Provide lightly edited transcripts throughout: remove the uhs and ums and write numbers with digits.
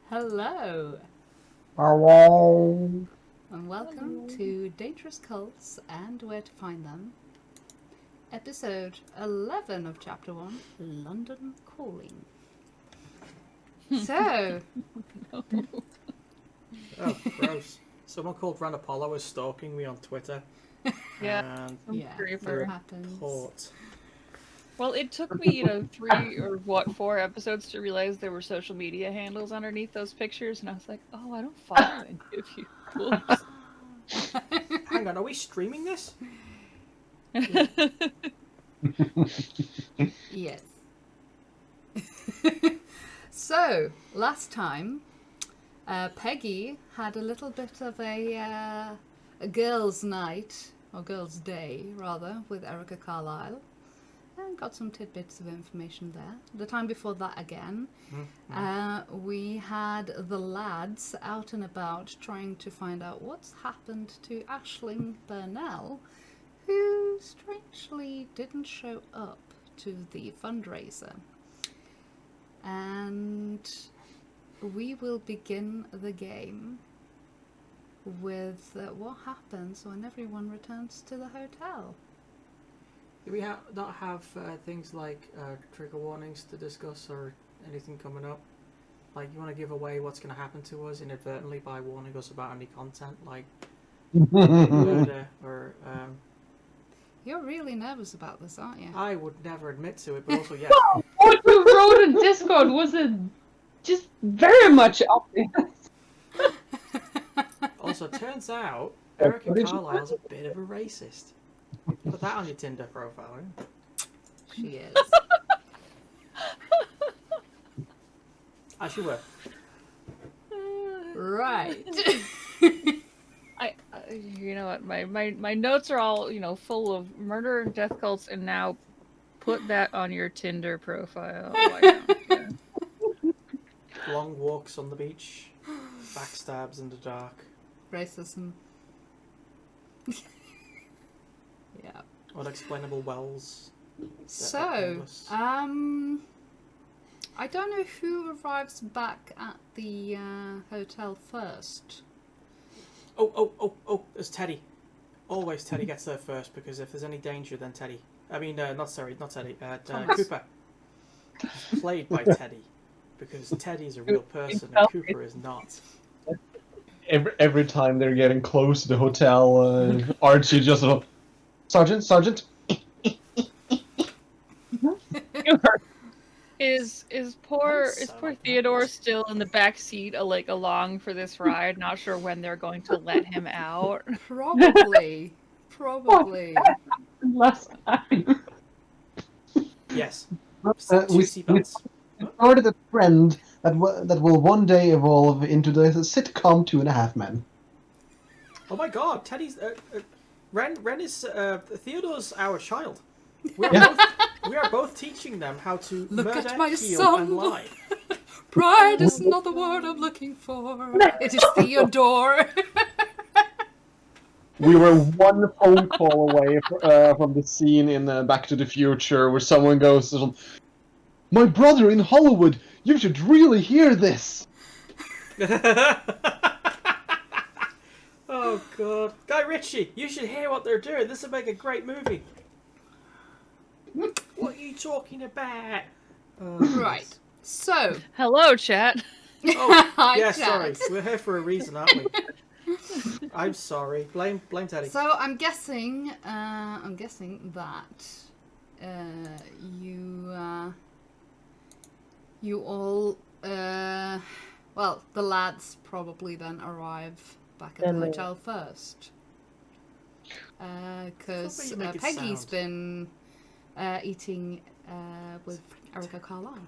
Hello, Hello. and welcome to Dangerous Cults and Where to Find Them, episode 11 of Chapter 1, London Calling. So, Oh, gross. Someone called Ran Apollo was stalking me on Twitter. Yeah. And yeah, Creeper. that happens. report. Well, it took me, 4 episodes to realize there were social media handles underneath those pictures, and I was like, oh, I don't follow any of you. Whoops. Hang on, are we streaming this? Yes. So, last time, Peggy had a little bit of a girls' night, or girls' day, rather, with Erica Carlisle. And got some tidbits of information there. The time before that again, we had the lads out and about trying to find out what's happened to Aisling Burnell, who strangely didn't show up to the fundraiser. And we will begin the game with what happens when everyone returns to the hotel. Do we not have things like trigger warnings to discuss or anything coming up? Like, you want to give away what's going to happen to us inadvertently by warning us about any content, like murder or... You're really nervous about this, aren't you? I would never admit to it, but also, yes. What you wrote in Discord was just very much obvious. Also, it turns out Erica Carlisle's a bit of a racist. Put that on your Tinder profile, right? She is. As you were. Right. You know what? My notes are all, full of murder and death cults, and now put that on your Tinder profile. Why not? Yeah. Long walks on the beach, backstabs in the dark. Racism. Yeah. Unexplainable wells. So, I don't know who arrives back at the hotel first. Oh, it's Teddy. Always Teddy gets there first, because if there's any danger, then Teddy. I mean, not Teddy. Cooper. Played by Teddy. Because Teddy is a real person and Cooper is not. Every time they're getting close to the hotel, Archie just Sergeant. Is poor Theodore still in the back seat, along for this ride? Not sure when they're going to let him out. Probably. Last time. Yes. We Two seatbelts. started a trend that will one day evolve into the sitcom 2.5 Men. Oh my god, Teddy's... Ren is... Theodore's our child. We are both teaching them how to Look murder, at my kill, son. and lie. Pride is not the word I'm looking for. It is Theodore. We were one phone call away from the scene in Back to the Future where someone goes, "My brother in Hollywood, you should really hear this." Oh god. Guy Ritchie, you should hear what they're doing. This would make a great movie. What are you talking about? Right. So. Hello, chat. Oh, Hi, yeah, Chap. sorry. We're here for a reason, aren't we? I'm sorry. Blame Teddy. So I'm guessing that you all well, the lads probably then arrive back at the hotel first, because Peggy's been eating with Erica Carlisle.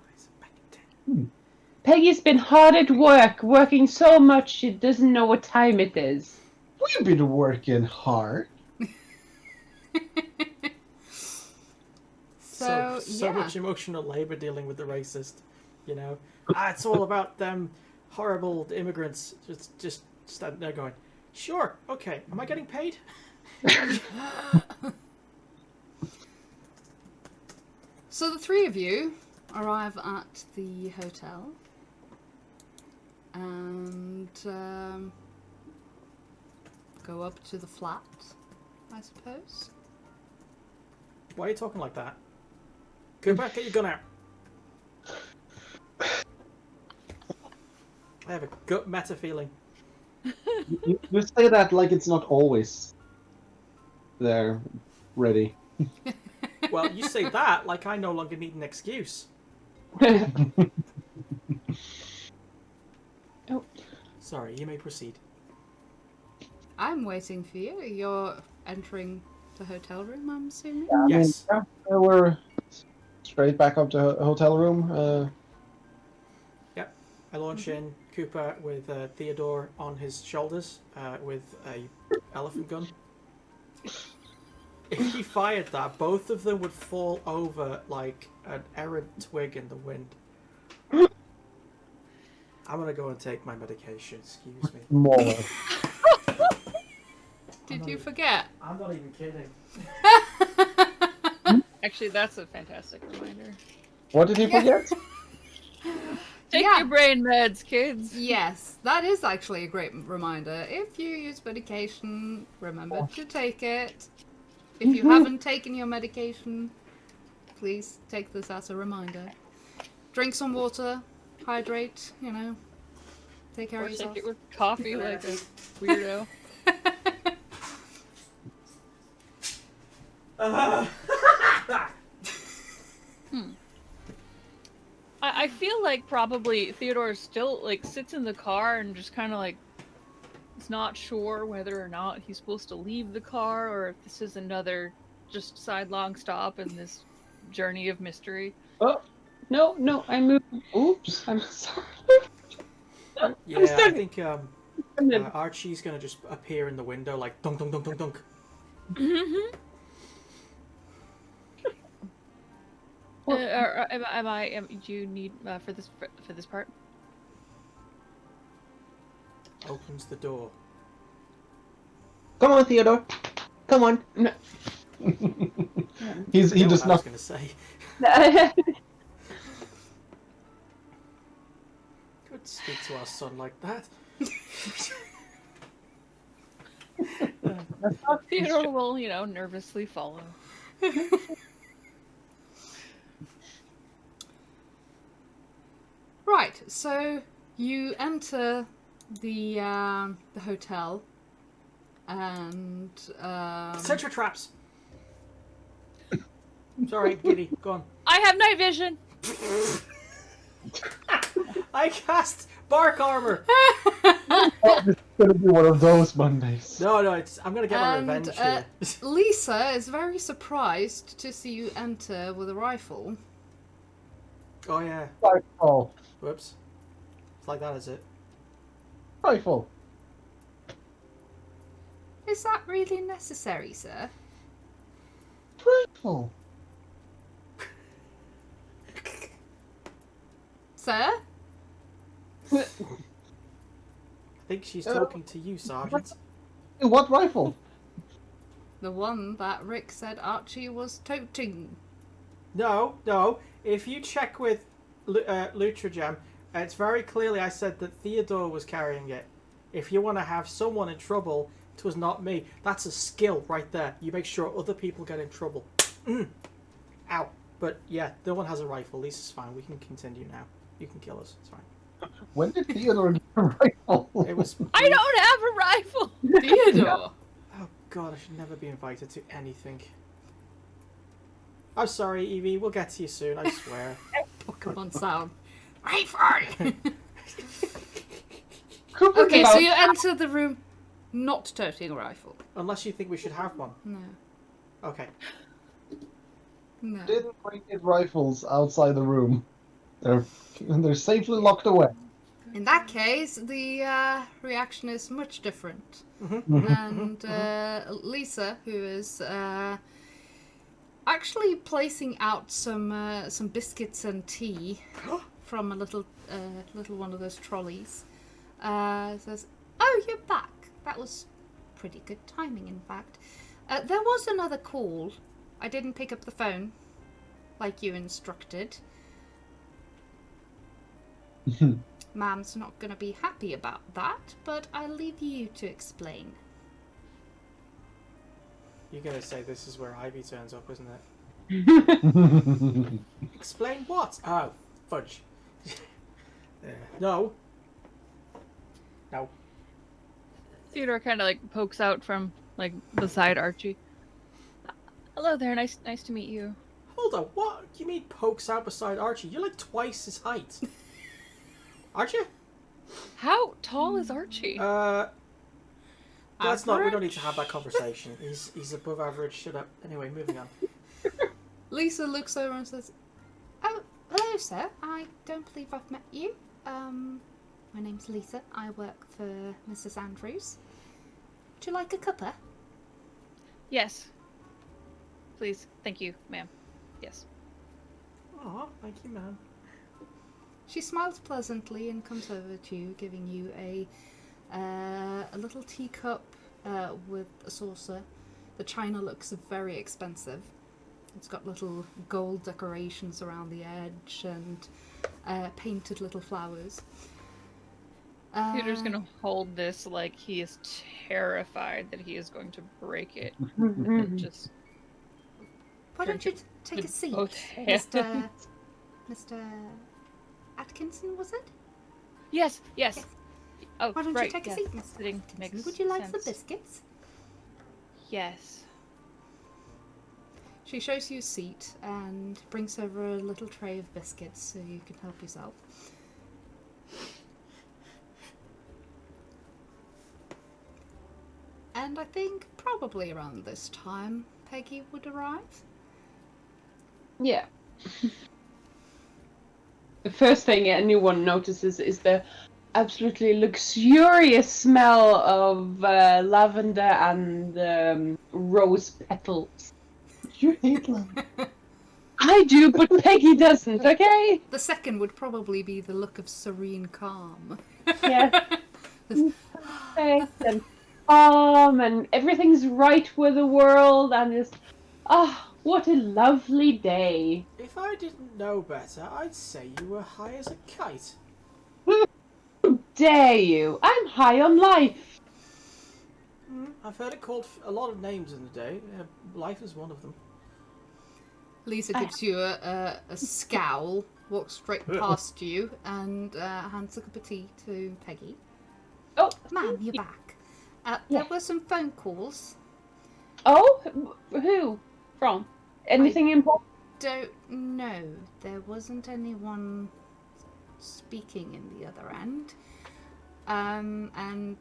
Peggy's been hard at work, working so much she doesn't know what time it is. We've been working hard. So yeah. much emotional labor dealing with the racist, you know. It's all about them horrible immigrants. Just standing there going, sure, okay, am I getting paid? So the three of you arrive at the hotel, go up to the flat, I suppose. Why are you talking like that? Cooper, get your gun out. I have a gut meta feeling. You say that like it's not always there, ready. Well, you say that like I no longer need an excuse. Oh. Sorry, you may proceed. I'm waiting for you. You're entering the hotel room, I'm assuming? Yes. Yeah, we're straight back up to hotel room. Yep. I launch in Cooper with Theodore on his shoulders with a elephant gun. If he fired that, both of them would fall over like an errant twig in the wind. I'm gonna go and take my medication. Excuse me. More. Did you forget? I'm not even kidding. Actually, that's a fantastic reminder. What did he forget? Take Yeah. your brain meds, kids. Yes, that is actually a great reminder. If you use medication, remember to take it. If you haven't taken your medication, please take this as a reminder. Drink some water, hydrate, take care Or of take yourself. it with coffee like a weirdo. I feel like probably Theodore still like sits in the car and just kind of like is not sure whether or not he's supposed to leave the car or if this is another just sidelong stop in this journey of mystery. Oh, no, I moved. Oops, I'm sorry. Yeah, I sorry. think Archie's gonna just appear in the window like dunk dunk dunk dunk dunk. Do you need for this part? Opens the door. Come on, Theodore. Come on. No. He You know does what I was not. gonna say. Could speak to our son like that. Theodore will, nervously follow. Right, so you enter the hotel, and Set your traps. Sorry, Giddy, go on. I have night vision. I cast bark armor. Oh, this is gonna be one of those Mondays. No, I'm gonna get my And, revenge here. Lisa is very surprised to see you enter with a rifle. Oh yeah. Rifle. Whoops. It's like that, is it? Rifle. Is that really necessary, sir? Rifle. Sir? I think she's talking to you, Sergeant. What rifle? The one that Rick said Archie was toting. No. If you check with Lutra Gem, it's very clearly I said that Theodore was carrying it. If you want to have someone in trouble, it was not me. That's a skill right there. You make sure other people get in trouble. Ow. But yeah, no one has a rifle. Lisa's fine. We can continue now. You can kill us. It's fine. When did Theodore get a rifle? It was... I don't have a rifle. Theodore! Oh god, I should never be invited to anything. I'm sorry, Evie. We'll get to you soon, I swear. Oh, come on, sound. Rifle! Cooper Okay, came so out- you enter the room not toting a rifle. Unless you think we should have one. No. Okay. No. didn't bring his rifles outside the room. They're safely locked away. In that case, the reaction is much different. And Lisa, who is actually placing out some biscuits and tea from a little one of those trolleys, says, "Oh, you're back. That was pretty good timing, in fact. There was another call. I didn't pick up the phone, like you instructed. Mam's not going to be happy about that, but I'll leave you to explain. You're gonna say this is where Ivy turns up, isn't it? Mm-hmm. Explain what? Oh, fudge. No. No. Theodore kind of like pokes out from like beside Archie. Hello there, nice to meet you. Hold on, what? You mean pokes out beside Archie? You're like twice his height. Aren't you? How tall is Archie? That's not. We don't need to have that conversation. He's above average. Shut up. Anyway, moving on. Lisa looks over and says, "Oh, hello, sir. I don't believe I've met you. My name's Lisa. I work for Mrs. Andrews. Would you like a cuppa?" Yes. Please, thank you, ma'am. Yes. Aw, thank you, ma'am. She smiles pleasantly and comes over to you, giving you a little teacup with a saucer. The china looks very expensive. It's got little gold decorations around the edge and painted little flowers. Theodore's gonna hold this like he is terrified that he is going to break it. Just Why don't you take a with seat, both hands. Mr. Atkinson, was it? Yes. Yes. Oh, Why don't right, you take a yes. seat, Mr. Sitting Atkinson? makes Would you like sense. the biscuits? Yes. She shows you a seat and brings over a little tray of biscuits so you can help yourself. And I think probably around this time Peggy would arrive. Yeah. The first thing anyone notices is the absolutely luxurious smell of lavender and rose petals. You hate lavender. I do, but Peggy doesn't, okay? The second would probably be the look of serene calm. Yes. Perfect and calm, and everything's right with the world, and just, what a lovely day. If I didn't know better, I'd say you were high as a kite. How dare you? I'm high on life. I've heard it called a lot of names in the day. Life is one of them. Lisa gives you a scowl, walks straight past you, and hands a cup of tea to Peggy. Oh, Ma'am, you're back. There were some phone calls. Oh, who? From? Anything important? Don't know. There wasn't anyone speaking in the other end. And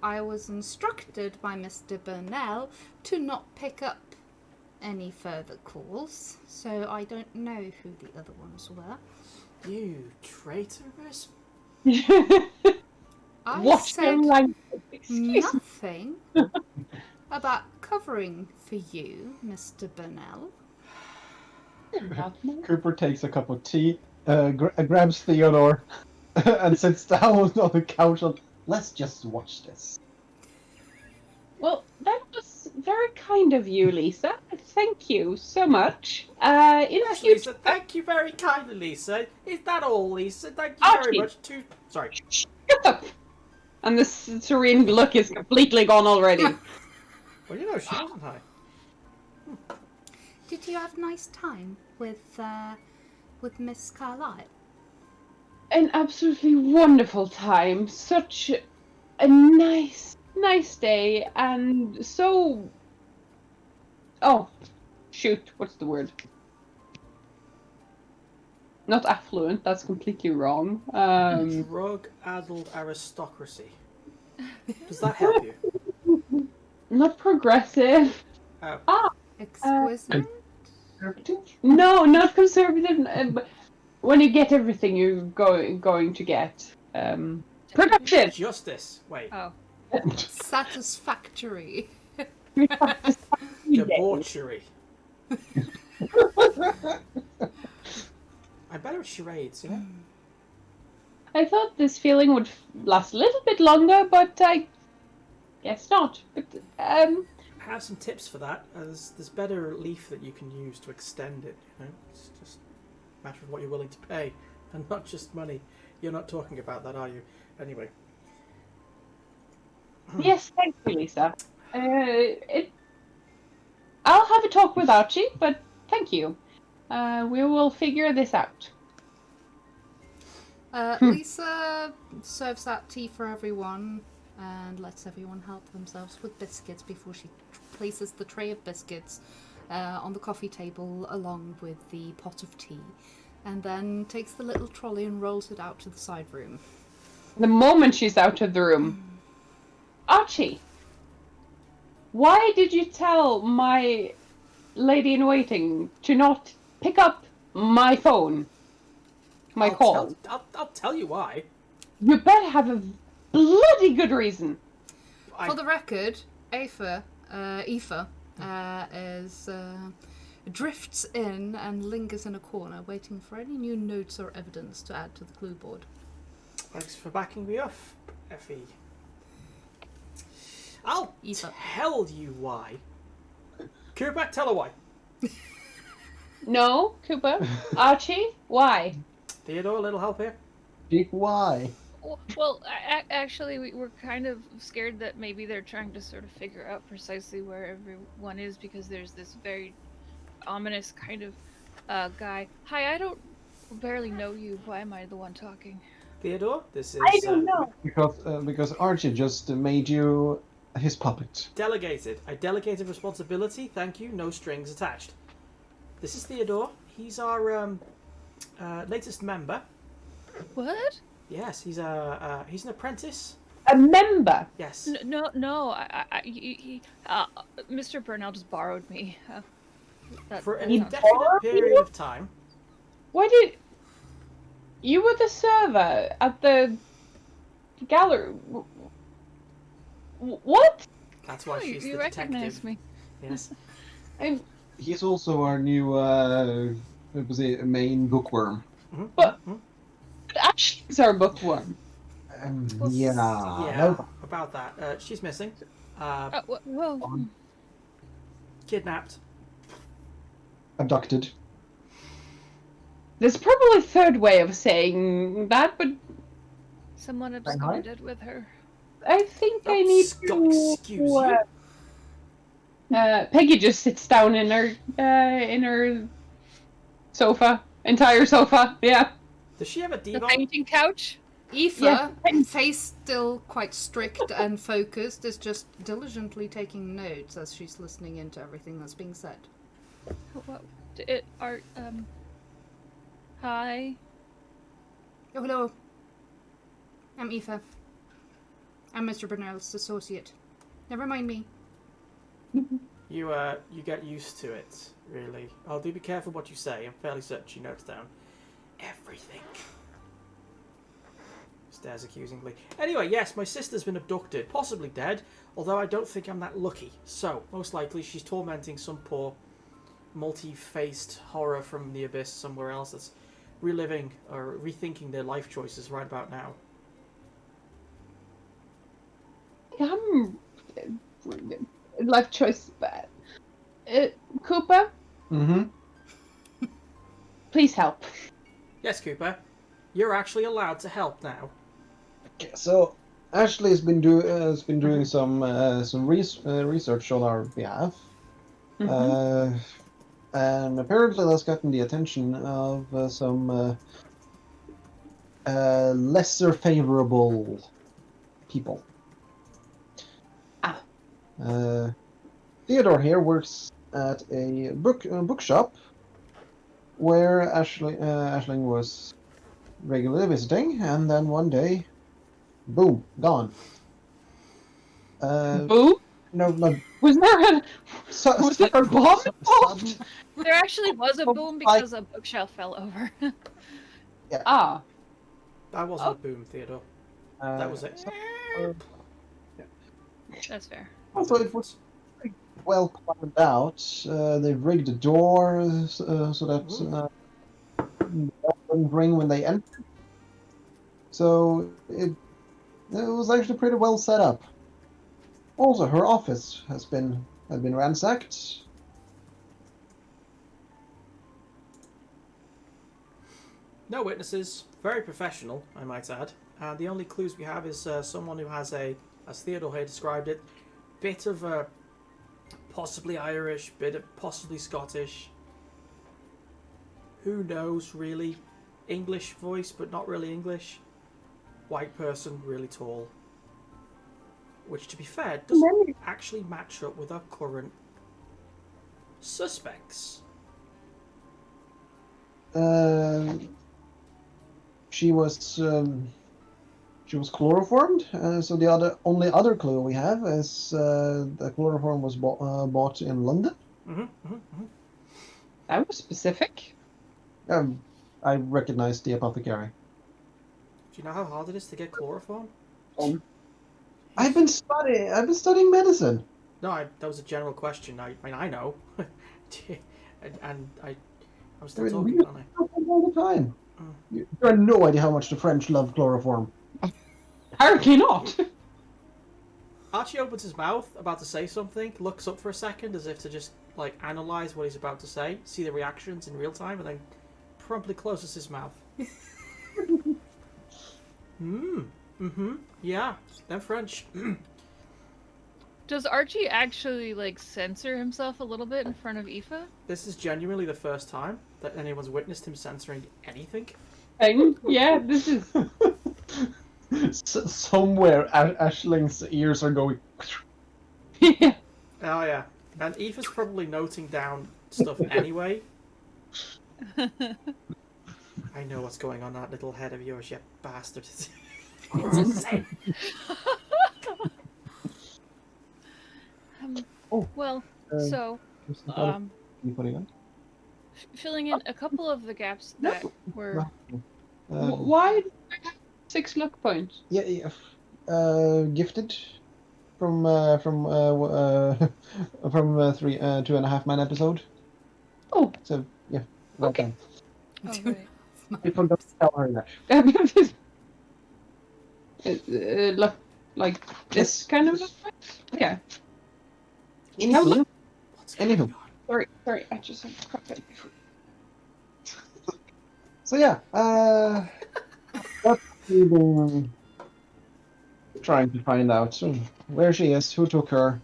I was instructed by Mr. Burnell to not pick up any further calls, so I don't know who the other ones were. You traitorous. I Watch said your language. Excuse me. nothing about covering for you, Mr. Burnell. Cooper takes a cup of tea, grabs Theodore, and sits down on the couch. Let's just watch this. Well, that was very kind of you, Lisa. Thank you so much. In Yes, future... Lisa. Thank you very kindly, Lisa. Is that all, Lisa? Thank you very Archie. much. Sorry. Shut up! And the serene look is completely gone already. Well, you know, she wasn't high. Did you have a nice time with Miss Carlyle? An absolutely wonderful time. Such a nice day, and so... Oh, shoot, what's the word? Not affluent, that's completely wrong. Drug-addled aristocracy. Does that help you? Not progressive. Oh. Exquisite? No, not conservative. But when you get everything you're going to get. Productive. Justice. Wait. Oh. Satisfactory. Debauchery. I'm better at charades, you know? I thought this feeling would last a little bit longer, but I guess not. But I have some tips for that. There's better leaf that you can use to extend it, you know? It's just a matter of what you're willing to pay, and not just money. You're not talking about that, are you? Anyway. Yes, thank you, Lisa. I'll have a talk with Archie, but thank you. We will figure this out. Lisa serves out tea for everyone and lets everyone help themselves with biscuits before she places the tray of biscuits on the coffee table along with the pot of tea, and then takes the little trolley and rolls it out to the side room. The moment she's out of the room, Archie, why did you tell my lady in waiting to not pick up my phone? My call. I'll tell you why. You better have a bloody good reason. For the record, Aoife is drifts in and lingers in a corner, waiting for any new notes or evidence to add to the clue board. Thanks for backing me off, Effie. I'll Aoife. tell you why. Cooper, tell her why. No, Cooper. Archie, why? Theodore, a little help here? Why? Well, actually, we're kind of scared that maybe they're trying to sort of figure out precisely where everyone is, because there's this very ominous kind of guy. Hi, I don't barely know you. Why am I the one talking? Theodore, this is... I don't know. Because Archie just made you his puppet. Delegated. I delegated responsibility. Thank you. No strings attached. This is Theodore. He's our latest member. What? Yes, he's an apprentice. A member. Yes. No. Mr. Burnell just borrowed me. For an He indefinite borrowed period you? of time. Why did you were the server at the gallery? What? That's why she's you the recognize detective. me. Yes. He's also our new main bookworm. Mm-hmm. But Ashley's our bookworm. Yeah. Yeah. No, About that. She's missing. Well, Kidnapped. abducted. There's probably a third way of saying that, but someone absconded with her. I think I need to. Excuse you. Peggy just sits down in her sofa, entire sofa. Yeah. Does she have a The divan? painting couch? Aoife, Yeah. face still quite strict and focused, is just diligently taking notes as she's listening into everything that's being said. What? Hi. Oh, hello. I'm Aoife. I'm Mr. Burnell's associate. Never mind me. You get used to it, really. Oh, do be careful what you say. I'm fairly certain she notes down everything. Stares accusingly. Anyway, yes, my sister's been abducted, possibly dead, although I don't think I'm that lucky. So, most likely she's tormenting some poor, multi-faced horror from the abyss somewhere else that's reliving or rethinking their life choices right about now. Life choice bad. Cooper, Mm-hmm. please help. Yes, Cooper, you're actually allowed to help now. So Ashley has been doing some research on our behalf, and apparently that's gotten the attention of some lesser favorable people. Theodore here works at a bookshop where Aisling was regularly visiting, and then one day, boom, gone. Boom? No, not Was there a bomb involved? There actually was a boom because a bookshelf fell over. Ah. That wasn't a boom, Theodore. That was it. That's fair. Also, it was well planned out. They rigged the door so that it wouldn't ring when they entered. So it was actually pretty well set up. Also, her office has been ransacked. No witnesses. Very professional, I might add. And the only clues we have is someone who has a, as Theodore here described it, bit of a possibly Irish, bit of possibly Scottish. Who knows, really? English voice, but not really English. White person, really tall. Which, to be fair, doesn't actually match up with our current suspects. She was chloroformed. So the only other clue we have is the chloroform was bought in London. That was specific. I recognized the apothecary. Do you know how hard it is to get chloroform? I've been studying medicine. No, that was a general question. I mean, I know. and I'm still talking, aren't I? All the time. You have no idea how much the French love chloroform. Apparently not. Archie opens his mouth, about to say something, looks up for a second as if to just, like, analyse what he's about to say, see the reactions in real time, and then promptly closes his mouth. Yeah, they're French. Does Archie actually, like, censor himself a little bit in front of Aoife? This is genuinely the first time that anyone's witnessed him censoring anything. Yeah, this is... Somewhere Ashling's ears are going... Yeah. Oh, yeah. And Aoife's probably noting down stuff anyway. I know what's going on in that little head of yours, you bastard. It's insane. Well, so, filling in a couple of the gaps that were... Why did I have 6 luck points? Yeah. Gifted from 2.5 Man episode. Oh. So yeah. Okay. Oh, right. I forgot to tell her that. Look like this kind of luck points? Yeah. Anywho. Sorry, I just have to cut that before. So yeah, that's been trying to find out where she is, who took her.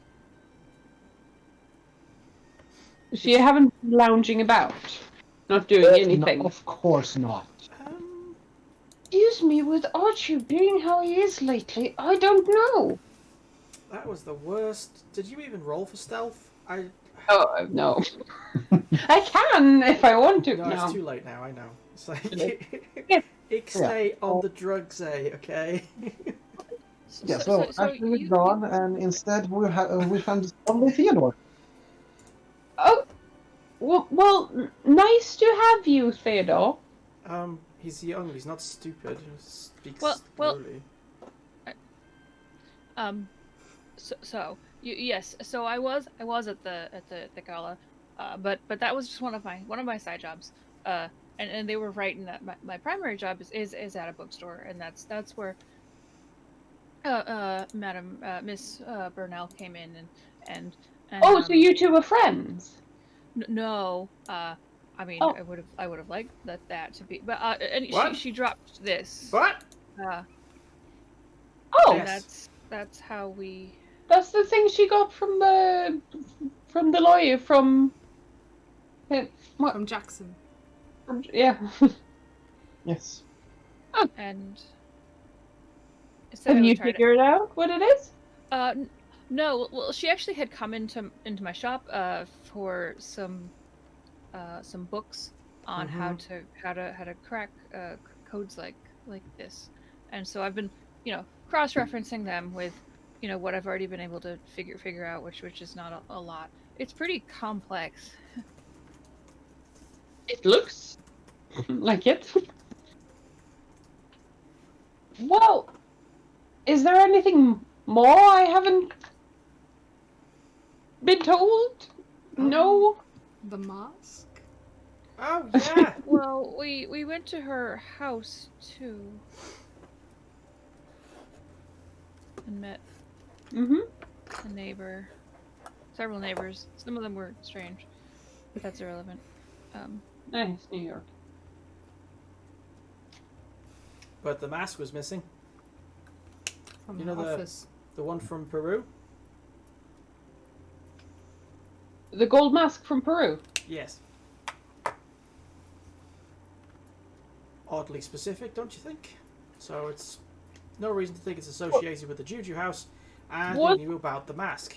She haven't been lounging about, not doing anything. No, of course not. Excuse me, with Archie being how he is lately, I don't know. That was the worst. Did you even roll for stealth? Oh, no. I can if I want to. No, it's too late now, I know. It's like... Ixnay on the drugs, okay? Yeah, so Ashley is gone, and instead we found only Theodore. Oh, well, nice to have you, Theodore. He's young, he's not stupid. He speaks slowly. Yes. So I was at the gala, but that was just one of my side jobs. And they were right in that my primary job is at a bookstore, and that's where Madam Miss Burnell came in and oh, so you two were friends? No, I mean I would have liked that to be, but and she dropped this. What? Oh, yes. That's how we. That's the thing she got from the lawyer from. What? From Jackson. Yeah. Yes. Oh. And. Have you figured out what it is? No. Well, she actually had come into my shop for some books on how to crack codes like this, and so I've been cross-referencing them with what I've already been able to figure out, which is not a lot. It's pretty complex. It looks like it. Well, is there anything more I haven't been told? No? The mask? Oh, yeah! Well, we went to her house, too. And met a neighbor. Several neighbors. Some of them were strange. But that's irrelevant. Nice, New York. but the mask was missing. From You the know the- office. The one from Peru? The gold mask from Peru. Yes. Oddly specific, don't you think? So it's no reason to think it's associated with the Juju house, and What? they knew about the mask.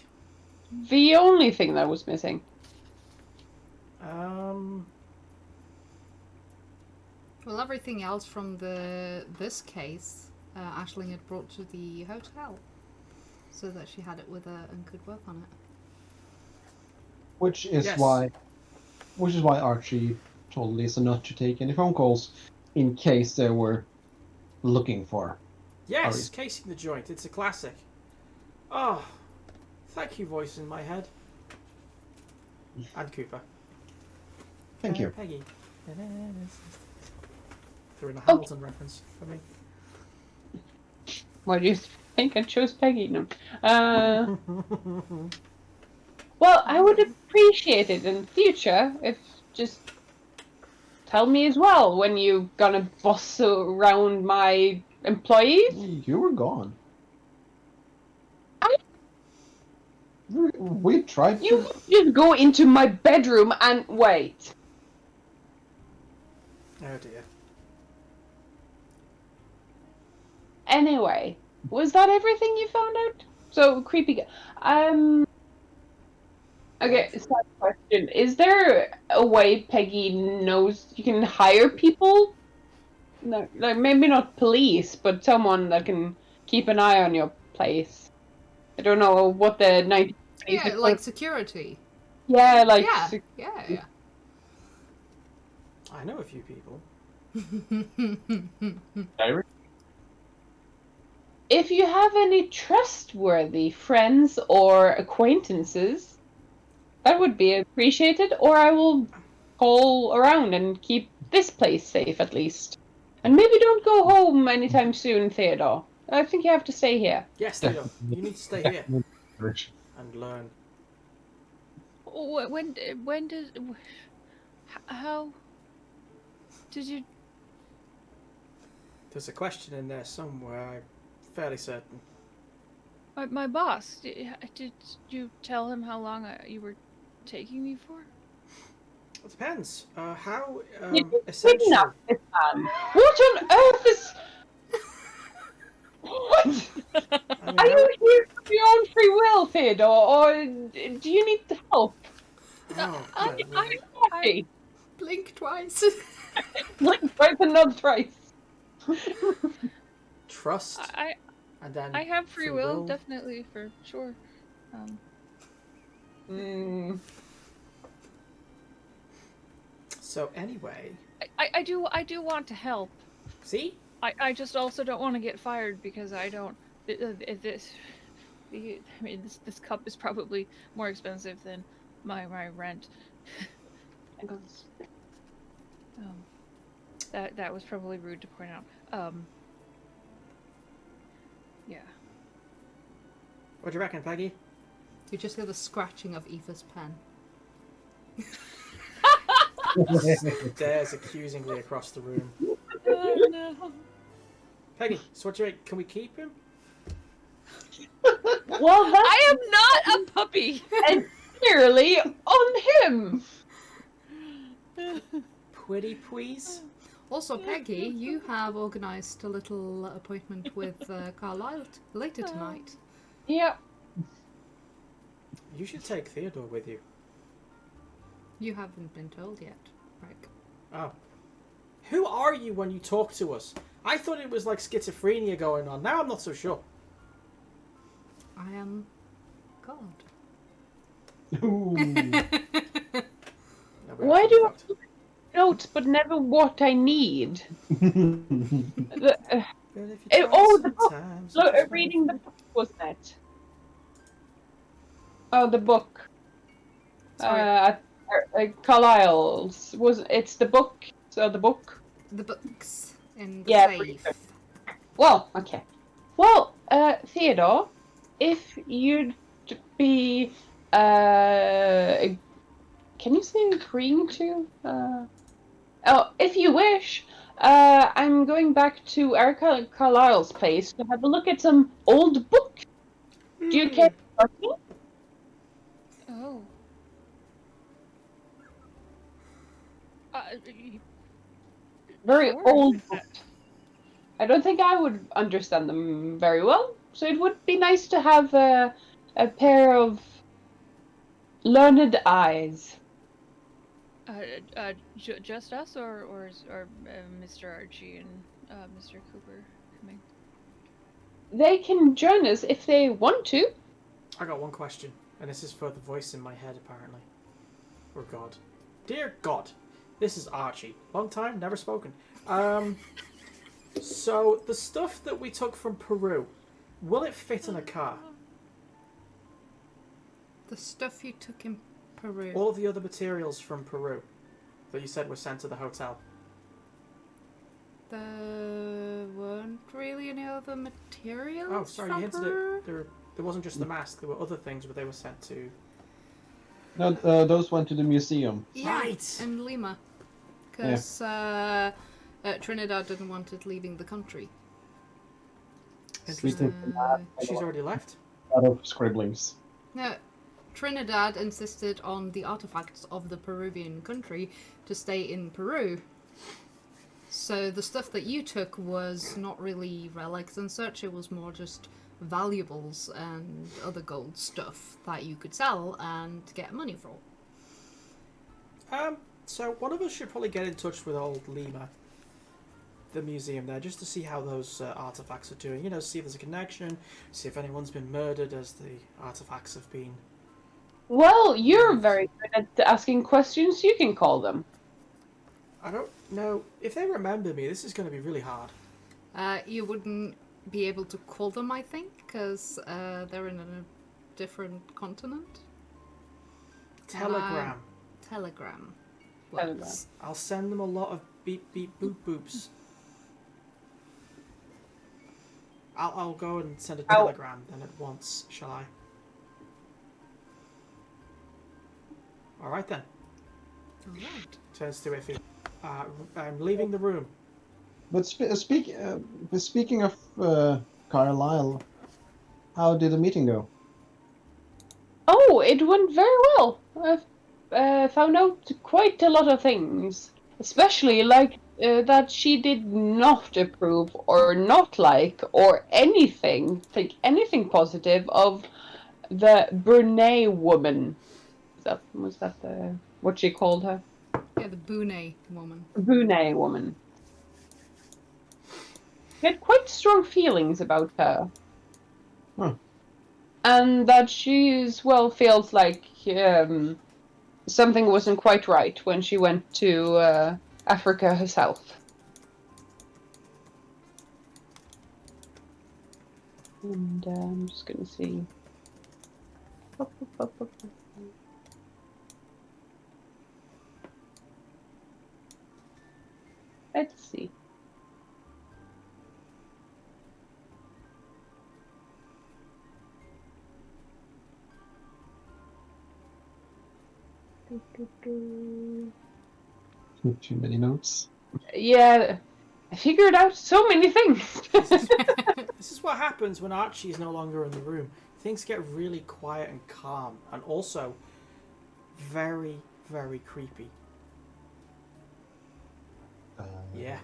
The only thing that was missing. Well, everything else from this case, Aisling had brought to the hotel, so that she had it with her and could work on it. Which is Yes. why Archie told Lisa not to take any phone calls in case they were looking for. Yes, casing the joint. It's a classic. Oh, thank you, voice in my head. And Cooper. Thank you. Peggy. They're in a Hamilton reference for me. Why do you think I chose Peggy? No. Well, I would appreciate it in future if just tell me as well when you're gonna boss around my employees. You were gone. I- We tried You to. just go into my bedroom and wait. Oh dear. Anyway, was that everything you found out? So creepy. Okay, side question. Is there a way Peggy knows you can hire people? No, like maybe not police, but someone that can keep an eye on your place. I don't know what the 1920s Yeah, like security. yeah, like Yeah. I know a few people. if you have any trustworthy friends or acquaintances, that would be appreciated, or I will call around and keep this place safe at least. And maybe don't go home anytime soon, Theodore. I think you have to stay here. Yes, Theodore. You need to stay here Rich. and learn. When did how did you? There's a question in there somewhere. I'm fairly certain. My boss, did you tell him how long you were taking me for? It depends. How You essential? kidnapped this man. What on earth is? What? I mean, Are you here for your own free will, Theodore, or do you need help? Oh, I- good. I- Happy. Blink twice. Blink twice and not thrice. Trust, I and then I have free will, definitely for sure. So anyway, I do want to help. see, I just also don't want to get fired because I don't. This, I mean, this cup is probably more expensive than my rent. That was probably rude to point out. Yeah. what do you reckon, Peggy? You just hear the scratching of Eva's pen. Stares accusingly across the room. Oh no. Peggy, so what do you reckon? Can we keep him? Well, that's I am not a puppy. entirely on him. Pretty please. Also, Peggy, you have organised a little appointment with Carlisle later tonight. Yep. You should take Theodore with you. You haven't been told yet, Rick. Oh. Who are you when you talk to us? I thought it was like schizophrenia going on. Now I'm not so sure. I am God. Ooh. No, we're Why do fucked. I notes but never what I need? But if you Oh, try the book. sometimes, Look, it's reading the fine. book, wasn't it? Oh, the book. Sorry. Carlisle's was it's the book. So the book. The books in the Yeah, safe. Well, okay. Well, Theodore, if you'd be can you say agreeing to? Oh, if you wish, I'm going back to Erica Carlisle's place to have a look at some old books. Do you care for me? Oh. Very Sure. old books. I don't think I would understand them very well, so it would be nice to have a pair of learned eyes. Just us, or is Mr. Archie and Mr. Cooper coming? They can join us if they want to. I got one question, and this is for the voice in my head, apparently. Or God. Dear God, this is Archie. Long time, never spoken. So, the stuff that we took from Peru, will it fit in a car? The stuff you took in Peru. All of the other materials from Peru that you said were sent to the hotel. There weren't really any other materials. Oh, sorry, from you hinted Peru? it. There wasn't just the mask, there were other things where they were sent to... No, those went to the museum. Yeah, Right. in Lima. Because Trinidad didn't want it leaving the country. Interesting. She's already left? A lot of scribblings. No, Trinidad insisted on the artifacts of the Peruvian country to stay in Peru. So the stuff that you took was not really relics and such, it was more just valuables and other gold stuff that you could sell and get money for. So one of us should probably get in touch with old Lima, the museum there, just to see how those artifacts are doing. You know, see if there's a connection, see if anyone's been murdered as the artifacts have been. Well, you're very good at asking questions. You can call them. I don't know. If they remember me, this is going to be really hard. You wouldn't be able to call them, I think, because they're in a different continent. Telegram. Telegram. Telegram. I'll send them a lot of beep beep boop boops. I'll go and send a telegram then at once, shall I? Alright then. Alright. Turns to Iffy. I'm leaving the room. But speaking of Carlisle, how did the meeting go? Oh, it went very well. I've found out quite a lot of things, especially like that she did not approve or not like or think anything positive of the Brunei woman. Was that what she called her? Yeah, the Brunei woman. Brunei woman. She had quite strong feelings about her. Huh. And that feels like something wasn't quite right when she went to Africa herself. And I'm just gonna see. Let's see. Too many notes. Yeah, I figured out so many things. This is what happens when Archie is no longer in the room. Things get really quiet and calm, and also very, very creepy. Yeah.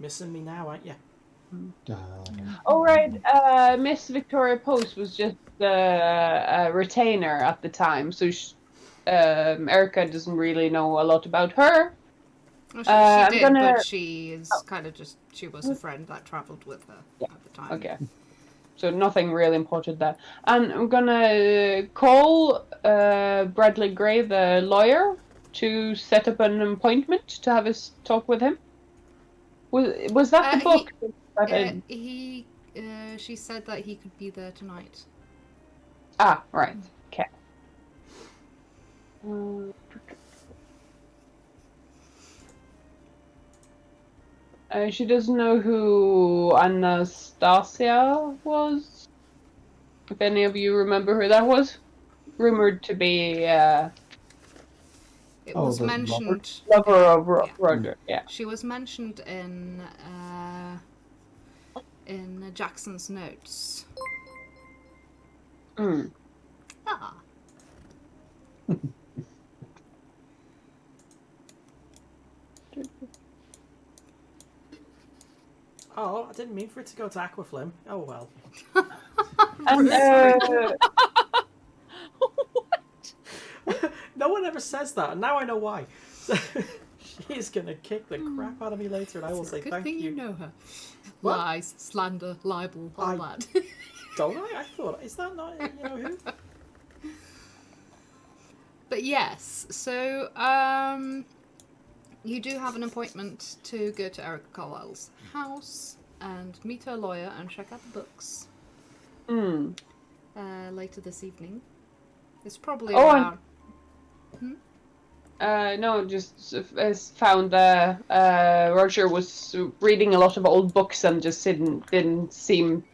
Missing me now, aren't you? Oh, right. Miss Victoria Post was just a retainer at the time, so Erica doesn't really know a lot about her. Well, she did, gonna- but she is kind of just, she was a friend that travelled with her at the time. Okay. So nothing really important there. And I'm gonna call Bradley Gray, the lawyer, to set up an appointment to have us talk with him. Was that the book? She said that he could be there tonight. Ah, right. Okay. She doesn't know who Anastasia was. If any of you remember who that was. Rumored to be It Oh, was the lover? mentioned. Lover of Yeah. Roger. Yeah. She was mentioned in Jackson's notes. Hmm. Ah. Oh, I didn't mean for it to go to Aquaflim. Oh well. And No one ever says that, and now I know why. She's gonna kick the crap out of me later, and I will say Good thank thing you you. know her. What? Lies, slander, libel, all that. Don't I? I thought, is that not you know who? But yes, so you do have an appointment to go to Erica Carlisle's house and meet her lawyer and check out the books later this evening. It's probably around. no, just found Roger was reading a lot of old books and just didn't seem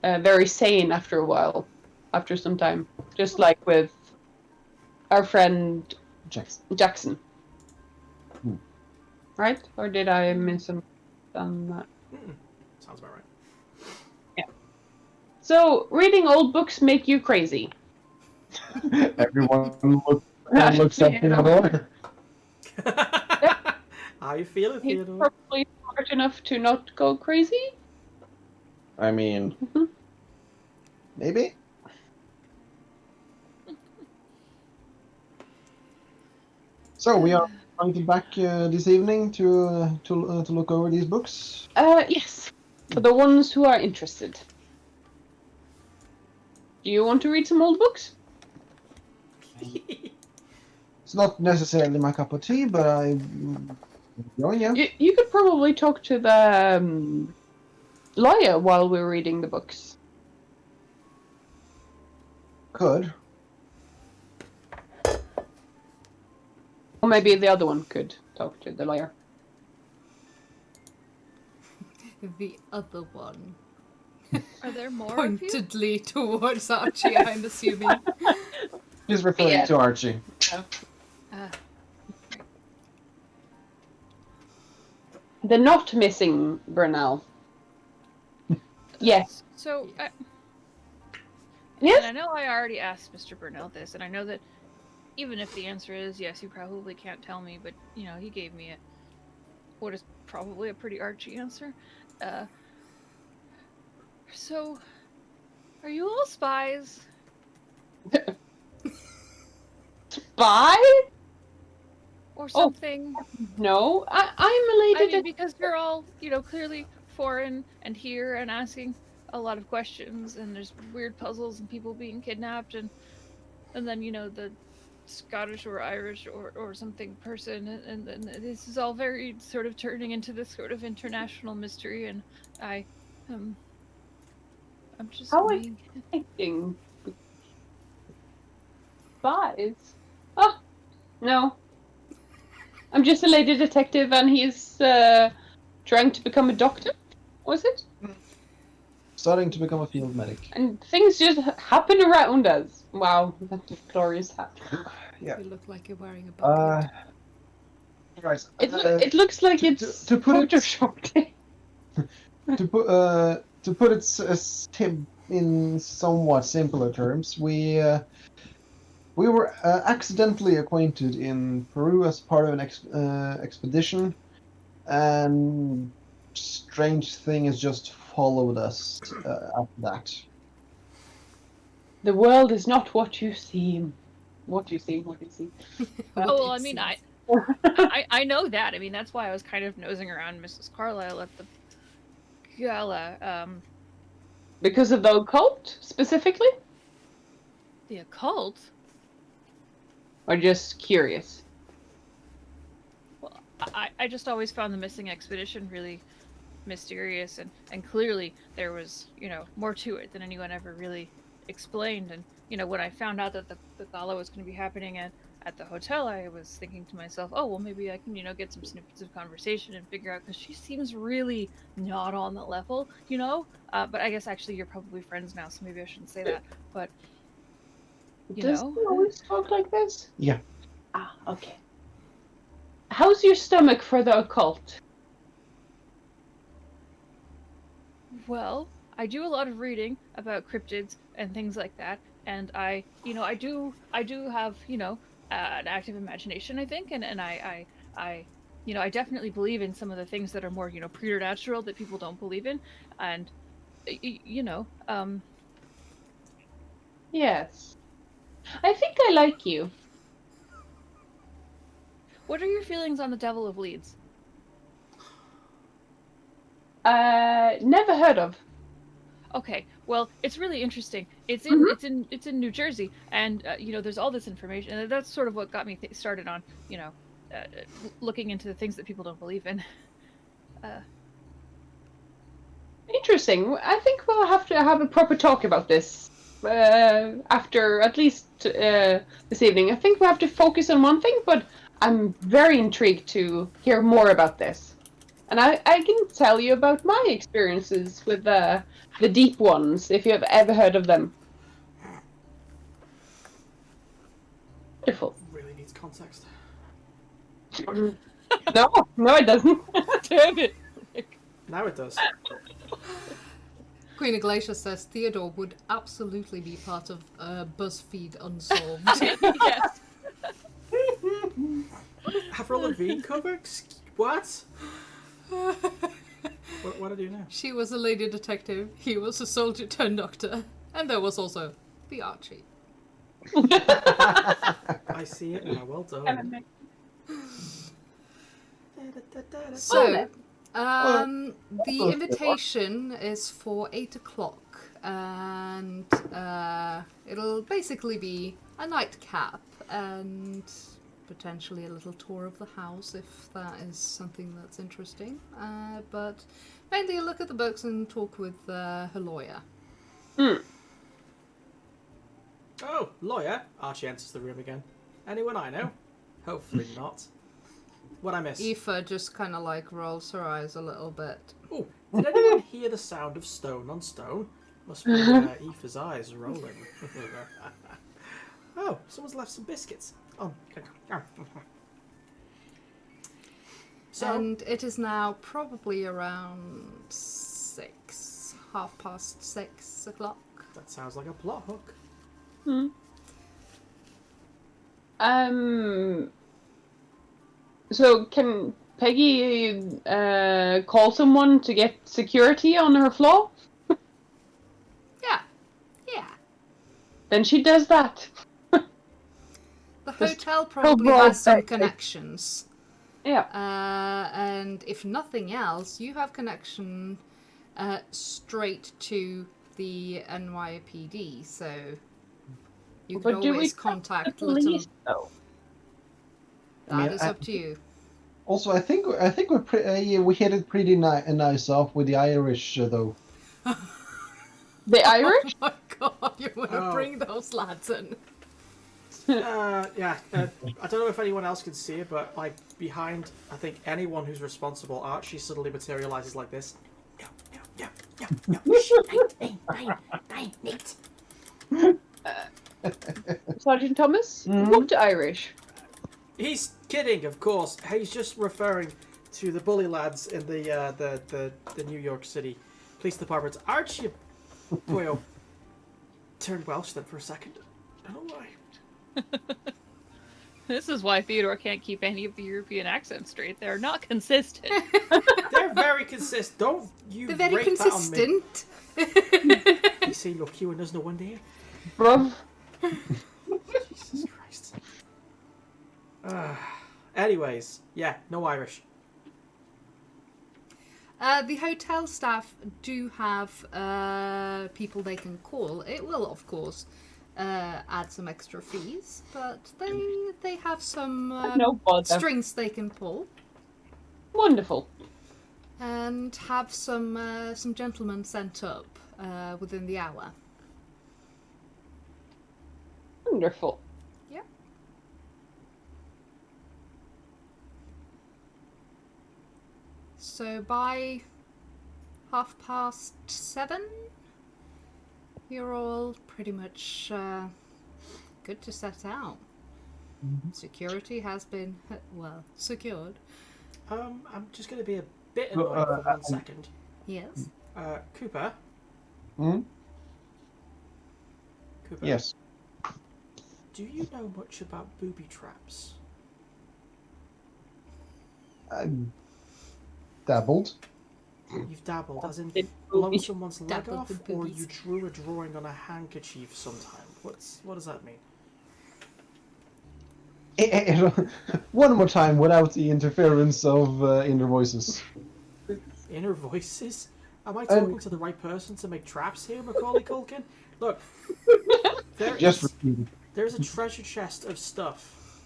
very sane after a while, after some time. Just like with our friend Jackson. Right? Or did I misunderstand that? Sounds about right. Yeah. So, reading old books make you crazy. Everyone looks at Theodore. How you feeling, He's Theodore? probably smart enough to not go crazy. I mean, maybe. So we are going to back this evening to look over these books. Yes. For the ones who are interested. Do you want to read some old books? It's not necessarily my cup of tea, but I enjoy it. You could probably talk to the lawyer while we're reading the books. Could. Or maybe the other one could talk to the lawyer. The other one. Are there more of you? Pointedly towards Archie, I'm assuming. He's referring to Archie. The not missing Bernal. Yes. So, Yes? and I know I already asked Mr. Burnell this, and I know that even if the answer is yes, you probably can't tell me, but, you know, he gave me what is probably a pretty Archie answer. So, are you all spies? Spy? Or something? No, I'm a lady I mean, because you're all, you know, clearly foreign and here and asking a lot of questions, and there's weird puzzles and people being kidnapped, and then, you know, the Scottish or Irish or something person, and this is all very sort of turning into this sort of international mystery, and I'm just How being... exciting. Spies? Oh, no. I'm just a lady detective and he's trying to become a doctor, was it? Starting to become a field medic. And things just happen around us. Wow, that's a glorious hat. Yeah. You look like you're wearing a bucket. Guys, It looks like it's to put it photoshopped. to put it in somewhat simpler terms, we were accidentally acquainted in Peru as part of an expedition, and strange things just followed us after that. The world is not what you seem. What you see. Oh, well, I mean, I know that. I mean, that's why I was kind of nosing around Mrs. Carlisle at the gala. Because of the occult, specifically? The occult? Or just curious? Well, I just always found the missing expedition really mysterious, and clearly there was, you know, more to it than anyone ever really explained. And, you know, when I found out that the gala was going to be happening at the hotel, I was thinking to myself, oh, well, maybe I can, you know, get some snippets of conversation and figure out, because she seems really not on the level, you know? But I guess actually you're probably friends now, so maybe I shouldn't say that. But, you Does know? he always talk like this? Yeah. Ah, okay. how's your stomach for the occult? Well, I do a lot of reading about cryptids and things like that, and I do have, an active imagination, I think, and I, I definitely believe in some of the things that are more, preternatural that people don't believe in, and Yes. I think I like you. what are your feelings on the Devil of Leeds? Never heard of. Okay, well, it's really interesting. Mhm. It's in New Jersey, and there's all this information, and that's sort of what got me started on, looking into the things that people don't believe in. Uh, Interesting. I think we'll have to have a proper talk about this after at least this evening. I think we have to focus on one thing, but I'm very intrigued to hear more about this. And I can tell you about my experiences with the deep ones, if you have ever heard of them. Wonderful. Really needs context. No, it doesn't. Damn it! Now it does. Queen of Glacier says Theodore would absolutely be part of BuzzFeed Unsolved. Yes. Avril Lavigne cover? What? What do you know? She was a lady detective, he was a soldier turned doctor, and there was also the Archie. I see it now. Well done. So, Well, the invitation is for 8 o'clock, and it'll basically be a nightcap and potentially a little tour of the house if that is something that's interesting. But mainly a look at the books and talk with her lawyer. Oh, lawyer. Archie enters the room again. Anyone I know? Hopefully not. What I miss? Aoife just kind of like rolls her eyes a little bit. Oh, did anyone hear the sound of stone on stone? Must be Aoife's eyes rolling. Oh, someone's left some biscuits. Oh, okay. So, And it is now probably around 6, 6:30 that sounds like a plot hook. So can Peggy call someone to get security on her floor? Yeah. Then she does that. The Just hotel probably overall has some basic. connections. Yeah. And if nothing else, you have connection straight to the NYPD, so you could But do we always trust contact the little. police, though? That is up to you. Also, I think we hit it pretty nice off with the Irish though. The Irish? Oh my god, you want to Oh. bring those lads in? Yeah. I don't know if anyone else can see it, but like behind, I think anyone who's responsible, Archie suddenly materializes like this. No. Shh, nein, nicht. Sergeant Thomas? What Irish? He's kidding, of course. He's just referring to the bully lads in the New York City Police Department. Archie Boyo turned Welsh then for a second. I don't know why. This is why Theodore can't keep any of the European accents straight. They're not consistent. They're very consistent. Don't you They're very rake that on me. consistent. You see, look, you and there's no one there. Bruv. Jesus Christ. Anyways, yeah, no Irish. The hotel staff do have people they can call. It will, of course, add some extra fees, but they have some No bother. strings they can pull, Wonderful. and have some gentlemen sent up within the hour. Wonderful. Yeah. So by 7:30, you're all pretty much good to set out. Security has been, well, secured. I'm just going to be a bit Well, annoying for 1 second. Yes. Cooper. Hmm? Cooper. Yes. Do you know much about booby traps? I dabbled. You've dabbled, as in Did blown booby- someone's leg Dabbled off, with or boobies. you drew a drawing on a handkerchief sometime. What does that mean? One more time without the interference of inner voices. Inner voices? Am I talking to the right person to make traps here, Macaulay Culkin? Look, Just repeat. there's a treasure chest of stuff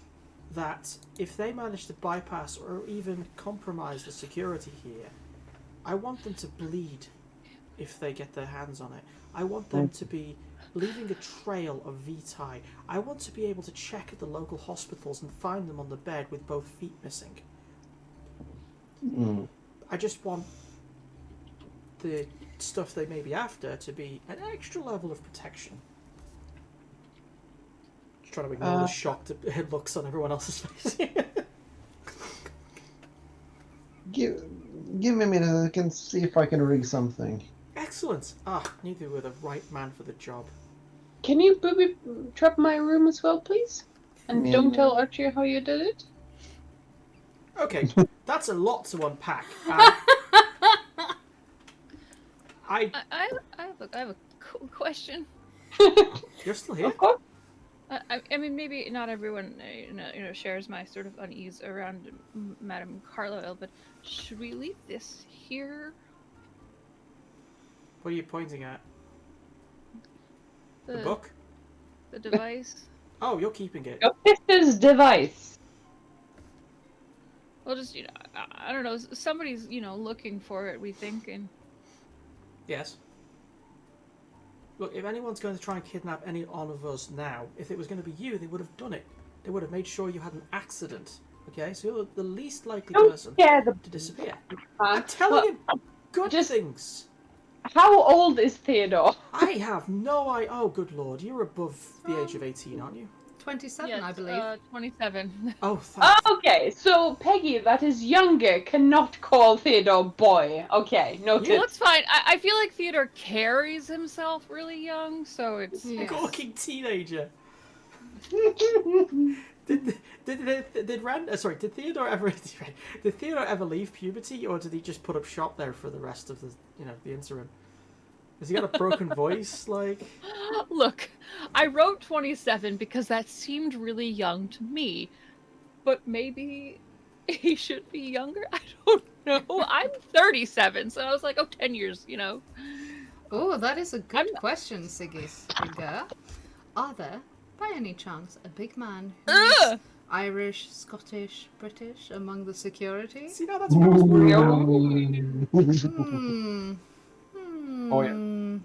that, if they manage to bypass or even compromise the security here, I want them to bleed if they get their hands on it. I want them to be leaving a trail of vitae. I want to be able to check at the local hospitals and find them on the bed with both feet missing. Mm. I just want the stuff they may be after to be an extra level of protection. Just trying to ignore the shocked looks on everyone else's face. Give me a minute. I can see if I can rig something. Excellent. Knew they were the right man for the job. Can you booby trap my room as well, please? And Yeah. don't tell Archie how you did it. Okay, that's a lot to unpack. I have a question. You're still here? Of course. I mean, maybe not everyone shares my sort of unease around Madame Carlyle, but should we leave this here? What are you pointing at? The book? The device? Oh, you're keeping it. Your sister's device. Well, just, I don't know. Somebody's, looking for it, we think, and... Yes. Look, if anyone's going to try and kidnap any one of us now, if it was going to be you, they would have done it. They would have made sure you had an accident. Okay, so you're the least likely person the to disappear. I'm telling you good things. How old is Theodore? I have no idea. Oh, good lord, you're above the age of 18, aren't you? 27, yes, I believe. 27. Oh, thanks. Okay, so Peggy, that is younger, cannot call Theodore boy. Okay, noted. Well, it's fine. I feel like Theodore carries himself really young, so it's... Yes. Gawking teenager. Did Theodore ever did Theodore ever leave puberty, or did he just put up shop there for the rest of the interim? Has he got a broken voice? Like, Look, I wrote 27 because that seemed really young to me, but maybe he should be younger. I don't know. I'm 37, so I was like, 10 years, Oh, that is a good question, Siggy. Are there, by any chance, a big man who's Irish, Scottish, British among the security? see now that's what I was worried about. Oh yeah. No,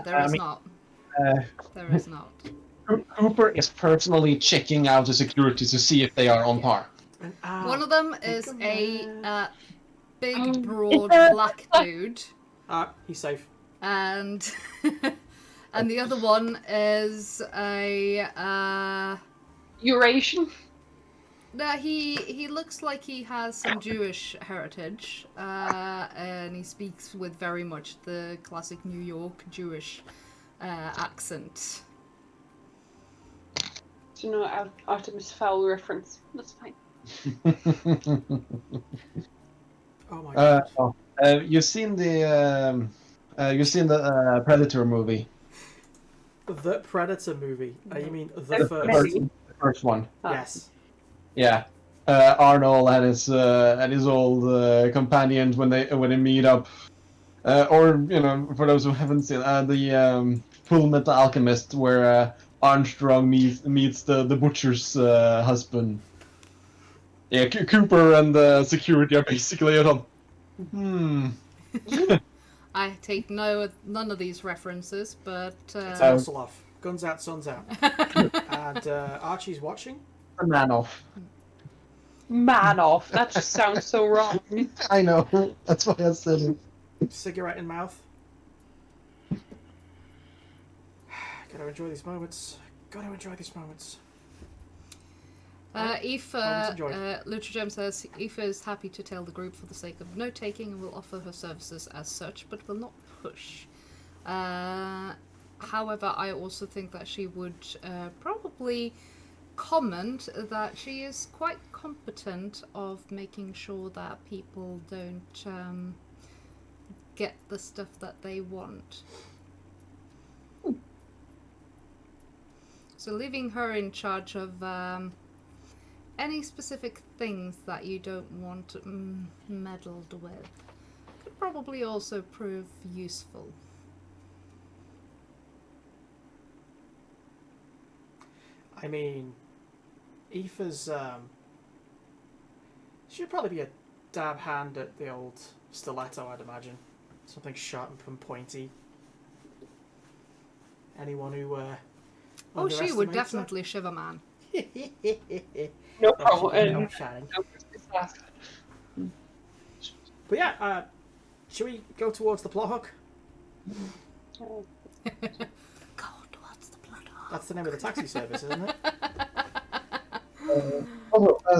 there is not. There is not. Cooper is personally checking out the security to see if they are on par. One of them is a big, broad, It's a- black dude. He's safe. And and the other one is a Eurasian. no, he looks like he has some Jewish heritage, and he speaks with very much the classic New York Jewish accent. Do you know Artemis Fowl reference? That's fine. Oh my god. You've seen the Predator movie. The Predator movie. You mean the There's first? many. The first one. Yes. Yeah. Arnold and his old companions when they meet up, or for those who haven't seen the Full Metal Alchemist, where Armstrong meets the butcher's husband. Yeah, Cooper and the security are basically at home. I take none of these references, but It's a muscle off. Guns out, sun's out. And Archie's watching. A man off. Man off. That just sounds so wrong. I know. That's why I said it. Cigarette in mouth. Gotta enjoy these moments. Moments Aoife, enjoyed. Lutragem says, Aoife is happy to tell the group for the sake of note-taking and will offer her services as such, but will not push. However, I also think that she would probably comment that she is quite competent of making sure that people don't get the stuff that they want. So leaving her in charge of any specific things that you don't want meddled with could probably also prove useful. I mean, Aoife's she'd probably be a dab hand at the old stiletto, I'd imagine. Something sharp and pointy. Anyone who Oh, she would underestimates her? definitely shiver man. No Oh, problem. she can't help chatting. No Christmas last. But yeah, should we go towards the plot hook? Go towards the blood hole. That's the name of the taxi service, isn't it?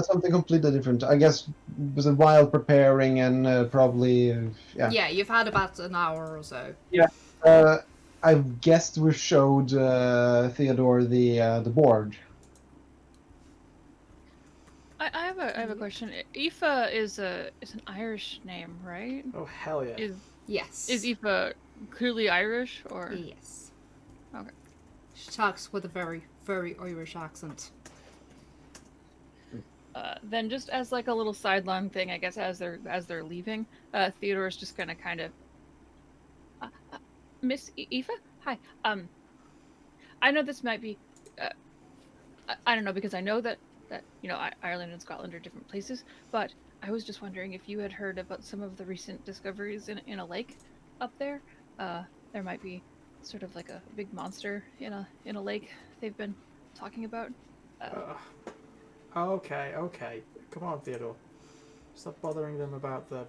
Something completely different. I guess it was a while preparing and probably yeah. Yeah, you've had about an hour or so. I guessed we showed Theodore the board. I have a question. Aoife is an Irish name, right? Oh hell yeah! Yes. Is Aoife clearly Irish or? Yes. Okay. She talks with a very, very Irish accent. Then just as like a little sideline thing, I guess as they're leaving, Theodore's just gonna kind of, Miss Aoife, hi. I know this might be, I don't know because I know that you know Ireland and Scotland are different places, but I was just wondering if you had heard about some of the recent discoveries in a lake up there. There might be sort of like a big monster in a lake they've been talking about. Okay. Come on, Theodore. Stop bothering them about the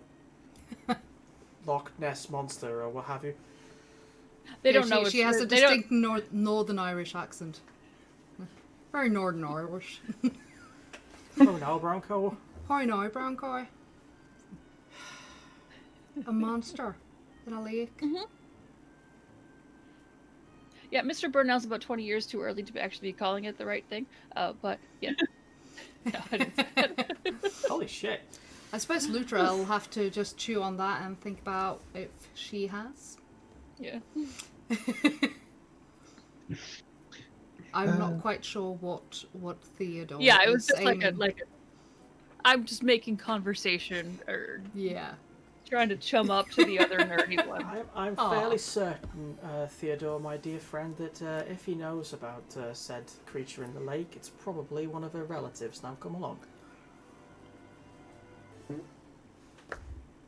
Loch Ness monster or what have you. They don't know. She has a distinct Northern Irish accent. Very Northern Irish. Oh no, Bronco. Hi now, brown guy. A monster in a lake. Mm-hmm. Yeah, Mr. Burnell's about 20 years too early to actually be calling it the right thing. But yeah. No, I didn't. Holy shit. I suppose Lutra will have to just chew on that and think about if she has. Yeah. I'm not quite sure what Theodore. Yeah, it was is just aiming. I'm just making conversation or Yeah. trying to chum up to the other nerdy one. I'm fairly certain, Theodore, my dear friend, that if he knows about said creature in the lake, it's probably one of her relatives. Now come along.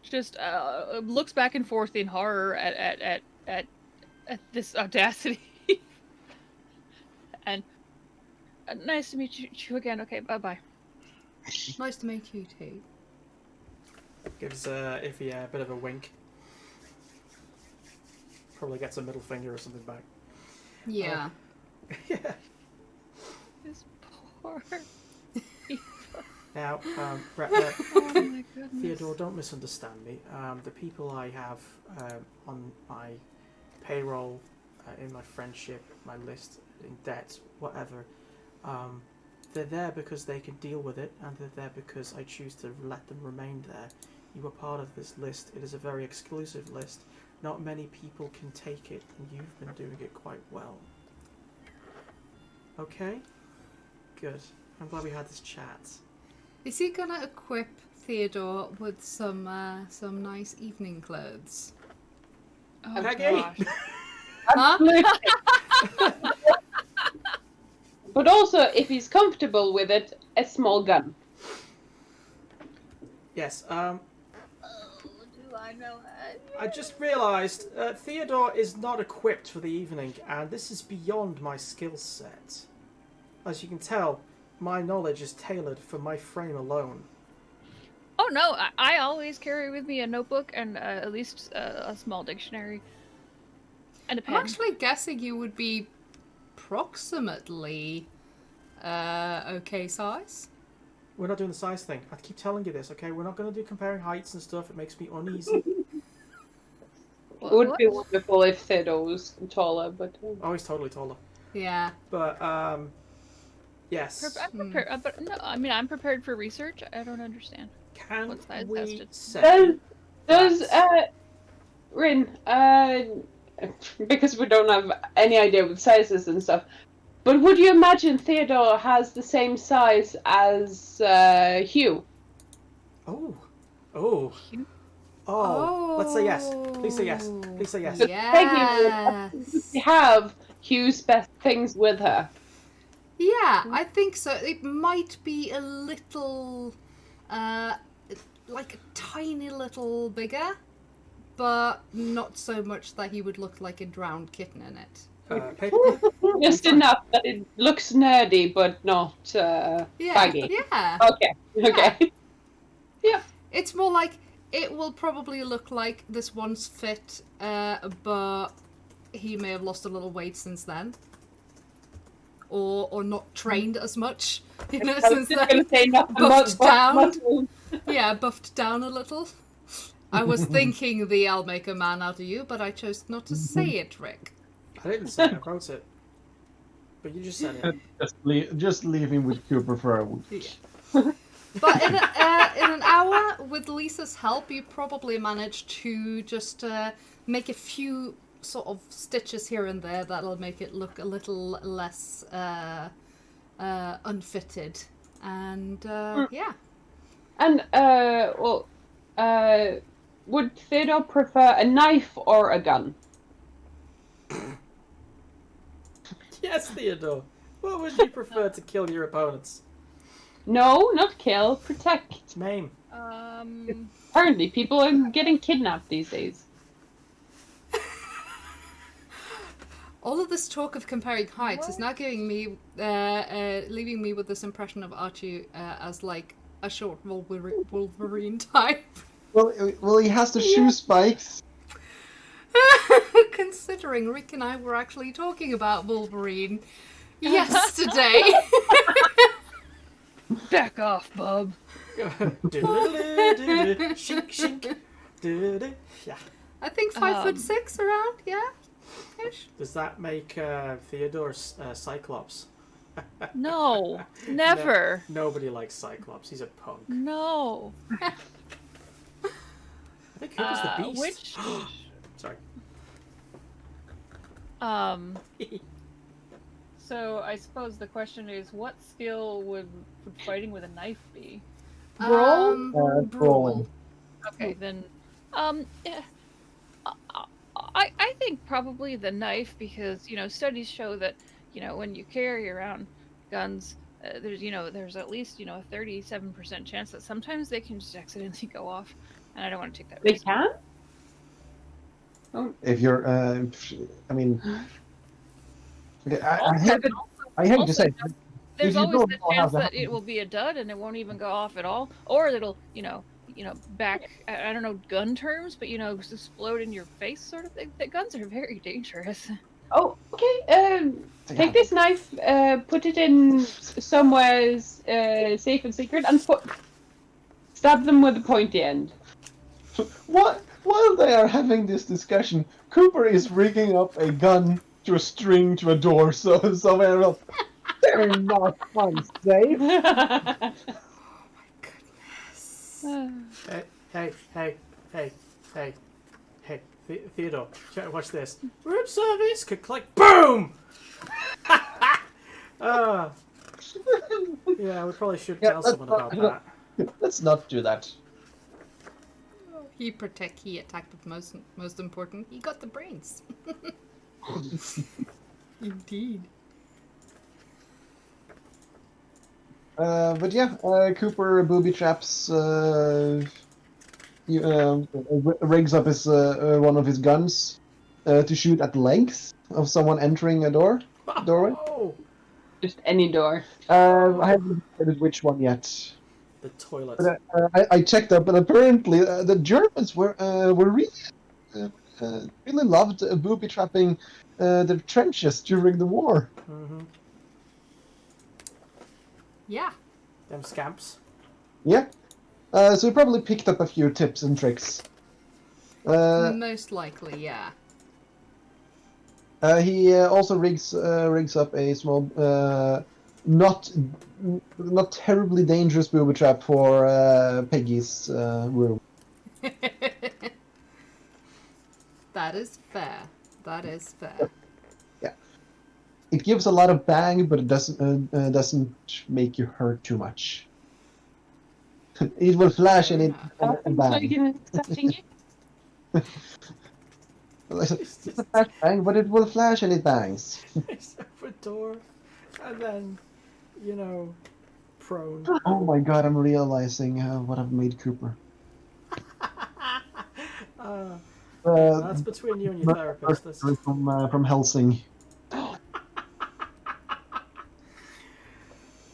Just looks back and forth in horror at this audacity. And nice to meet you again. Okay, bye. Nice to meet you too. Gives Iffy a bit of a wink. Probably gets a middle finger or something back. Yeah. Yeah. This poor. Now, Oh my goodness. Theodore, don't misunderstand me. The people I have on my payroll, in my friendship, my list, in debt, whatever, they're there because they can deal with it, and they're there because I choose to let them remain there. You are part of this list. It is a very exclusive list. Not many people can take it, and you've been doing it quite well. Okay? Good. I'm glad we had this chat. Is he gonna equip Theodore with some nice evening clothes? Oh Okay. gosh. Huh? But also, if he's comfortable with it, a small gun. Yes, Oh, do I know that? I just realised Theodore is not equipped for the evening, and this is beyond my skill set. As you can tell, my knowledge is tailored for my frame alone. Oh no, I always carry with me a notebook and at least a small dictionary and a pen. I'm actually guessing you would be approximately okay size. We're not doing the size thing. I keep telling you this, okay? We're not going to do comparing heights and stuff. It makes me uneasy. It would be What? wonderful if Theodore was taller, but Oh, he's totally taller. Yeah. But, yes. I'm prepared, but no, I mean I'm prepared for research. I don't understand. Can What size we has to- say... does that- Rin, because we don't have any idea with sizes and stuff, but would you imagine Theodore has the same size as Hugh? Oh. Oh. Hugh? Oh. Let's say yes. Please say yes. Please say yes. Yes. We have Hugh's best things with her. Yeah, I think so. It might be a little, like a tiny little bigger, but not so much that he would look like a drowned kitten in it. Paper. Just enough that it looks nerdy, but not Yeah, baggy. yeah. Okay. It's more like it will probably look like this once fit, but he may have lost a little weight since then, or not trained as much, you know, I was since just then. gonna say not Buffed down. muscle. Yeah, buffed down a little. I was thinking the I'll make a man out of you, but I chose not to say it, Rick. I didn't say it. I wrote it. But you just said it. Just leave him with Cooper for a week. Yeah. But in an hour, with Lisa's help, you probably managed to just make a few sort of stitches here and there that'll make it look a little less unfitted. And yeah. And would Theodore prefer a knife or a gun? Yes, Theodore. What would you prefer to kill your opponents? No, not kill, protect. Maim. Apparently, people are getting kidnapped these days. All of this talk of comparing heights is now giving me, leaving me with this impression of Archie as like a short Wolverine type. Well, he has the shoe spikes. Considering Rick and I were actually talking about Wolverine yesterday. Back off, bub. Shink, shink. Yeah. I think 5'6" around, yeah. Ish. Does that make Theodore Cyclops? No, never. Nobody likes Cyclops. He's a punk. No. I think Cooper's the beast. Which? Sorry. So I suppose the question is, what skill would fighting with a knife be? Brawl? Brawling. Okay, then, yeah, I think probably the knife, because studies show that when you carry around guns, there's at least a 37% chance that sometimes they can just accidentally go off, and I don't want to take that They risk. can? If you're, I mean, I hate to Also, say, there's if you always don't the know how chance to that handle it will be a dud and it won't even go off at all, or it'll back, I don't know gun terms, but just explode in your face sort of thing. The guns are very dangerous. Oh, okay. Take this knife, put it in somewhere safe and secret, and stab them with the pointy end. what? While they are having this discussion, Cooper is rigging up a gun to a string to a door somewhere else. They're not unsafe. Hey, Theodore, watch this. Room service, click, boom! Yeah, we probably should tell someone about that. Let's not do that. He attacked with most important. He got the brains. Indeed. But yeah, Cooper booby traps. Rigs up his one of his guns to shoot at length of someone entering a doorway. Oh, Just any door. I haven't decided which one yet. the toilet. But I checked up, and apparently the Germans were really loved booby trapping the trenches during the war. Mm-hmm. Yeah. Them scamps. Yeah. So he probably picked up a few tips and tricks. Most likely, yeah. He also rigs up a small, not terribly dangerous booby trap for Peggy's room. That is fair. That is fair. Yeah, it gives a lot of bang, but it doesn't make you hurt too much. It will flash Fair and it enough. and Sounds like bang. an exciting game. It's It's a just flash bang, but it will flash and it bangs. it's open door, and then, you know, prone. Oh my god, I'm realizing what I've made Cooper. That's between you and your therapist. That's... From Helsing.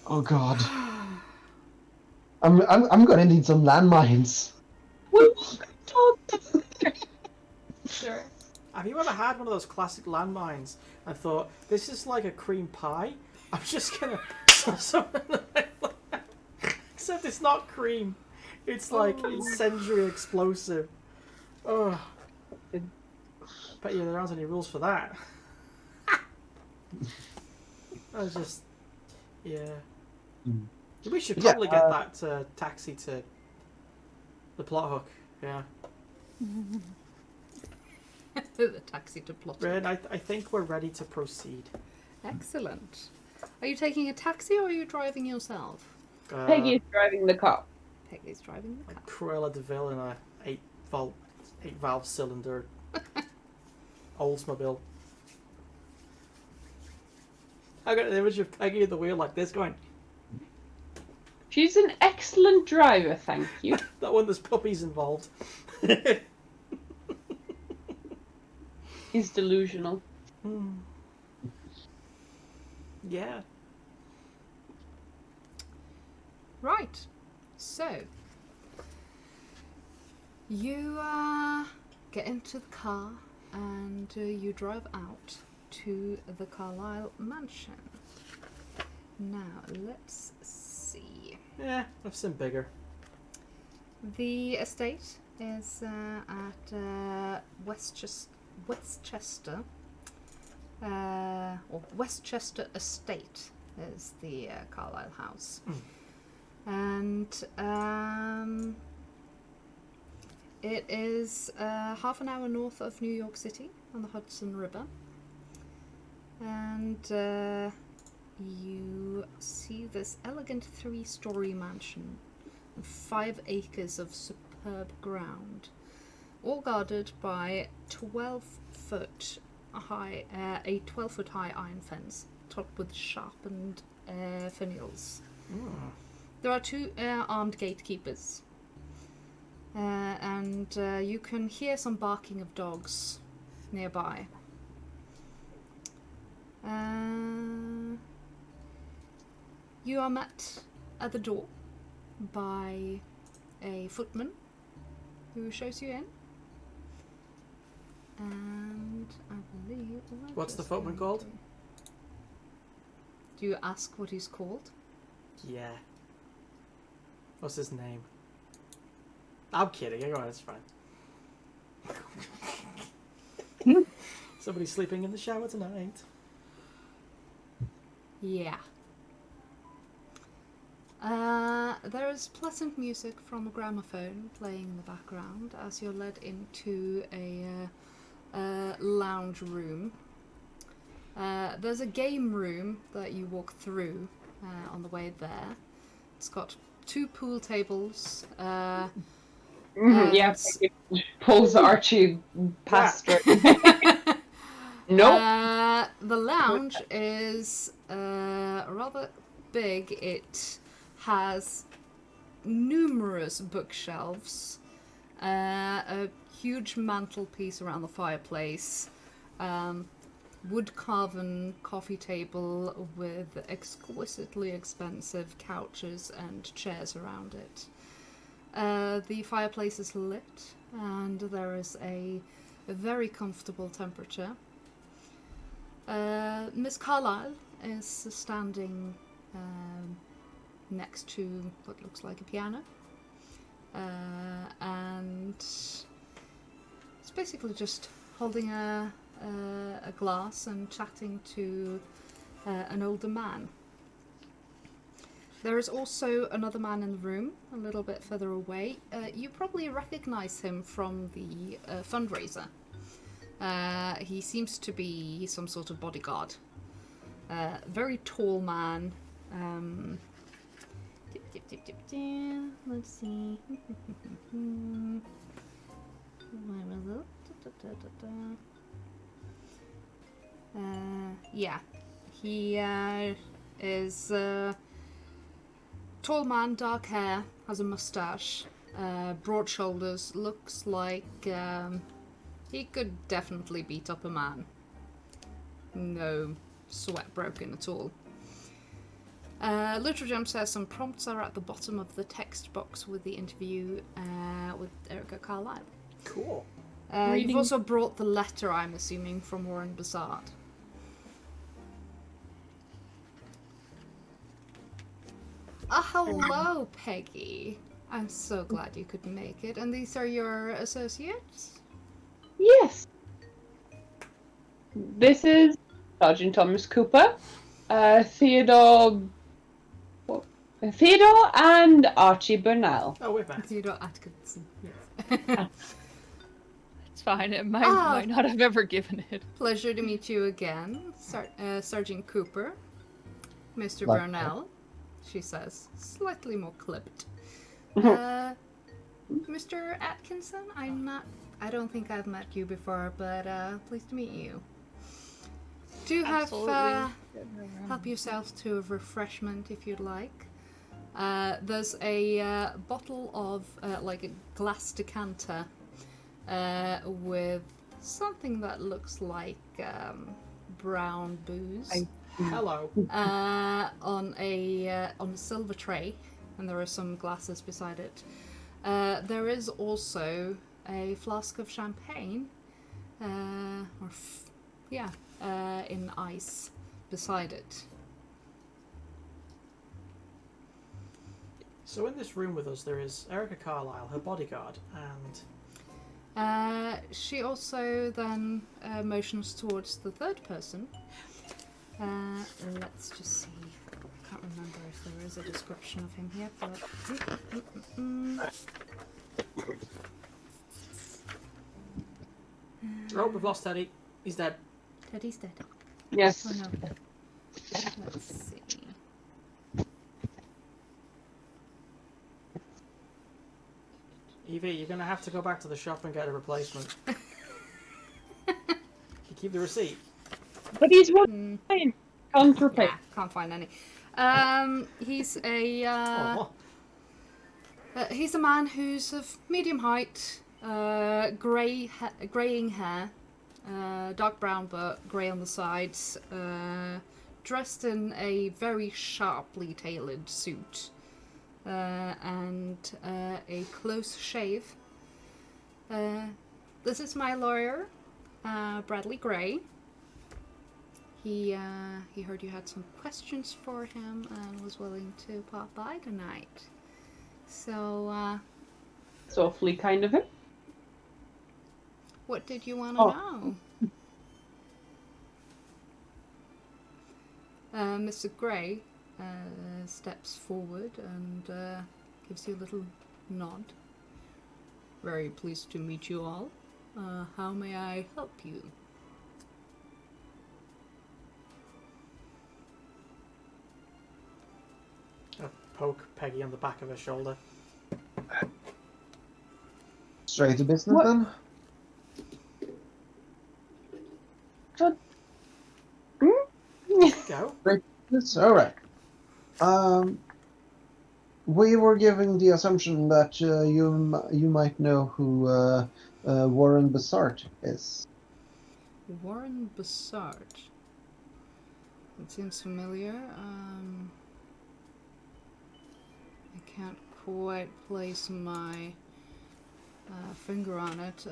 Oh god. I'm gonna need some landmines. Sure. Have you ever had one of those classic landmines and thought, this is like a cream pie? I'm just gonna... Except it's not cream. It's like incendiary explosive. Oh. Bet you there aren't any rules for that. I was just... Yeah. Mm. We should Yeah, probably get that taxi to the plot hook. Yeah. The taxi to plot. Ren, I think we're ready to proceed. Excellent. Are you taking a taxi or are you driving yourself? Peggy is driving the car. Peggy's driving the car. Like Cruella de Vil in a 8 valve cylinder Oldsmobile. I got an image of Peggy at the wheel like this going, She's an excellent driver, thank you. that one there's puppies involved. He's delusional. Yeah. Right. So, you get into the car and you drive out to the Carlisle mansion. Now, let's see. Yeah, I've seen bigger. The estate is at Westchester, or Westchester Estate is the Carlisle house. And it is half an hour north of New York City on the Hudson River. And you see this elegant 3-story mansion and 5 acres of superb ground, all guarded by 12-foot high, a 12-foot high iron fence topped with sharpened finials. There are 2 armed gatekeepers, and you can hear some barking of dogs nearby. You are met at the door by a footman who shows you in. And I believe... What's the footman called? Do you ask what he's called? Yeah. What's his name? I'm kidding. Go on, it's fine. Somebody sleeping in the shower tonight. Yeah. There is pleasant music from a gramophone playing in the background as you're led into a lounge room. There's a game room that you walk through on the way there. It's got 2 pool tables. Yeah, Peggy pulls Archie past her. Nope. The lounge is rather big. It has numerous bookshelves, a huge mantelpiece around the fireplace, wood-carven coffee table with exquisitely expensive couches and chairs around it. The fireplace is lit and there is a very comfortable temperature. Miss Carlyle is standing next to what looks like a piano. And it's basically just holding a glass and chatting to an older man. There is also another man in the room, a little bit further away. You probably recognize him from the fundraiser. He seems to be some sort of bodyguard. Very tall man. Let's see. Where was it? Yeah. He is tall man, dark hair, has a mustache, broad shoulders, looks like he could definitely beat up a man. No sweat broken at all. Little says some prompts are at the bottom of the text box with the interview with Erica Carlisle. Cool. You've also brought the letter, I'm assuming, from Warren Bassard. Hello, Peggy. I'm so glad you could make it. And these are your associates? Yes. This is Sergeant Thomas Cooper, Theodore and Archie Burnell. Oh, we're back. Theodore Atkinson, yes. It's fine. It might not have ever given it. Pleasure to meet you again, Sergeant Cooper. Mr. Like Burnell, she says, slightly more clipped. Mr. Atkinson, I don't think I've met you before, but pleased to meet you. Do have help yourself to a refreshment if you'd like. There's a bottle of like a glass decanter with something that looks like brown booze. Hello. On a silver tray, and there are some glasses beside it. There is also a flask of champagne, in ice beside it. So in this room with us, there is Erica Carlisle, her bodyguard, and she also then motions towards the third person. Let's just see. I can't remember if there is a description of him here, but... oh, we've lost Teddy. He's dead. Teddy's dead. Yes. Oh no. Let's see. Evie, you're going to have to go back to the shop and get a replacement. Can you keep the receipt? But he's one fine. Can't replace. Yeah, can't find any. He's a he's a man who's of medium height, greying hair, dark brown but grey on the sides, dressed in a very sharply tailored suit, and a close shave. This is my lawyer, Bradley Gray. He heard you had some questions for him and was willing to pop by tonight. So, It's awfully kind of him. what did you want to know? Mr. Gray steps forward and gives you a little nod. Very pleased to meet you all. How may I help you? Poke Peggy on the back of her shoulder. Straight to business What? then? Go. It's alright. We were given the assumption that you might know who Warren Bassard is. Warren Bassard. It seems familiar. I can't quite place my finger on it.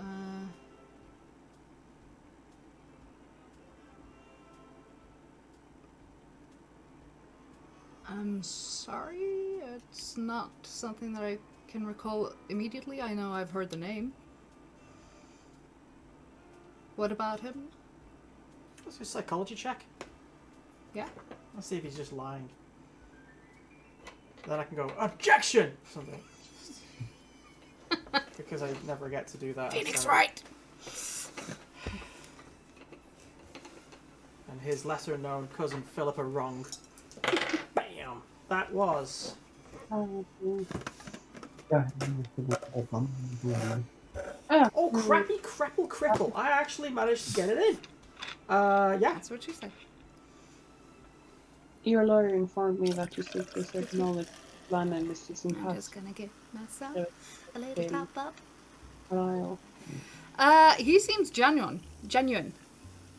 I'm sorry. It's not something that I can recall immediately. I know I've heard the name. What about him? Let's do a psychology check. Yeah. Let's see if he's just lying. Then I can go, objection! Something. Because I never get to do that. Phoenix so. Wright! And his lesser known cousin Philip are wrong. Bam! That was. Oh, Oh, crappy cripple! I actually managed to get it in. Yeah. That's what she said. your lawyer informed me that you seek to certain knowledge of land and mystics and I'm past just gonna give myself Yeah. a little tap up. trial. He seems genuine.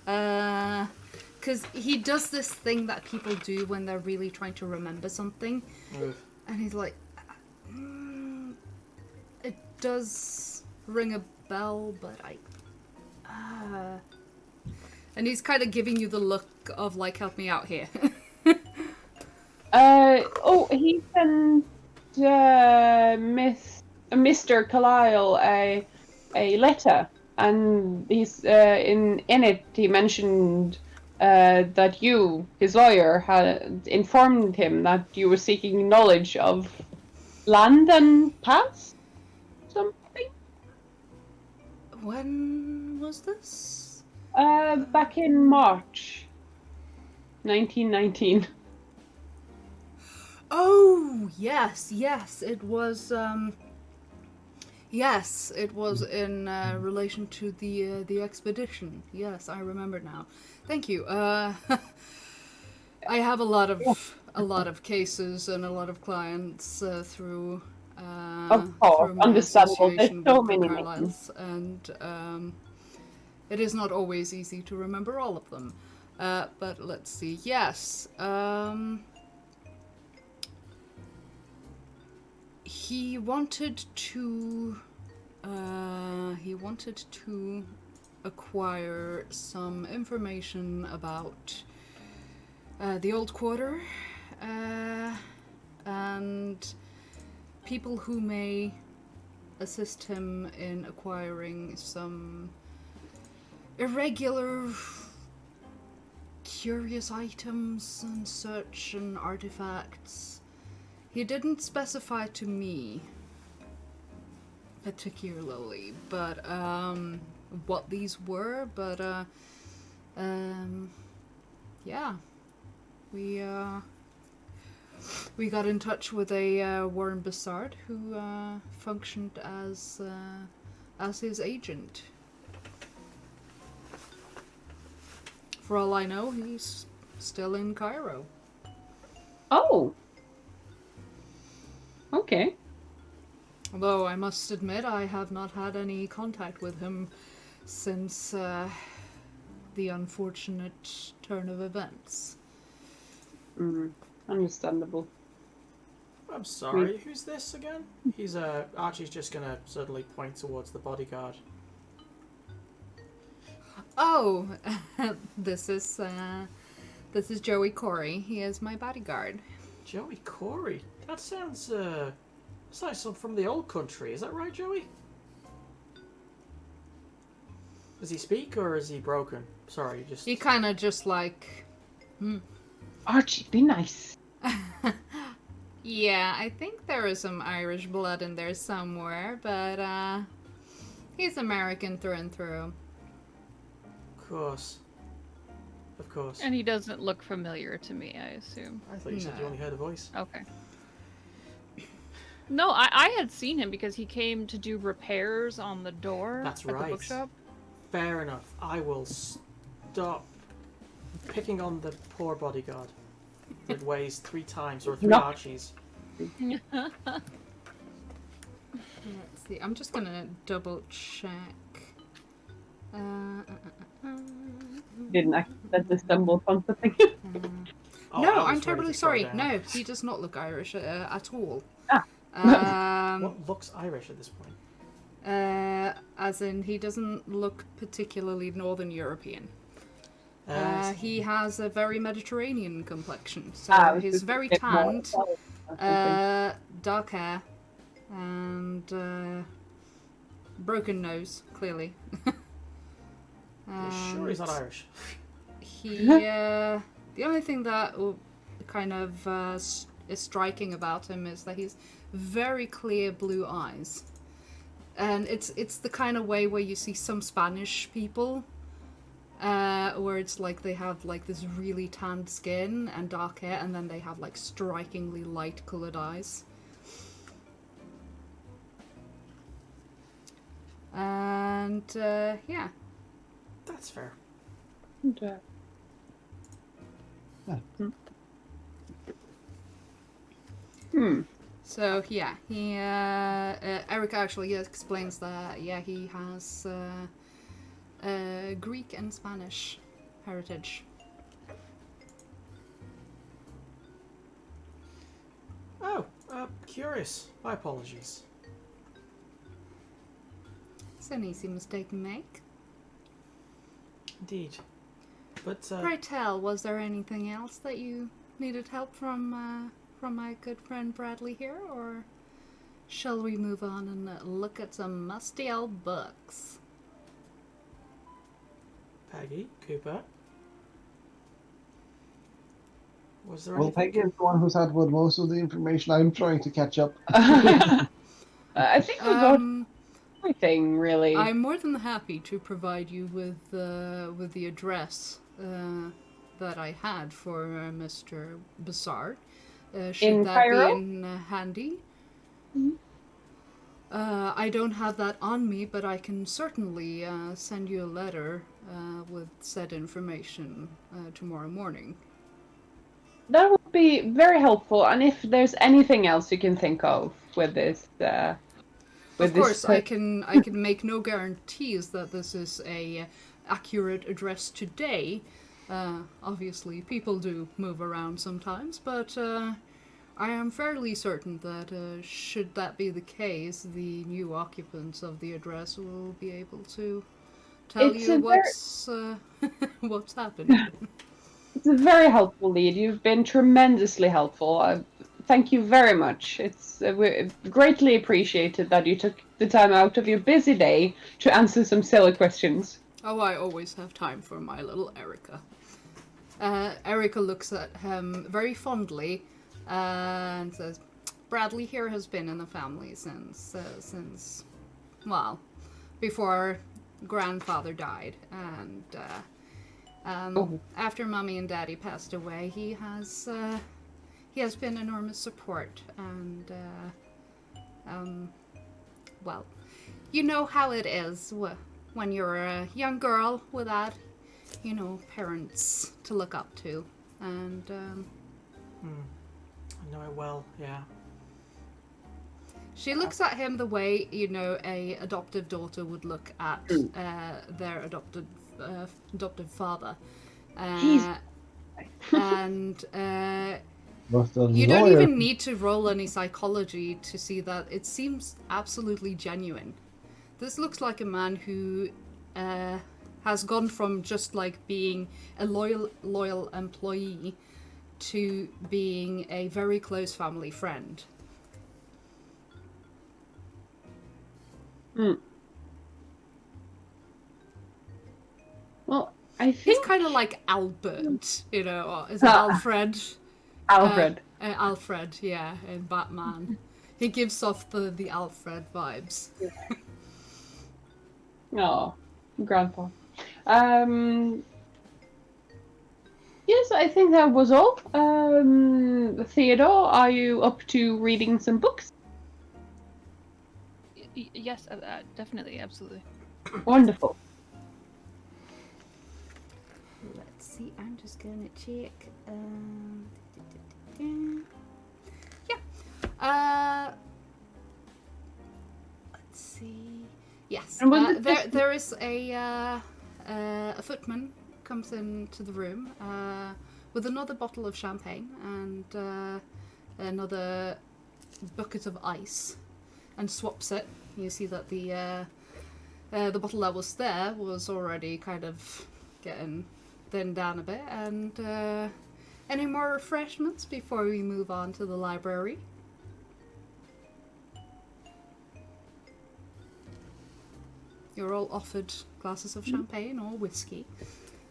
Because he does this thing that people do when they're really trying to remember something. Oof. And he's like, it does ring a bell, but and he's kind of giving you the look of like, help me out here. He sent Mr. Carlyle a letter, and he's in it he mentioned that you, his lawyer, had informed him that you were seeking knowledge of land and past something. When was this? Back in March 1919. Oh, yes, it was, in relation to the expedition. Yes, I remember now. Thank you. I have a lot of cases and a lot of clients through Of course, through my understandable. There's association so with the many Carlyles, and it is not always easy to remember all of them. But let's see. Yes. He wanted to acquire some information about the old quarter and people who may assist him in acquiring some irregular, curious items and such and artifacts. He didn't specify to me particularly, but what these were, but yeah, we got in touch with a Warren Bassard who functioned as his agent. For all I know, he's still in Cairo. Oh. Okay. Although I must admit I have not had any contact with him since the unfortunate turn of events. Understandable. I'm sorry, who's this again? He's Archie's just gonna suddenly point towards the bodyguard. Oh, this is Joey Corey. He is my bodyguard. Joey Corey? That sounds like some from the old country. Is that right, Joey? Does he speak or is he broken? Sorry, just... He kind of just like... Archie, be nice. Yeah, I think there is some Irish blood in there somewhere, but he's American through and through. Of course. Of course. And he doesn't look familiar to me, I assume. I thought you said you only heard a voice. Okay. No, I had seen him because he came to do repairs on the door That's at right. the bookshop. Fair enough. I will stop picking on the poor bodyguard. It weighs 3 times, or 3 No. Archies. Let's see. I'm just gonna double check. Didn't accidentally stumble upon something. Oh, No, I was I'm ready terribly to throw sorry. down. No, he does not look Irish at all. What looks Irish at this point? As in, he doesn't look particularly Northern European. He has a very Mediterranean complexion, so Ah, he's very bit more tanned. or something. Dark hair and broken nose, clearly. You're sure he's not Irish? He, the only thing that kind of is striking about him is that he's very clear blue eyes, and it's the kind of way where you see some Spanish people, where it's like they have like this really tanned skin and dark hair, and then they have like strikingly light colored eyes. And yeah. That's fair. And, So yeah, he Eric actually explains that he has Greek and Spanish heritage. Oh, curious. My apologies. It's an easy mistake to make. Indeed. But, Pray tell, was there anything else that you needed help from my good friend Bradley here, or shall we move on and look at some musty old books? Peggy, Cooper? Was there Well, anything? Peggy is the one who's had most of the information. I'm trying to catch up. I think we got everything, really. I'm more than happy to provide you with the address that I had for Mr. Bassard. Should In that Cairo? be in handy? I don't have that on me, but I can certainly send you a letter with said information tomorrow morning. That would be very helpful, and if there's anything else you can think of with this, Of course, I can make no guarantees that this is a accurate address today. Obviously, people do move around sometimes, but I am fairly certain that should that be the case, the new occupants of the address will be able to tell It's you a what's what's happened. It's a very helpful lead. You've been tremendously helpful. Thank you very much. It's greatly appreciated that you took the time out of your busy day to answer some silly questions. Oh, I always have time for my little Erica. Erica looks at him very fondly and says, Bradley here has been in the family since well, before grandfather died, and after Mommy and Daddy passed away, he has been enormous support, and well, you know how it is when you're a young girl without, parents to look up to, and I know it well, yeah. she looks at him the way, a adoptive daughter would look at their adopted father. And you don't even need to roll any psychology to see that it seems absolutely genuine. This looks like a man who has gone from just like being a loyal employee to being a very close family friend. Well, I think He's kind of like Albert, or is it Alfred? Alfred. Alfred, yeah, in Batman. He gives off the Alfred vibes. Oh, Grandpa. Yes, I think that was all. Theodore, are you up to reading some books? Yes, definitely, absolutely. Wonderful. Let's see, I'm just gonna check. Let's see. Yes, And when there is a footman comes into the room with another bottle of champagne and another bucket of ice, and swaps it. You see that the bottle that was there was already kind of getting thinned down a bit, and Any more refreshments before we move on to the library? You're all offered glasses of champagne or whiskey,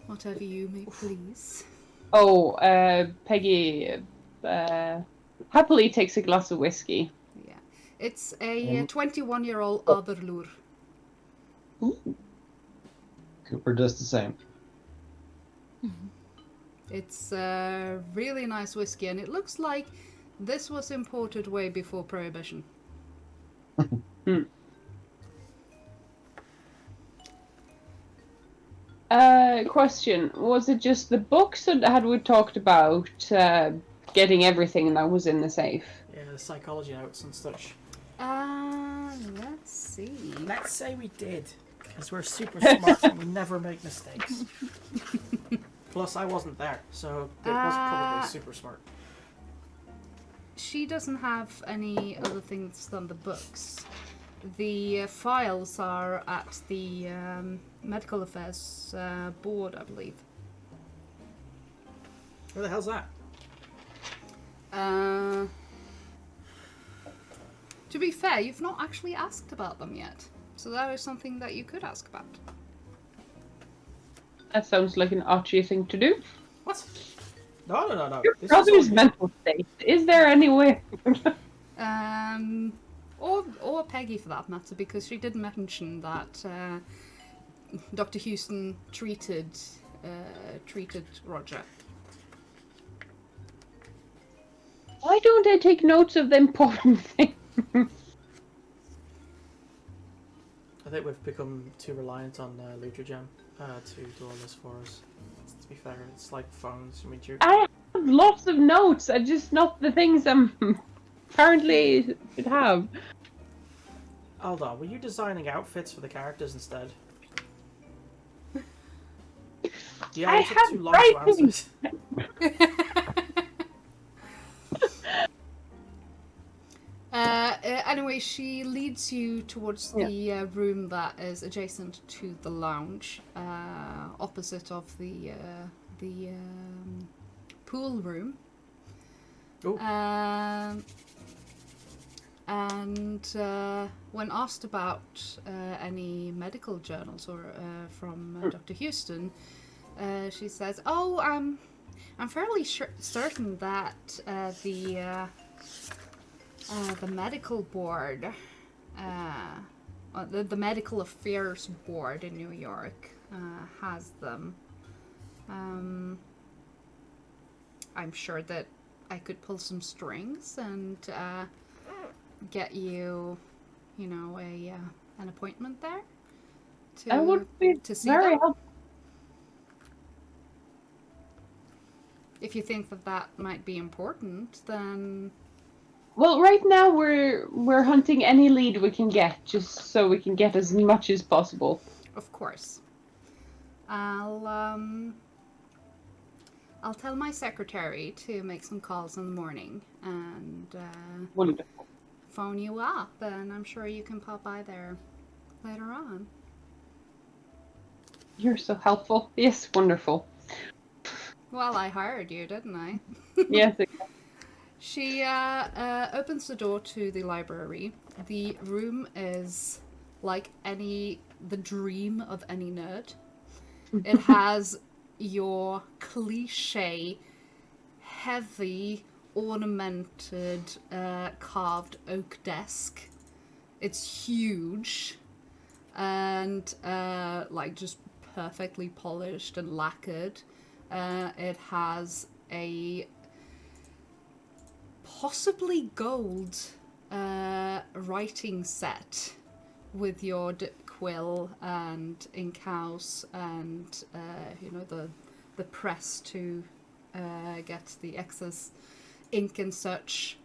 whatever you may please. Oh, Peggy happily takes a glass of whiskey. Yeah. It's a 21-year-old Aberlour. Ooh. Cooper does the same. It's a really nice whiskey, and it looks like this was imported way before Prohibition. Question: was it just the books, or had we talked about getting everything that was in the safe? Yeah, the psychology notes and such. Let's see. Let's say we did, because we're super smart and we never make mistakes. Plus, I wasn't there, so it was probably super smart. She doesn't have any other things than the books. The files are at the Medical Affairs Board, I believe. Where the hell's that? To be fair, you've not actually asked about them yet. So that is something that you could ask about. That sounds like an Archie thing to do. What? No. Your This is brother's all- mental state. Is there any way? Or Peggy for that matter, because she did mention that Dr. Houston treated Roger. Why don't I take notes of the important things? I think we've become too reliant on Lutragem to do all this for us. To be fair, it's like phones. I mean, I have lots of notes. I just not the things I'm currently should have. Hold on, were you designing outfits for the characters instead? Yeah, I it took have too long to writing. answer. Anyway, she leads you towards the room that is adjacent to the lounge, opposite of the pool room. Oh. And when asked about any medical journals or from Dr. Houston, she says, "Oh, I'm fairly certain that the medical board, the Medical Affairs Board in New York, has them. I'm sure that I could pull some strings and get you, an appointment there. I would be to see very them. helpful. If you think that might be important, then Well, right now we're hunting any lead we can get, just so we can get as much as possible. of course, I'll tell my secretary to make some calls in the morning and Wonderful. phone you up, and I'm sure you can pop by there later on. You're so helpful. Yes, wonderful. Well, I hired you, didn't I? Yes. She opens the door to the library. The room is like the dream of any nerd. It has your cliche, heavy, ornamented, carved oak desk. It's huge and just perfectly polished and lacquered. It has a possibly gold writing set with your dip quill and ink house and the press to get the excess ink and such.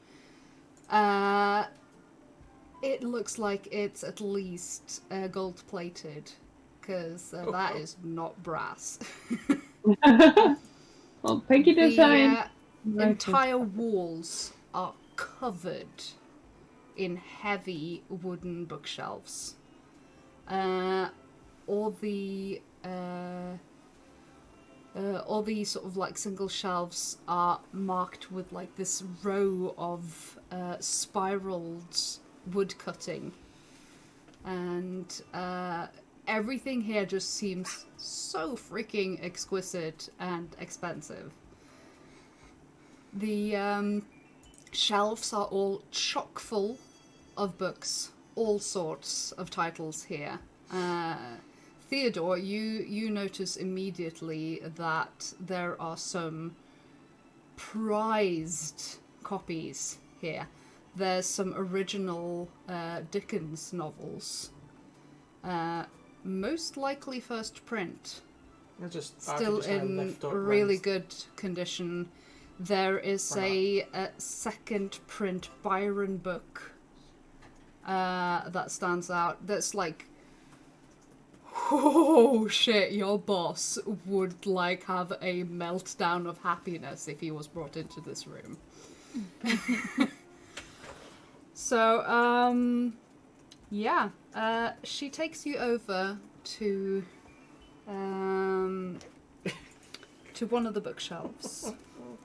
It looks like it's at least gold plated, because that is not brass. Well, Peggy design. The entire walls are covered in heavy wooden bookshelves. All the all these sort of like single shelves are marked with like this row of spiraled wood cutting, and everything here just seems so freaking exquisite and expensive. The shelves are all chock full of books, all sorts of titles here. Theodore, you notice immediately that there are some prized copies here. There's some original Dickens novels, most likely first print, still in really good condition. There is a second print Byron book that stands out. That's like, oh shit, your boss would like have a meltdown of happiness if he was brought into this room. So, yeah, she takes you over to one of the bookshelves.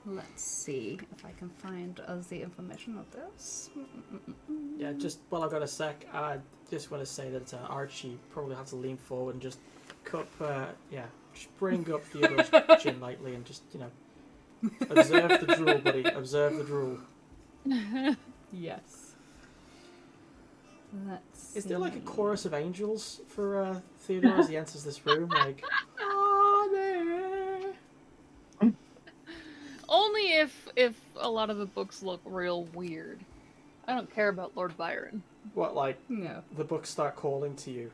Let's see if I can find us the information of this. Yeah, just while I've got a sec, I just want to say that Archie probably has to lean forward and just just bring up Theodore's chin lightly and just, observe the drool, buddy. Observe the drool. Yes. Let's see. Is there like a chorus of angels for Theodore as he enters this room? Like, "Ah, there." Only if a lot of the books look real weird. I don't care about Lord Byron. What, like, No. the books start calling to you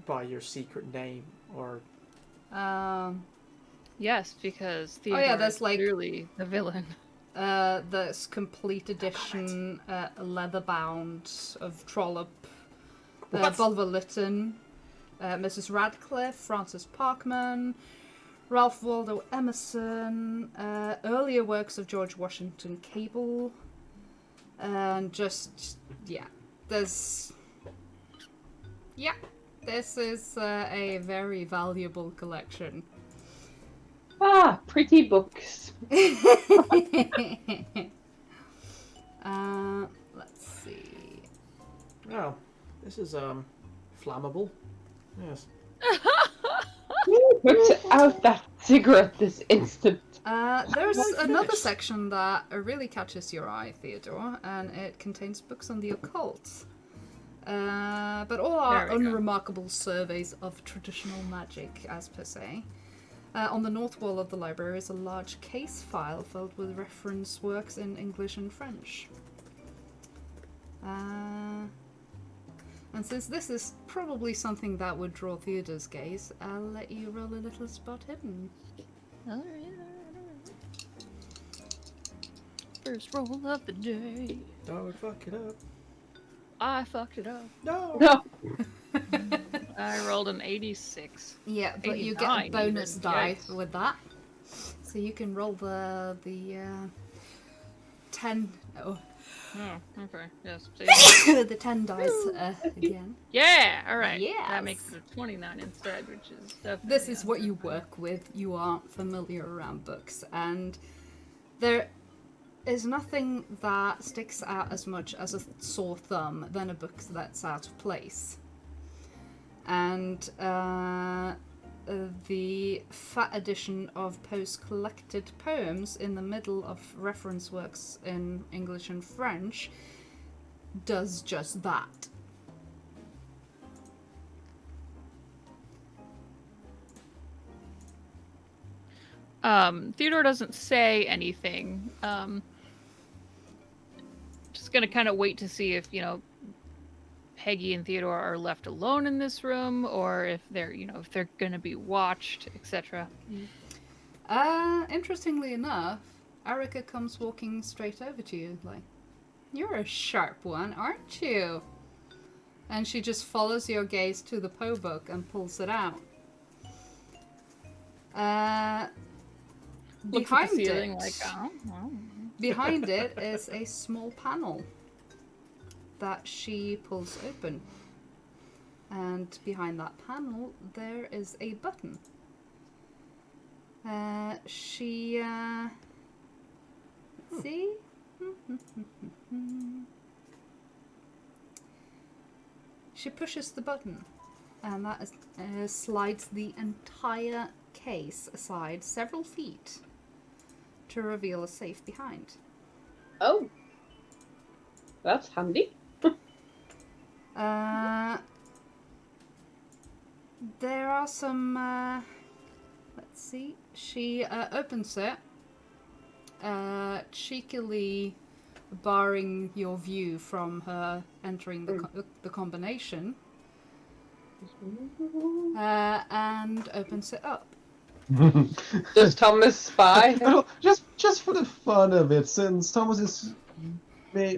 by your secret name, or... Yes, because Theodore that's is like- clearly the villain. This complete edition, leather-bound of Trollope, What? Bulwer Lytton, Mrs. Radcliffe, Francis Parkman, Ralph Waldo Emerson, earlier works of George Washington Cable, and just, this is a very valuable collection. Ah, pretty books. Let's see. Oh, this is, flammable. Yes. Put out that cigarette this instant. There's Well, another finished. section that really catches your eye, Theodore, and it contains books on the occult. But all are There we go. unremarkable surveys of traditional magic, as per se. On the north wall of the library is a large case file filled with reference works in English and French. And since this is probably something that would draw Theodore's gaze, I'll let you roll a little spot hidden. Alright. First roll of the day. Don't fuck it up. I fucked it up. No! No. I rolled an 86. Yeah, but you get a 89 bonus even. die Yikes. with that. So you can roll the 10 Oh, okay. Yes. the 10 dice again. Yeah, alright. Yes. That makes it a 29 instead, which is definitely... This is what you work with. You aren't familiar around books, and there is nothing that sticks out as much as a sore thumb than a book that's out of place. And the fat edition of Poe's collected poems in the middle of reference works in English and French does just that. Theodore doesn't say anything. Just gonna kind of wait to see if, Peggy and Theodore are left alone in this room, or if they're, if they're gonna be watched, etc. Interestingly enough, Erica comes walking straight over to you, like, "You're a sharp one, aren't you?" And she just follows your gaze to the Poe book and pulls it out. Looks at Behind the ceiling it, like, oh, well. behind it is a small panel that she pulls open. And behind that panel, there is a button. She, let's see. She pushes the button, and that slides the entire case aside several feet to reveal a safe behind. Oh. That's handy. There are some, let's see. She opens it, cheekily barring your view from her entering the combination, and opens it up. Does Thomas spy? Well, just for the fun of it, since Thomas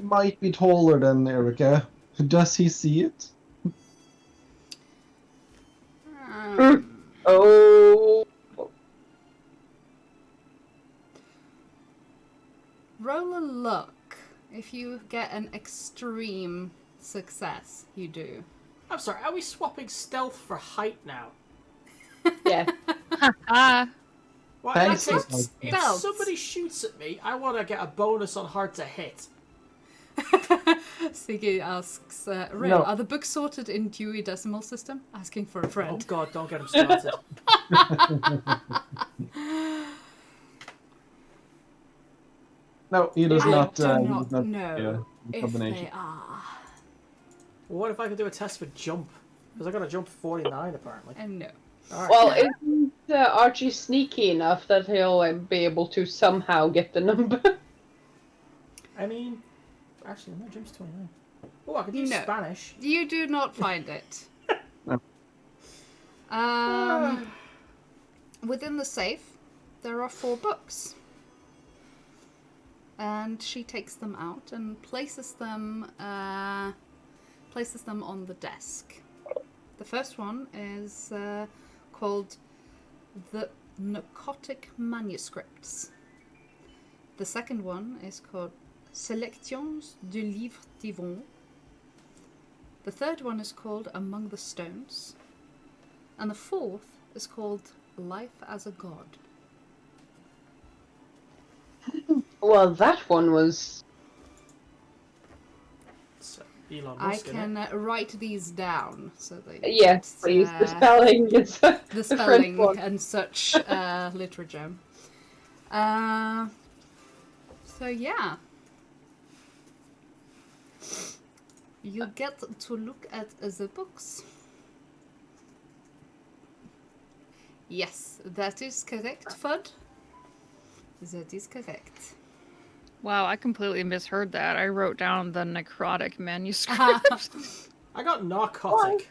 might be taller than Erica, does he see it? Oh. Roll a luck. If you get an extreme success, you do. I'm sorry, are we swapping stealth for height now? Yeah. Well, Thanks, if stealth. somebody shoots at me, I want to get a bonus on hard to hit. Siggy asks, Ray, No. are the books sorted in Dewey Decimal System? Asking for a Oh friend. god, don't get him started. No, he does I not. do He not does not know the if combination. they are. Well, what if I could do a test for jump? Because I got to jump 49 apparently. And no. Alright. Well, isn't Archie sneaky enough that he'll be able to somehow get the number? I mean, actually, no, jump's 29. Oh, I could use No. Spanish. You do not find it. No. Within the safe, there are 4 books. And she takes them out and places them on the desk. The first one is called The Narcotic Manuscripts. The second one is called Sélections du Livre Divin. The third one is called Among the Stones. And the fourth is called Life as a God. Well, that one was... It's Elon I Musk, can write these down so they Yes, please. The spelling is the the spelling French one. and such literature. So yeah, you get to look at the books. Yes, that is correct, Fudd. That is correct. Wow, I completely misheard that. I wrote down the necrotic manuscript. I got narcotic.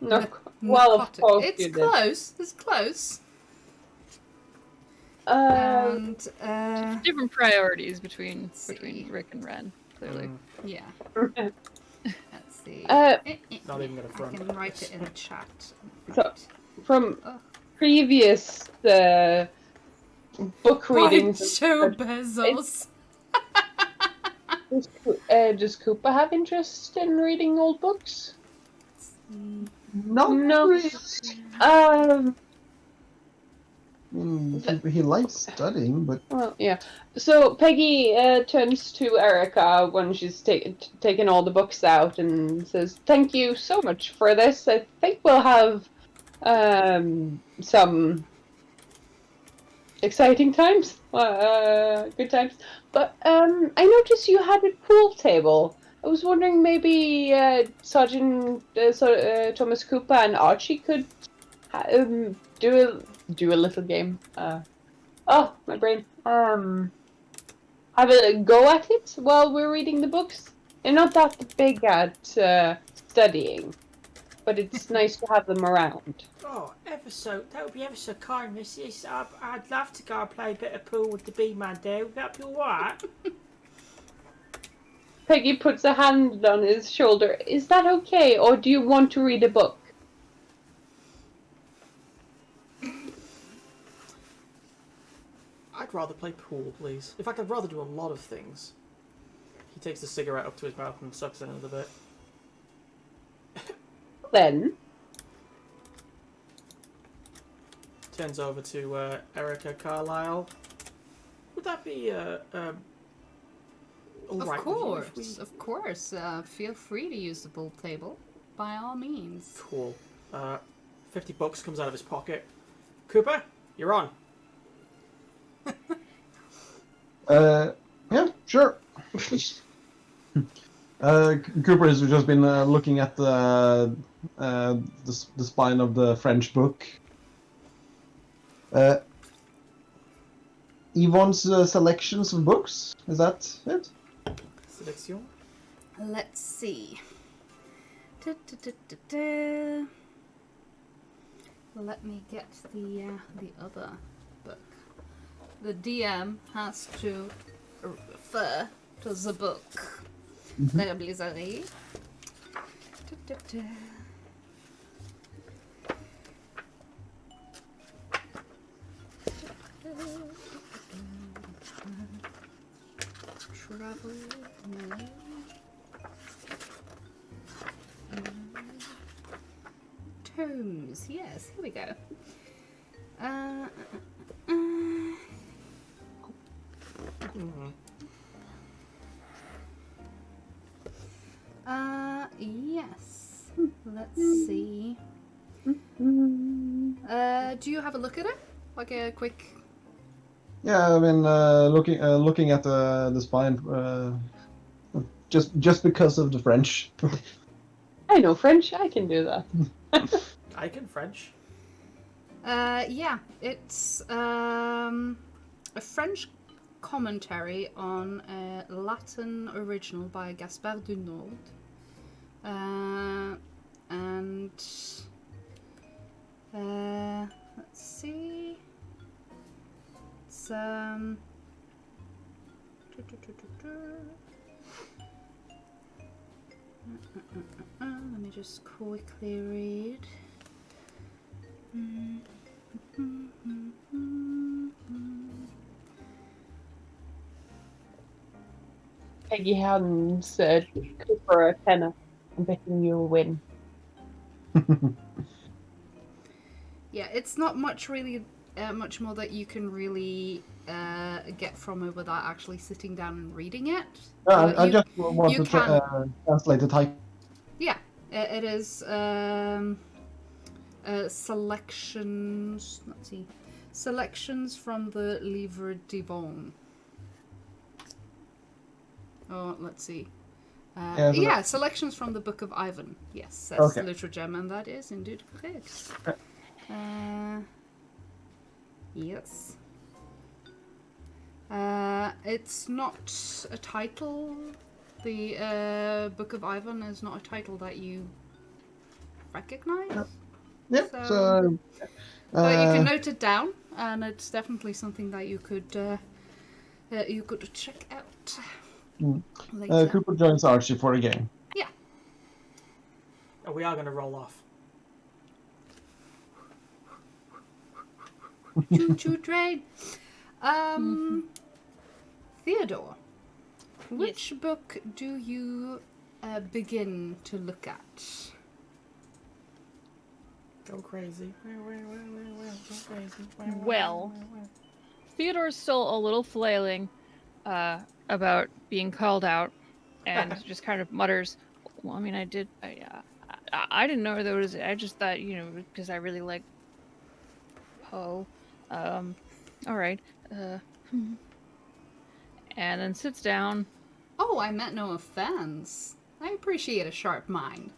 No, well, of Narcotic. course It's you did. close. It's close. Um, And Different priorities between see. Rick and Ren, clearly. yeah, let's see. Not even gonna I front. can write it in the chat. So- from Oh. previous book readings, Joe Bezos. does Koopa have interest in reading old books? Not No. really. He likes studying, but Well, yeah. So Peggy turns to Erica when she's taken all the books out and says, "Thank you so much for this. I think we'll have some exciting times, good times. But I noticed you had a pool table. I was wondering maybe Sergeant Thomas Cooper and Archie could do a little game. Oh, my brain. Have a go at it while we're reading the books. They're not that big at studying, but it's nice to have them around. Oh, that would be ever so kind, Mrs. I'd love to go and play a bit of pool with the bee-man there. Would that be alright? Peggy puts a hand on his shoulder. Is that okay, or do you want to read a book? I'd rather play pool, please. In fact, I'd rather do a lot of things. He takes the cigarette up to his mouth and sucks in a little bit. Then, turns over to Erica Carlisle. Would that be all Of right course, with you if we... of course. Feel free to use the bull table, by all means. Cool. $50 comes out of his pocket. Cooper, you're on. Yeah, sure. Cooper has just been looking at the spine of the French book. Yvonne's selections of books. Is that it? Selection. Let's see. Da-da-da-da-da. Let me get the other book. The DM has to refer to the book. La Blizzardie. Da-da-da. Travel. No. Tomes. Yes, here we go. Yes. Let's see. Do you have a look at it? Like a quick... Yeah, I mean, looking at the spine, just because of the French. I know French. I can do that. I can French. Yeah, it's a French commentary on a Latin original by Gaspard du Nord. And let's see. It's let me just quickly read. Peggy hands Cooper a tenner. I'm betting you'll win. Yeah, it's not much really, much more that you can really get from it without actually sitting down and reading it. I You- just want you to can- translate the title. Yeah, it is selections. Let's see, selections from the Livre Divin. Oh, let's see. Yeah, so selections from the Book of Ivan. Yes, that's Okay. Literature, and that is indeed correct. Yes. It's not a title. The Book of Ivan is not a title that you recognize. Yep. So- So, But you can note it down, and it's definitely something that you could check out later. Cooper joins Archie for a game. Oh, we are going to roll off. Choo choo train. Theodore, which book do you begin to look at? Go crazy. Go crazy. Well, Theodore's still a little flailing about being called out, and just kind of mutters, "Well, I mean, I didn't know there was. I just thought, because I really like Poe. All right. And then sits down. Oh, I meant no offense. I appreciate a sharp mind.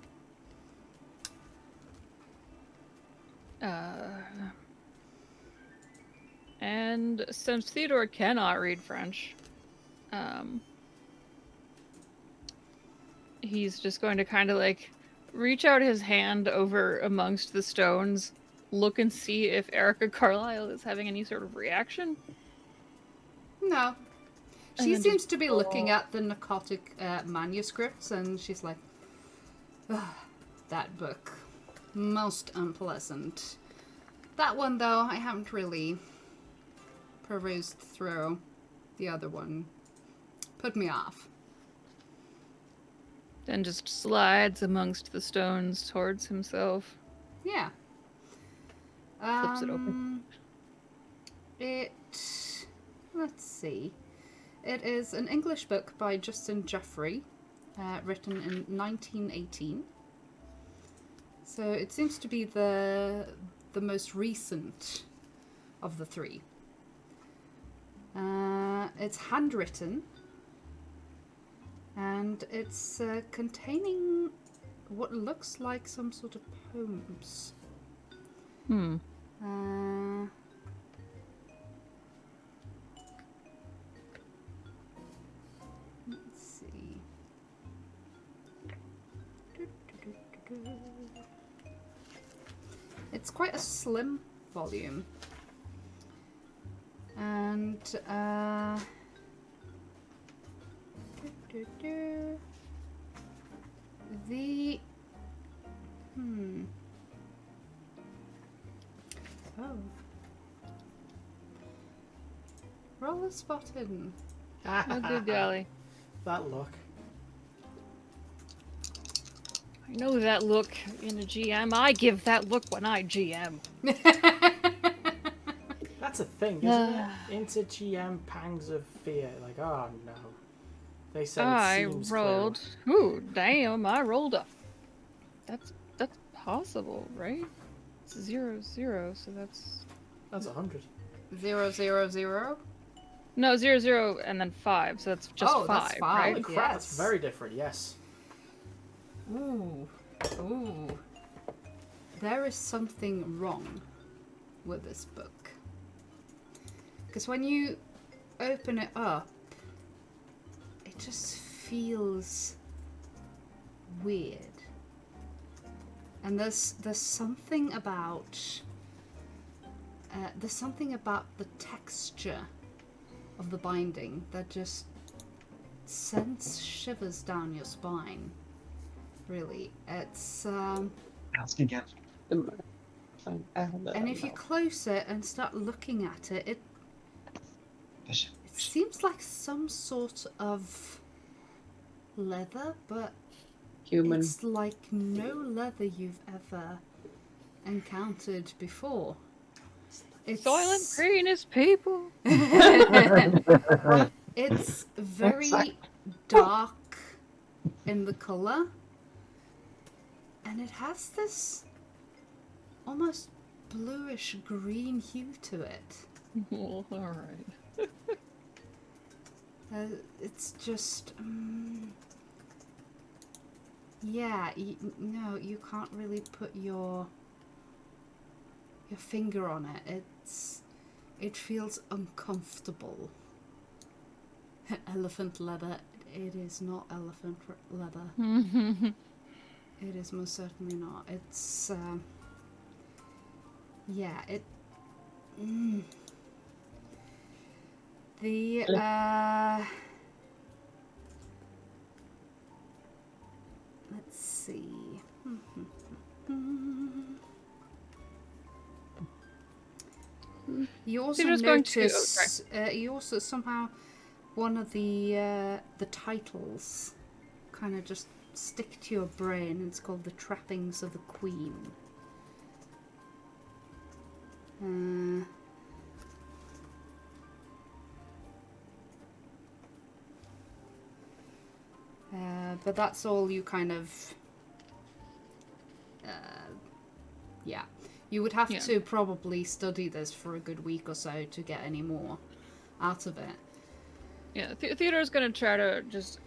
And since Theodore cannot read French, he's just going to kind of like reach out his hand over amongst the stones, look and see if Erica Carlisle is having any sort of reaction. No. And She then seems just to be looking at the narcotic manuscripts, and she's like, that book. Most unpleasant. That one, though, I haven't really perused through. The other one put me off. Then just slides amongst the stones towards himself. Yeah. Flips it open. Let's see. It is an English book by Justin Jeffrey, written in 1918. So it seems to be the most recent of the three. It's handwritten, and it's containing what looks like some sort of poems. Let's see. It's quite a slim volume. And the oh, roll a spot hidden. Oh, good golly. That look. I know that look in a GM. I give that look when I GM. That's a thing, isn't it? Into GM pangs of fear. Like, oh no. They said I it seems rolled. Ooh, damn! I rolled a. That's possible, right? It's 0, 0, so that's. That's 100. 0, 0, 0. No, 0, 0, and then 5, so that's just 5, that's 5. right? Holy crap, that's Yes. very different, yes. Ooh. There is something wrong with this book. Because when you open it up, it just feels weird. And there's something about the texture of the binding that just sends shivers down your spine. Really, it's Ask again. and if you close it and start looking at it, it seems like some sort of leather, but Human. it's like no leather you've ever encountered before. It's Soylent Green is people. It's very dark in the color, and it has this almost bluish green hue to it. Well, alright. It's just yeah, no, you can't really put your finger on it. It feels uncomfortable. Elephant leather. It is not elephant leather. It is most certainly not. It's yeah, it the let's see. You also You're just going to- notice. You also somehow one of the titles kind of just stick to your brain. It's called "The Trappings of the Queen." But that's all you kind of. Yeah. You would have to probably study this for a good week or so to get any more out of it. Yeah, Theodore's gonna try to just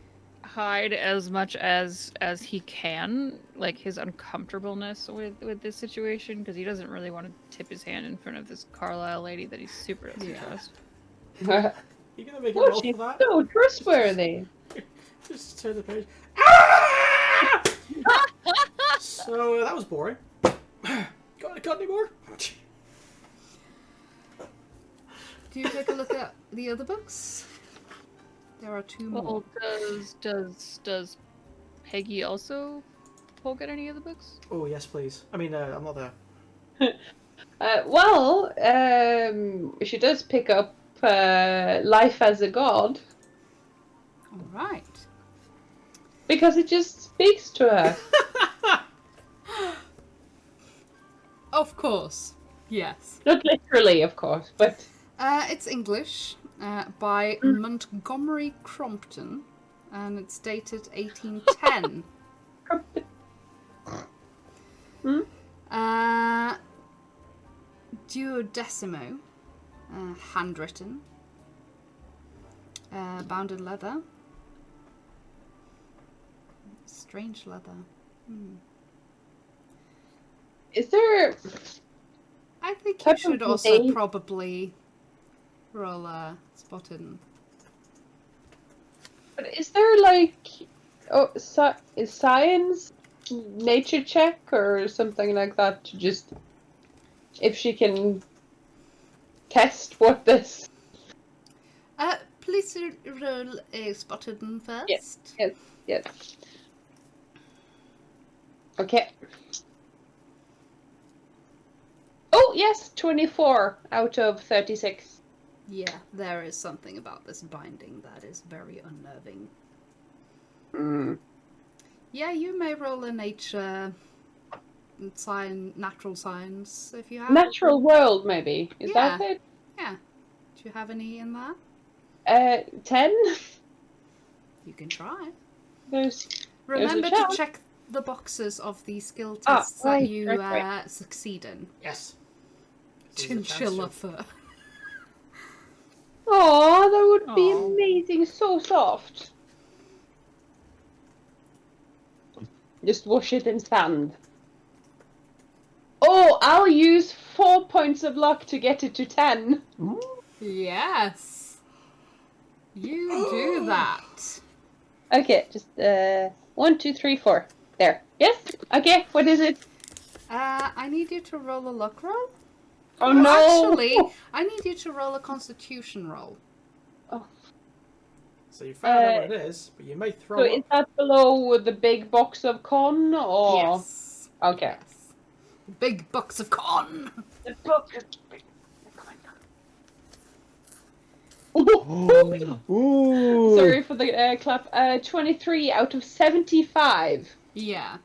hide as much as he can, like his uncomfortableness with this situation, because he doesn't really want to tip his hand in front of this Carlisle lady that he super doesn't trust. You gonna make a Oh, roll she's for that? so trustworthy. Just turn the page. Ah! So that was boring. Got any more? Do you take a look at the other books? There are 2 more. Well, does Peggy also poke at any of the books? Oh yes, please. I mean, I'm not there. She does pick up Life as a God All right. because it just speaks to her. Of course. Yes. Not literally, of course, but It's English by Montgomery Crompton, and it's dated 1810. Duodecimo, handwritten, bound in leather. Strange leather. Is there... I think you Type should of also name- probably roll a spot hidden. But is there like... Oh, is science nature check or something like that to just... If she can test what this... Please roll a spot hidden first. Yes. Okay. Oh, yes, 24 out of 36. Yeah, there is something about this binding that is very unnerving. Yeah, you may roll a nature, natural science if you have. Natural world, maybe. Is that it? Yeah. Do you have any in there? 10? You can try. There's Remember a to chance. check the boxes of the skill tests that right, you right. succeed in. Yes. This is a chance Chinchilla to- fur. Oh, that would be Aw. amazing. So soft. Just wash it in sand. Oh, I'll use 4 points of luck to get it to 10. Yes. You do that. Okay, just 1, 2, 3, 4. There. Yes. Okay. What is it? I need you to roll a luck roll. Oh no! Actually, I need you to roll a constitution roll. So you found out what it is, but you may throw So up. is that below the big box of con, or? Yes. Okay. Yes. Big box of con. The book. Ooh. Sorry for the clap. 23 out of 75. Yeah.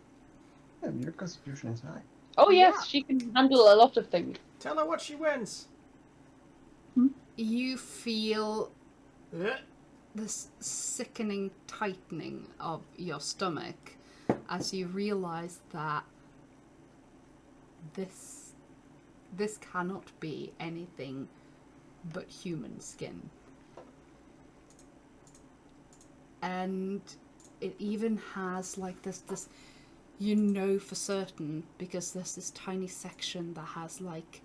Yeah, your constitution is high. Oh yes, Yeah. she can handle a lot of things. Tell her what she wins. You feel Yeah. this sickening tightening of your stomach as you realize that this cannot be anything but human skin. And it even has like this you know for certain because there's this tiny section that has like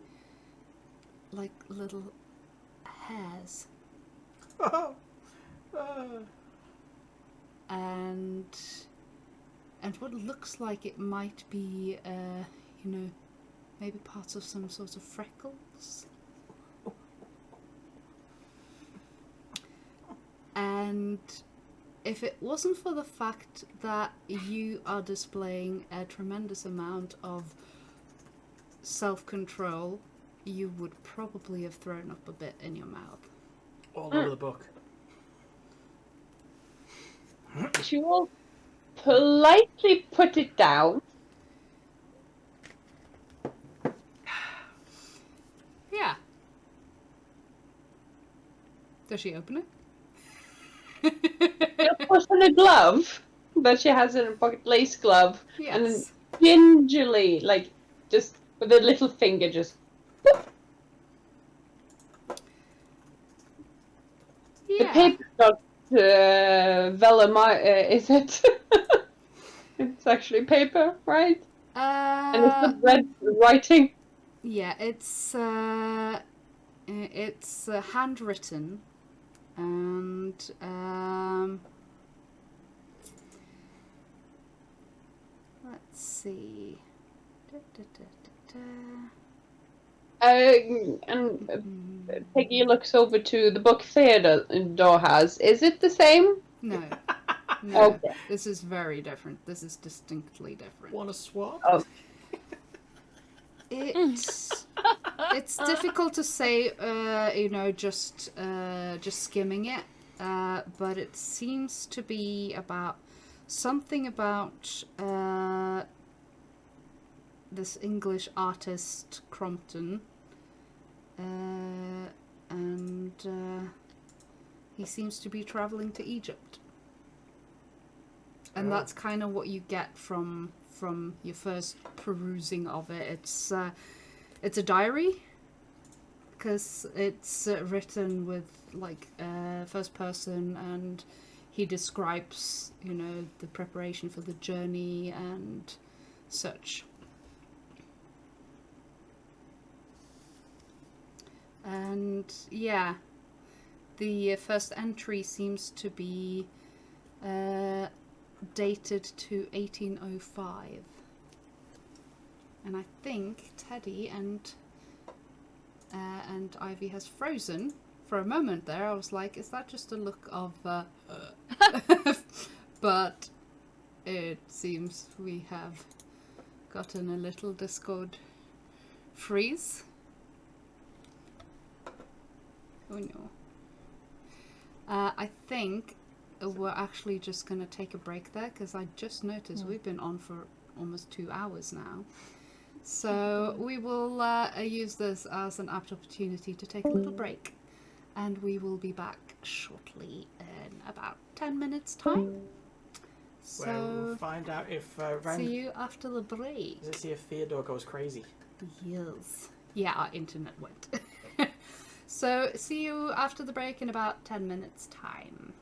little hairs Oh. and what looks like it might be maybe parts of some sort of freckles. And if it wasn't for the fact that you are displaying a tremendous amount of self-control, you would probably have thrown up a bit in your mouth. All over the book. She will politely put it down. Yeah. Does she open it? She'll put on a glove that she has in her pocket, lace glove, and then Yes. gingerly, like, just with a little finger, just. The Yeah. paper's not vellum, is it? It's actually paper, right? And it's not red writing. Yeah, it's handwritten, and let's see. And Peggy looks over to the book Theodore has. Is it the same? No, no, Okay. this is very different. This is distinctly different. Want to swap? Oh. It's difficult to say, just skimming it, but it seems to be about something about this English artist Crompton and he seems to be traveling to Egypt. And Oh. that's kind of what you get from your first perusing of it. It's a diary, because it's written with like first person, and he describes, you know, the preparation for the journey and such. And yeah, the first entry seems to be dated to 1805. And I think Teddy and Ivy has frozen for a moment there. I was like, is that just a look of but it seems we have gotten a little Discord freeze. Oh no. I think we're actually just going to take a break there, because I just noticed we've been on for almost 2 hours now. So we will use this as an apt opportunity to take a little break, and we will be back shortly in about 10 minutes time. Well, we'll So find out if see you after the break. Let's see if Theodore goes crazy. Yes. Yeah, our internet went. So see you after the break in about 10 minutes time.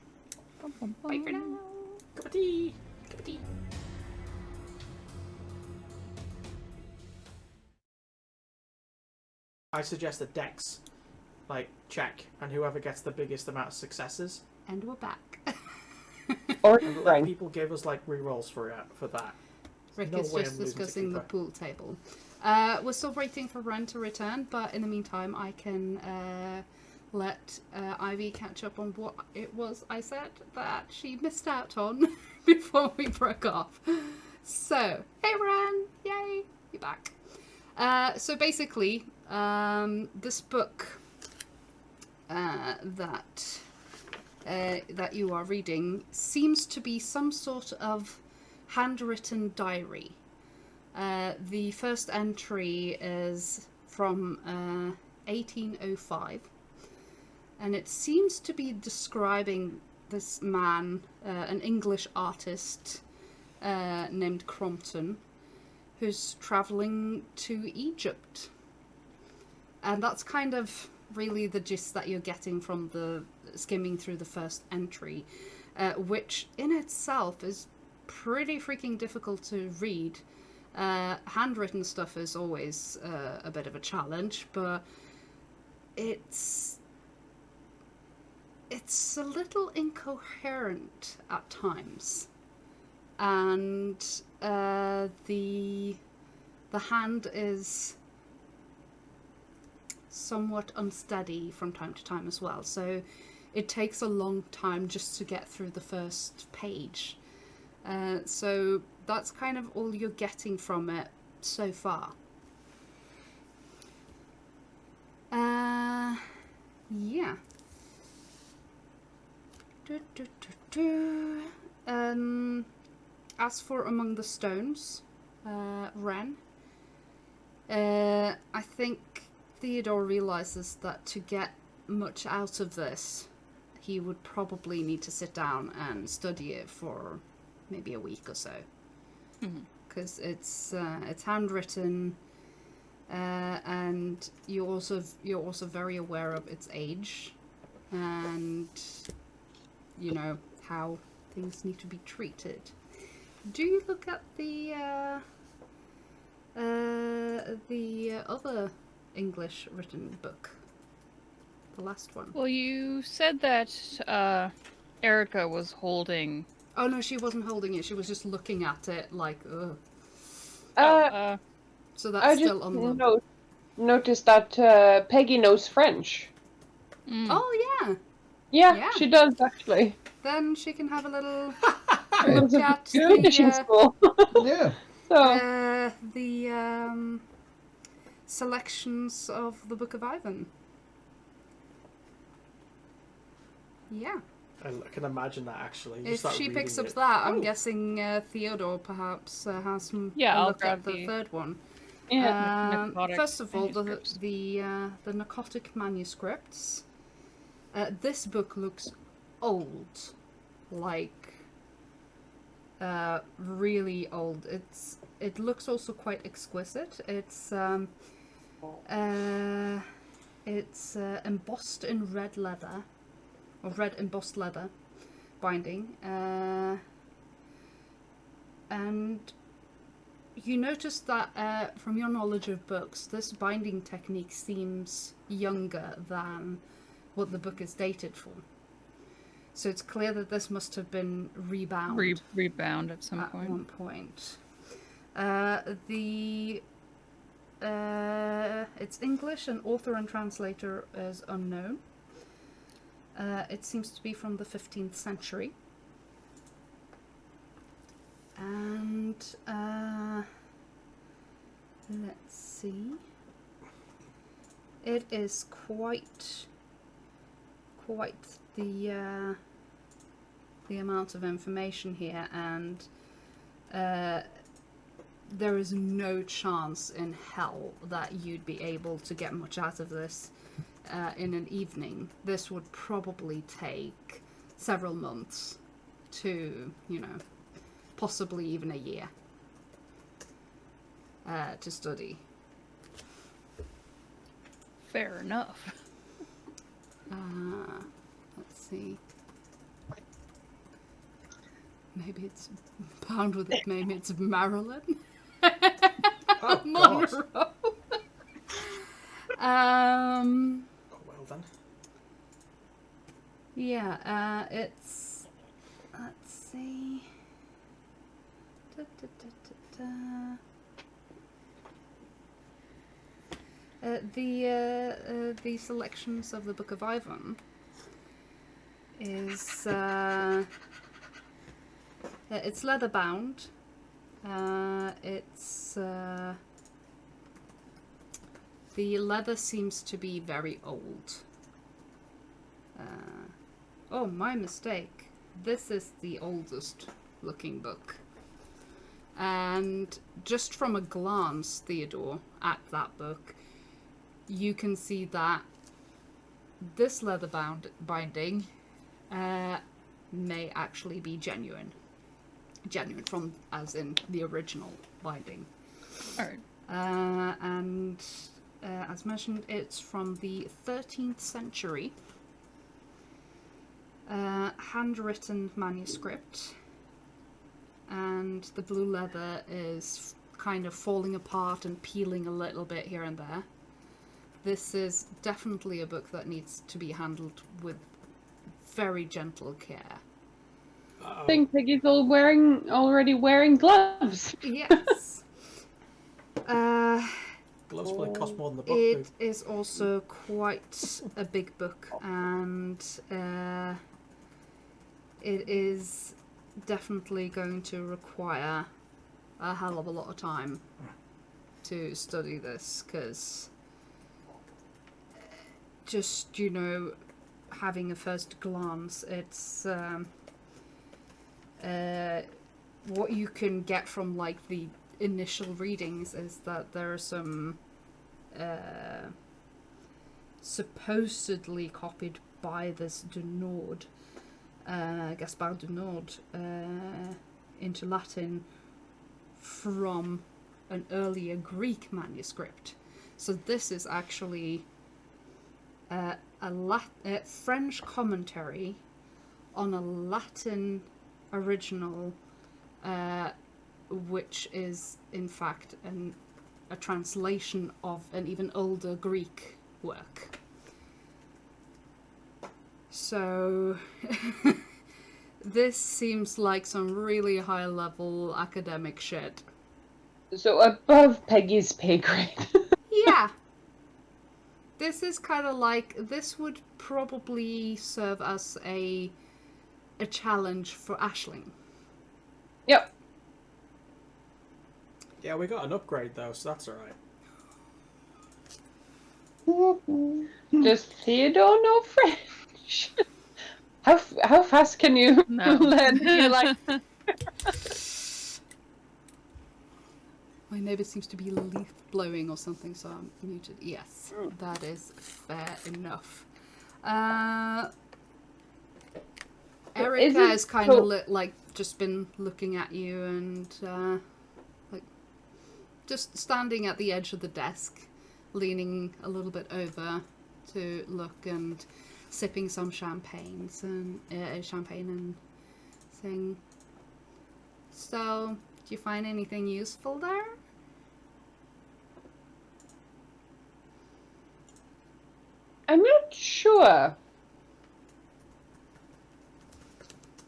Bye for now. Cup of tea. Cup of tea. I suggest a dex, like, check, and whoever gets the biggest amount of successes, And we're back. Or and let strength. people give us like rerolls for that. Rick No is way just I'm losing to discussing the Cooper. pool table. We're still waiting for Ren to return, but in the meantime, I can let Ivy catch up on what it was I said that she missed out on before we broke off. So, hey Ren! Yay! You're back. So basically, this book that you are reading seems to be some sort of handwritten diary. The first entry is from 1805, and it seems to be describing this man, an English artist named Crompton, who's traveling to Egypt. And that's kind of really the gist that you're getting from the skimming through the first entry, which in itself is pretty freaking difficult to read. Handwritten stuff is always a bit of a challenge, but it's a little incoherent at times, and the hand is somewhat unsteady from time to time as well, so it takes a long time just to get through the first page. So that's kind of all you're getting from it so far. Yeah. As for Among the Stones, Ren, I think Theodore realizes that to get much out of this, he would probably need to sit down and study it for maybe a week or so, because it's handwritten, and you're also very aware of its age, and you know how things need to be treated. Do you look at the other English written book, the last one? Well, you said that Erica was holding. Oh no, she wasn't holding it. She was just looking at it like, ugh. So that's I just still on the. noticed that Peggy knows French. Oh yeah. Yeah, Yeah. she does actually. Then she can have a little She was look at at fishing school. Yeah. So the selections of the Book of Ivan. Yeah. I can imagine that actually. You If start she picks reading up it. that, I'm Oh. guessing Theodore perhaps has some Yeah, a I'll look grab at the the- third one. Yeah. Narcotic First of all, manuscripts. the narcotic manuscripts. This book looks old, like really old. It looks also quite exquisite. It's embossed in red leather, or red embossed leather binding, and you notice that from your knowledge of books, this binding technique seems younger than what the book is dated for. So it's clear that this must have been rebound Rebound at some at point. one point. It's English, and author and translator is unknown. It seems to be from the 15th century. And let's see. It is quite the amount of information here, and there is no chance in hell that you'd be able to get much out of this in an evening. This would probably take several months to, possibly even a year to study. Fair enough. Let's see. Maybe it's bound with it. Maybe it's Marilyn. Oh, God. Monroe. Oh, well then. Yeah, it's. Let's see. Da, da, da, da, da. The selections of the Book of Ivan is it's leather bound. The leather seems to be very old. Oh, my mistake. This is the oldest looking book. And just from a glance, Theodore, at that book, you can see that this leather binding may actually be genuine. Genuine from, as in the original binding. Alright. And as mentioned, it's from the 13th century. Handwritten manuscript. And the blue leather is kind of falling apart and peeling a little bit here and there. This is definitely a book that needs to be handled with very gentle care. Uh-oh. I think Peggy's already wearing gloves. Yes. Gloves probably cost more than the book It do. is also quite a big book, and it is definitely going to require a hell of a lot of time to study this, because just, having a first glance, it's what you can get from like the initial readings is that there are some supposedly copied by this Dunod, Gaspard Dunod, into Latin from an earlier Greek manuscript. So this is actually a French commentary on a Latin original, which is in fact a translation of an even older Greek work. So this seems like some really high level academic shit. So above Peggy's pay grade. Yeah. This is kind of like, this would probably serve as a challenge for Aisling. Yep. Yeah, we got an upgrade though, so that's alright. Does Theodore know French? How fast can you No. learn? You're like, My neighbor seems to be leaf blowing or something, so I'm muted. Yes, that is fair enough. Erica it has kind of so- like just been looking at you and like just standing at the edge of the desk, leaning a little bit over to look and sipping some champagne and saying, "So, do you find anything useful there?" I'm not sure.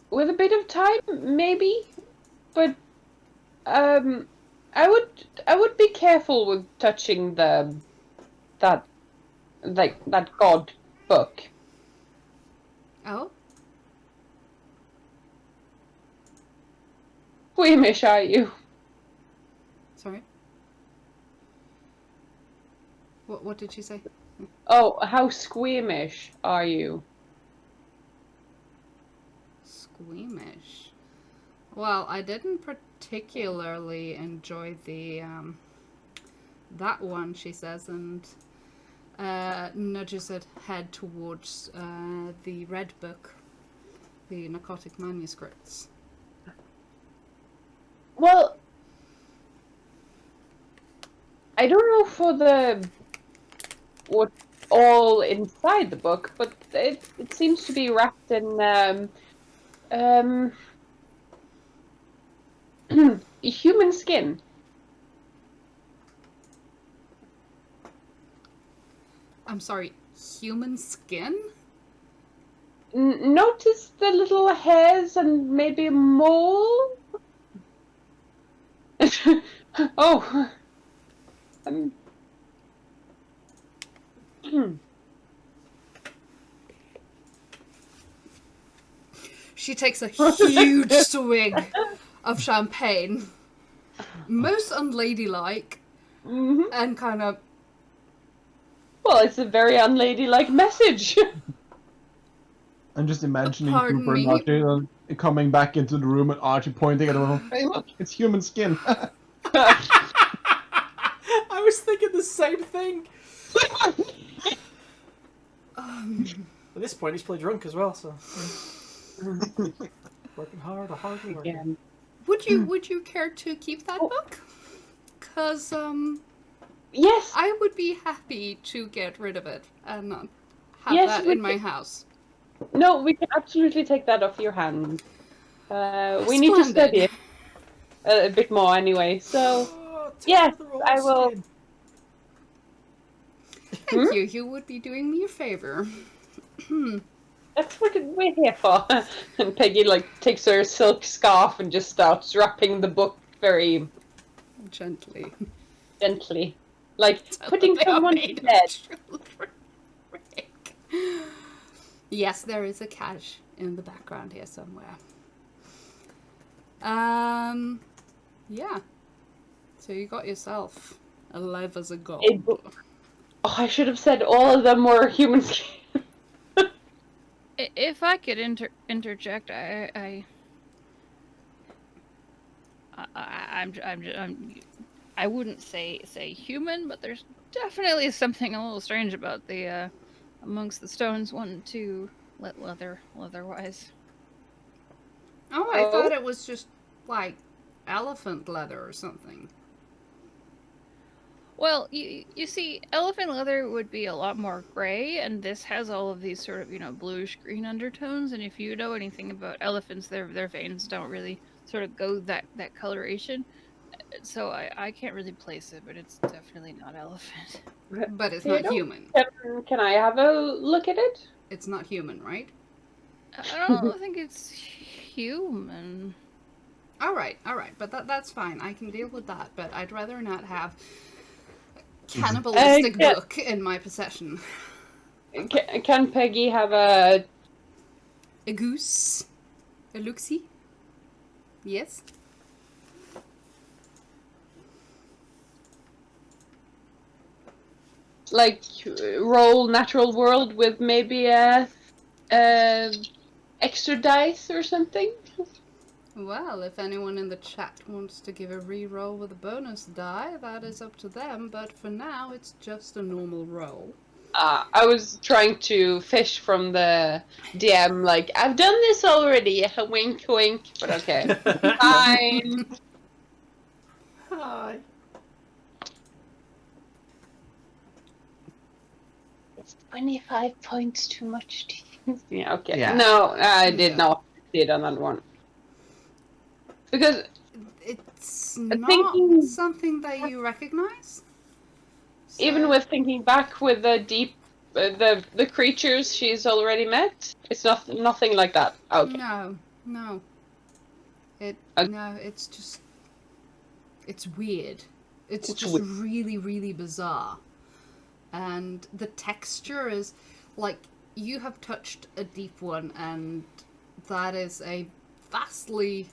With a bit of time, maybe, but I would be careful with touching that that god book. Oh, Squeamish, are you? sorry. What did she say? Oh, how squeamish are you? Squeamish. Well, I didn't particularly enjoy the that one, she says, and nudges her head towards the red book, the narcotic manuscripts. Well, I don't know for what's all inside the book, but it seems to be wrapped in um human skin. I'm sorry, human skin? Notice the little hairs and maybe a mole? Oh. Um, She takes a huge swig of champagne, most unladylike, mhm. and kind of. Well, it's a very unladylike message. I'm just imagining Pardon Cooper and me? Archie coming back into the room and Archie pointing at him. Hey, look, it's human skin. I was thinking the same thing. At this point, he's probably drunk as well, so working hard, a hard worker. Again. Would you care to keep that book? 'Cause Yes. I would be happy to get rid of it and not have Yes, that we in my can- house. No, we can absolutely take that off your hands. We need to Splendid. study it a bit more anyway. So Oh, yes, the raw I will. skin. Thank you. You would be doing me a favor. That's what we're here for. And Peggy takes her silk scarf and just starts wrapping the book very Gently. gently, like putting They are someone made to of bed. children. Rick. Yes, there is a cache in the background here somewhere. Yeah. So you got yourself alive as a gold. Oh, I should have said all of them were human skin. If I could interject, I wouldn't say human, but there's definitely something a little strange about the amongst the stones wanting to let leather-wise. Oh, I thought it was just like elephant leather or something. Well, you see, elephant leather would be a lot more gray, and this has all of these sort of, bluish green undertones. And if you know anything about elephants, their veins don't really sort of go that coloration. So I can't really place it, but it's definitely not elephant. But it's not human. Can I have a look at it? It's not human, right? I don't think it's human. All right. But that's fine. I can deal with that. But I'd rather not have cannibalistic yeah. book in my possession. Can Peggy have a... A goose? A luxie? Yes? roll natural world with maybe a extra dice or something? Well, if anyone in the chat wants to give a reroll with a bonus die, that is up to them, but for now it's just a normal roll. I was trying to fish from the DM, like, I've done this already. Wink, wink. But okay. Fine. Hi. 25 points too much to use. Yeah, okay. Yeah. No, I did Yeah. not succeed on that one. Because It's not thinking- something that you recognize? even So- with thinking back with the deep, the creatures she's already met, it's nothing like that. Okay. No. No, it's just... It's weird. It's It's just weird. really, really bizarre. And the texture is... Like, you have touched a deep one, and that is a vastly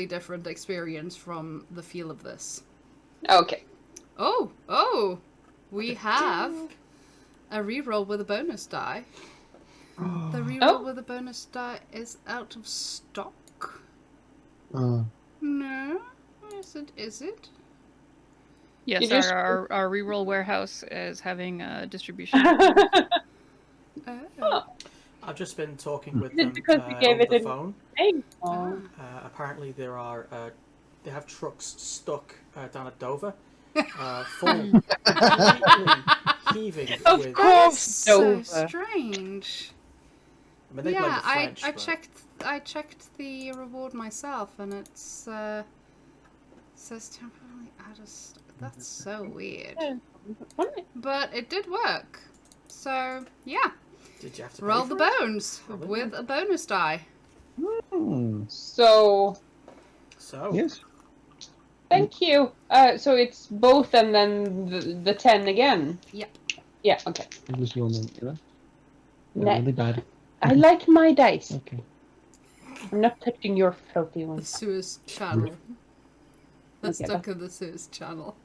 different experience from the feel of this. Okay. Oh! We have a reroll with a bonus die. The reroll with a bonus die is out of stock. No? Is it? Yes, You just- our reroll warehouse is having a distribution. Oh. I've just been talking with Is it them because you gave over it the in- phone. Hey. Ah. Apparently they have trucks stuck down at Dover, full, completely heaving Of with... course. That is so Dover. strange. I mean, they blame Yeah, the French, I but- checked the reward myself, and it's says temporarily out of stock. That's so weird. But it did work. So yeah, Did you have to roll pay the for it? bones Probably. with a bonus die. So, So, Yes. thank you. So it's both and then the 10 again? Yep. Yeah, okay. It was your name, yeah? Ne- Really bad. I like my dice. Okay. I'm not touching your filthy The ones. Suez Channel. That's Okay, stuck in the Suez Channel.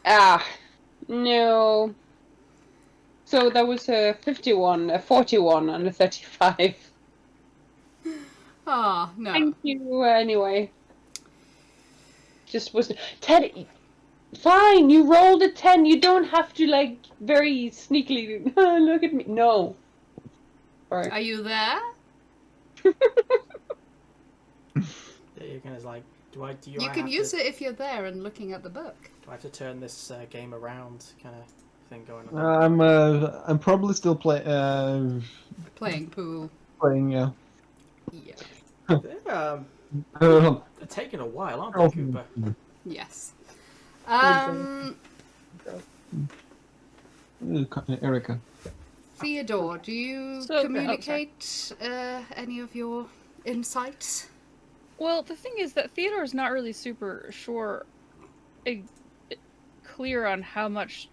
Ah, no. So that was a 51, a 41, and a 35. Ah, no. Thank you anyway. Just was... Teddy, fine, you rolled a 10. You don't have to, like, very sneakily, look at me. No. Sorry. Are you there? yeah, you're gonna like, do I You can use it if you're there and looking at the book. Do I have to turn this game around, kind of thing going on? I'm probably still playing. Playing pool. Yeah. Yeah. They're taking a while, aren't they, Cooper? Yes. Erica. Theodore, do you So- communicate any of your insights? Well, the thing is that Theodore's not really super sure, clear on how much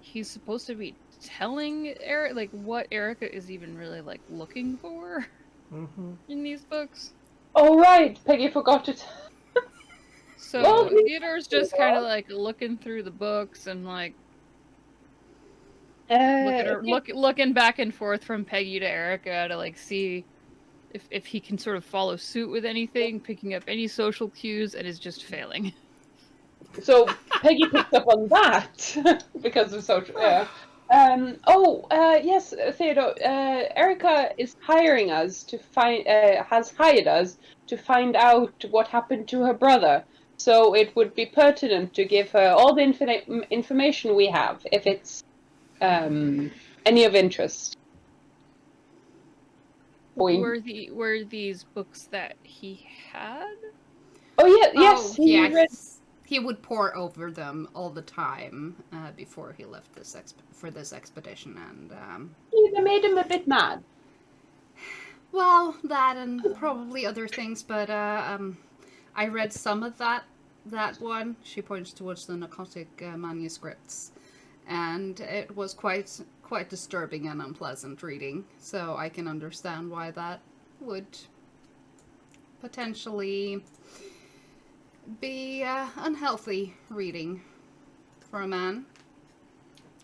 he's supposed to be telling Eric, like what Erica is even really like looking for Mm-hmm. in these books. Oh, right. Peggy forgot it. So Well, Theodore's just kind of like looking through the books and like looking back and forth from Peggy to Erica to like see if he can sort of follow suit with anything, picking up any social cues, and is just failing. So Peggy picked up on that because of social. Yeah. Yes, Theodore. Erica is hiring us to has hired us to find out what happened to her brother. So it would be pertinent to give her all the information we have, if it's any of interest. Boing. Were these books that he had? Oh yeah, yes. Oh, He yeah. read. He would pore over them all the time before he left for this expedition, and They made him a bit mad. well, that and probably other things. But I read some of that one. She points towards the narcotic manuscripts, and it was quite disturbing and unpleasant reading. So I can understand why that would potentially be unhealthy reading for a man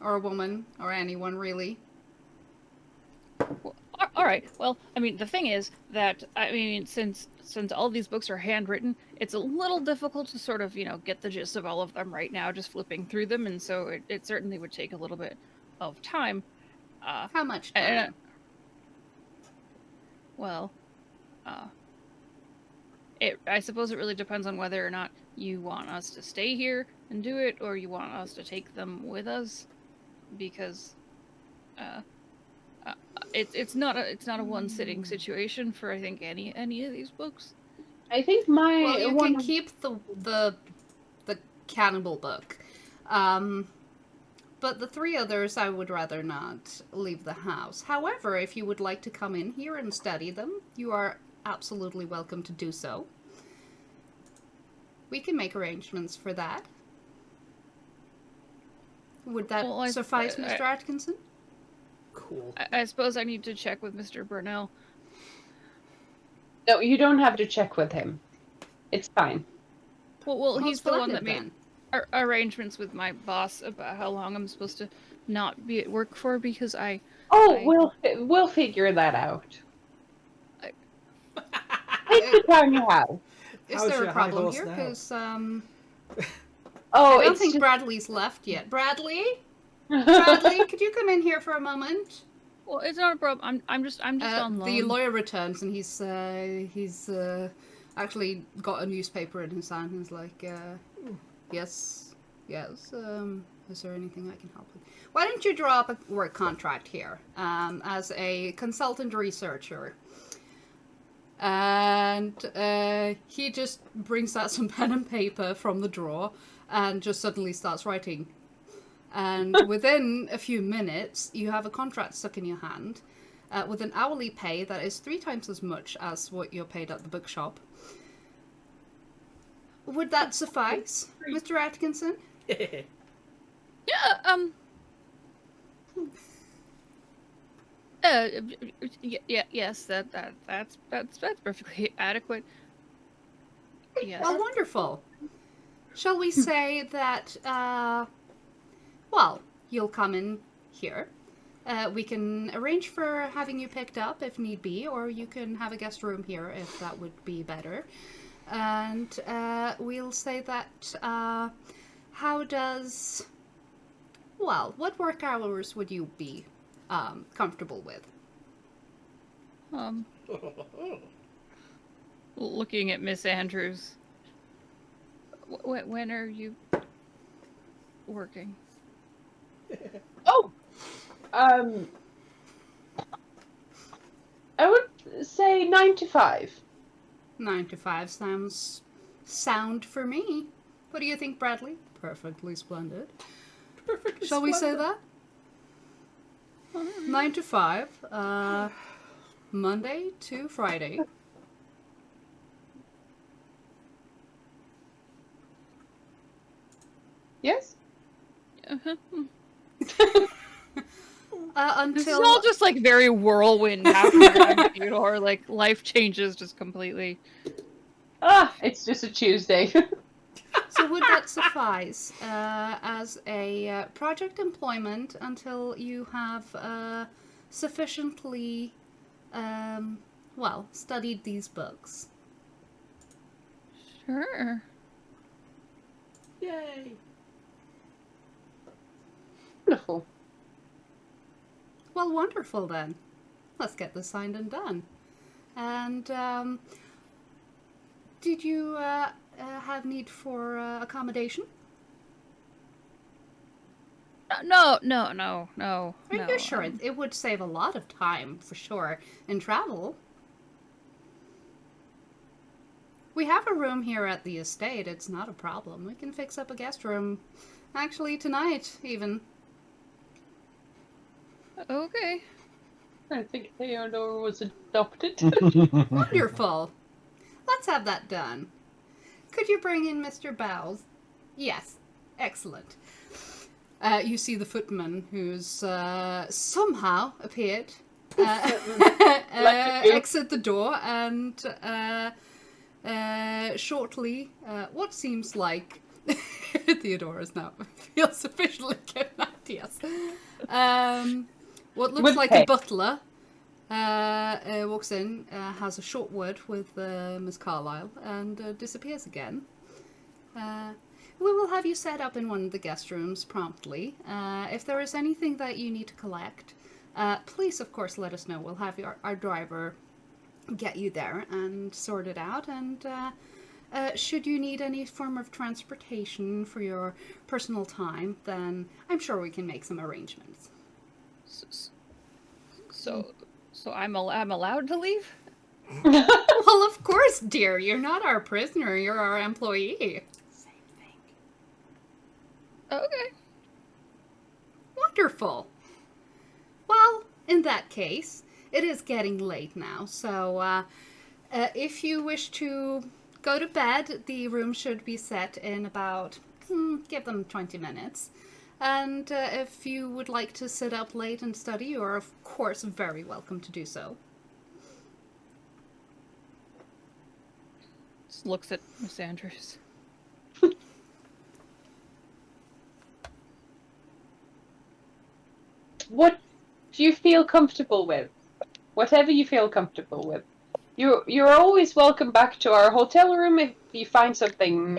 or a woman or anyone really. Well, All right. Well, I mean, the thing is that since all these books are handwritten, it's a little difficult to sort of get the gist of all of them right now, just flipping through them, and so it certainly would take a little bit of time. How much And, time? well, I suppose it really depends on whether or not you want us to stay here and do it, or you want us to take them with us, because it's not a one sitting situation for I think any of these books. I think my Well, you one can keep the cannibal book. But the 3 others, I would rather not leave the house. However, if you would like to come in here and study them, you are absolutely welcome to do so. We can make arrangements for that. Would that suffice, Mr. Atkinson? Cool. I suppose I need to check with Mr. Burnell. No, you don't have to check with him. It's fine. Well, he's the one that splendid, made arrangements with my boss about how long I'm supposed to not be at work for, because We'll figure that out. Take the time you have. Is How's there your a high problem horse here? now? Because Oh, I don't it's think just... Bradley's left yet. Bradley? Bradley, could you come in here for a moment? Well, it's not a problem. I'm just on loan. The lawyer returns and he's actually got a newspaper in his hand. He's like, yes. Is there anything I can help with? Why don't you draw up a work contract here as a consultant researcher? And he just brings out some pen and paper from the drawer and just suddenly starts writing. And within a few minutes, you have a contract stuck in your hand with an hourly pay that is 3 times as much as what you're paid at the bookshop. Would that suffice, Mr. Atkinson? Yeah. Yes. That's perfectly adequate. Yes. Well, wonderful. Shall we say that? Well, you'll come in here. We can arrange for having you picked up if need be, or you can have a guest room here if that would be better. And we'll say that, what work hours would you be comfortable with? Looking at Miss Andrews. When are you working? I would say 9 to 5. 9 to 5 sounds sound for me. What do you think, Bradley? Perfectly splendid. Shall we say that? 9 to 5, Monday to Friday. Yes? Until This is all just like very whirlwind happening, Theodore. Like life changes just completely. It's just a Tuesday. So would that suffice as a project employment until you have sufficiently, studied these books? Sure. Yay! Wonderful. Well, wonderful then. Let's get this signed and done. And did you have need for accommodation? No. Are you sure? It would save a lot of time, for sure, in travel. We have a room here at the estate. It's not a problem. We can fix up a guest room. Actually, tonight, even. Okay. I think Theodore was adopted. Wonderful. Let's have that done. Could you bring in Mr. Bowles? Yes. Excellent. You see the footman who's somehow appeared, exit the door, and shortly, what seems like Theodore is now feels officially kidnapped. Yes. What looks With like pay. a butler walks in, has a short word with Miss Carlyle, and disappears again. We will have you set up in one of the guest rooms promptly. If there is anything that you need to collect, please, of course, let us know. We'll have our driver get you there and sort it out. And should you need any form of transportation for your personal time, then I'm sure we can make some arrangements. So I'm allowed to leave? Well, of course, dear. You're not our prisoner. You're our employee. Okay. Wonderful. Well, in that case, it is getting late now, so if you wish to go to bed, the room should be set in about, give them 20 minutes. And if you would like to sit up late and study, you are, of course, very welcome to do so. Just looks at Miss Andrews. What do you feel comfortable with? Whatever you feel comfortable with. You're always welcome back to our hotel room if you find something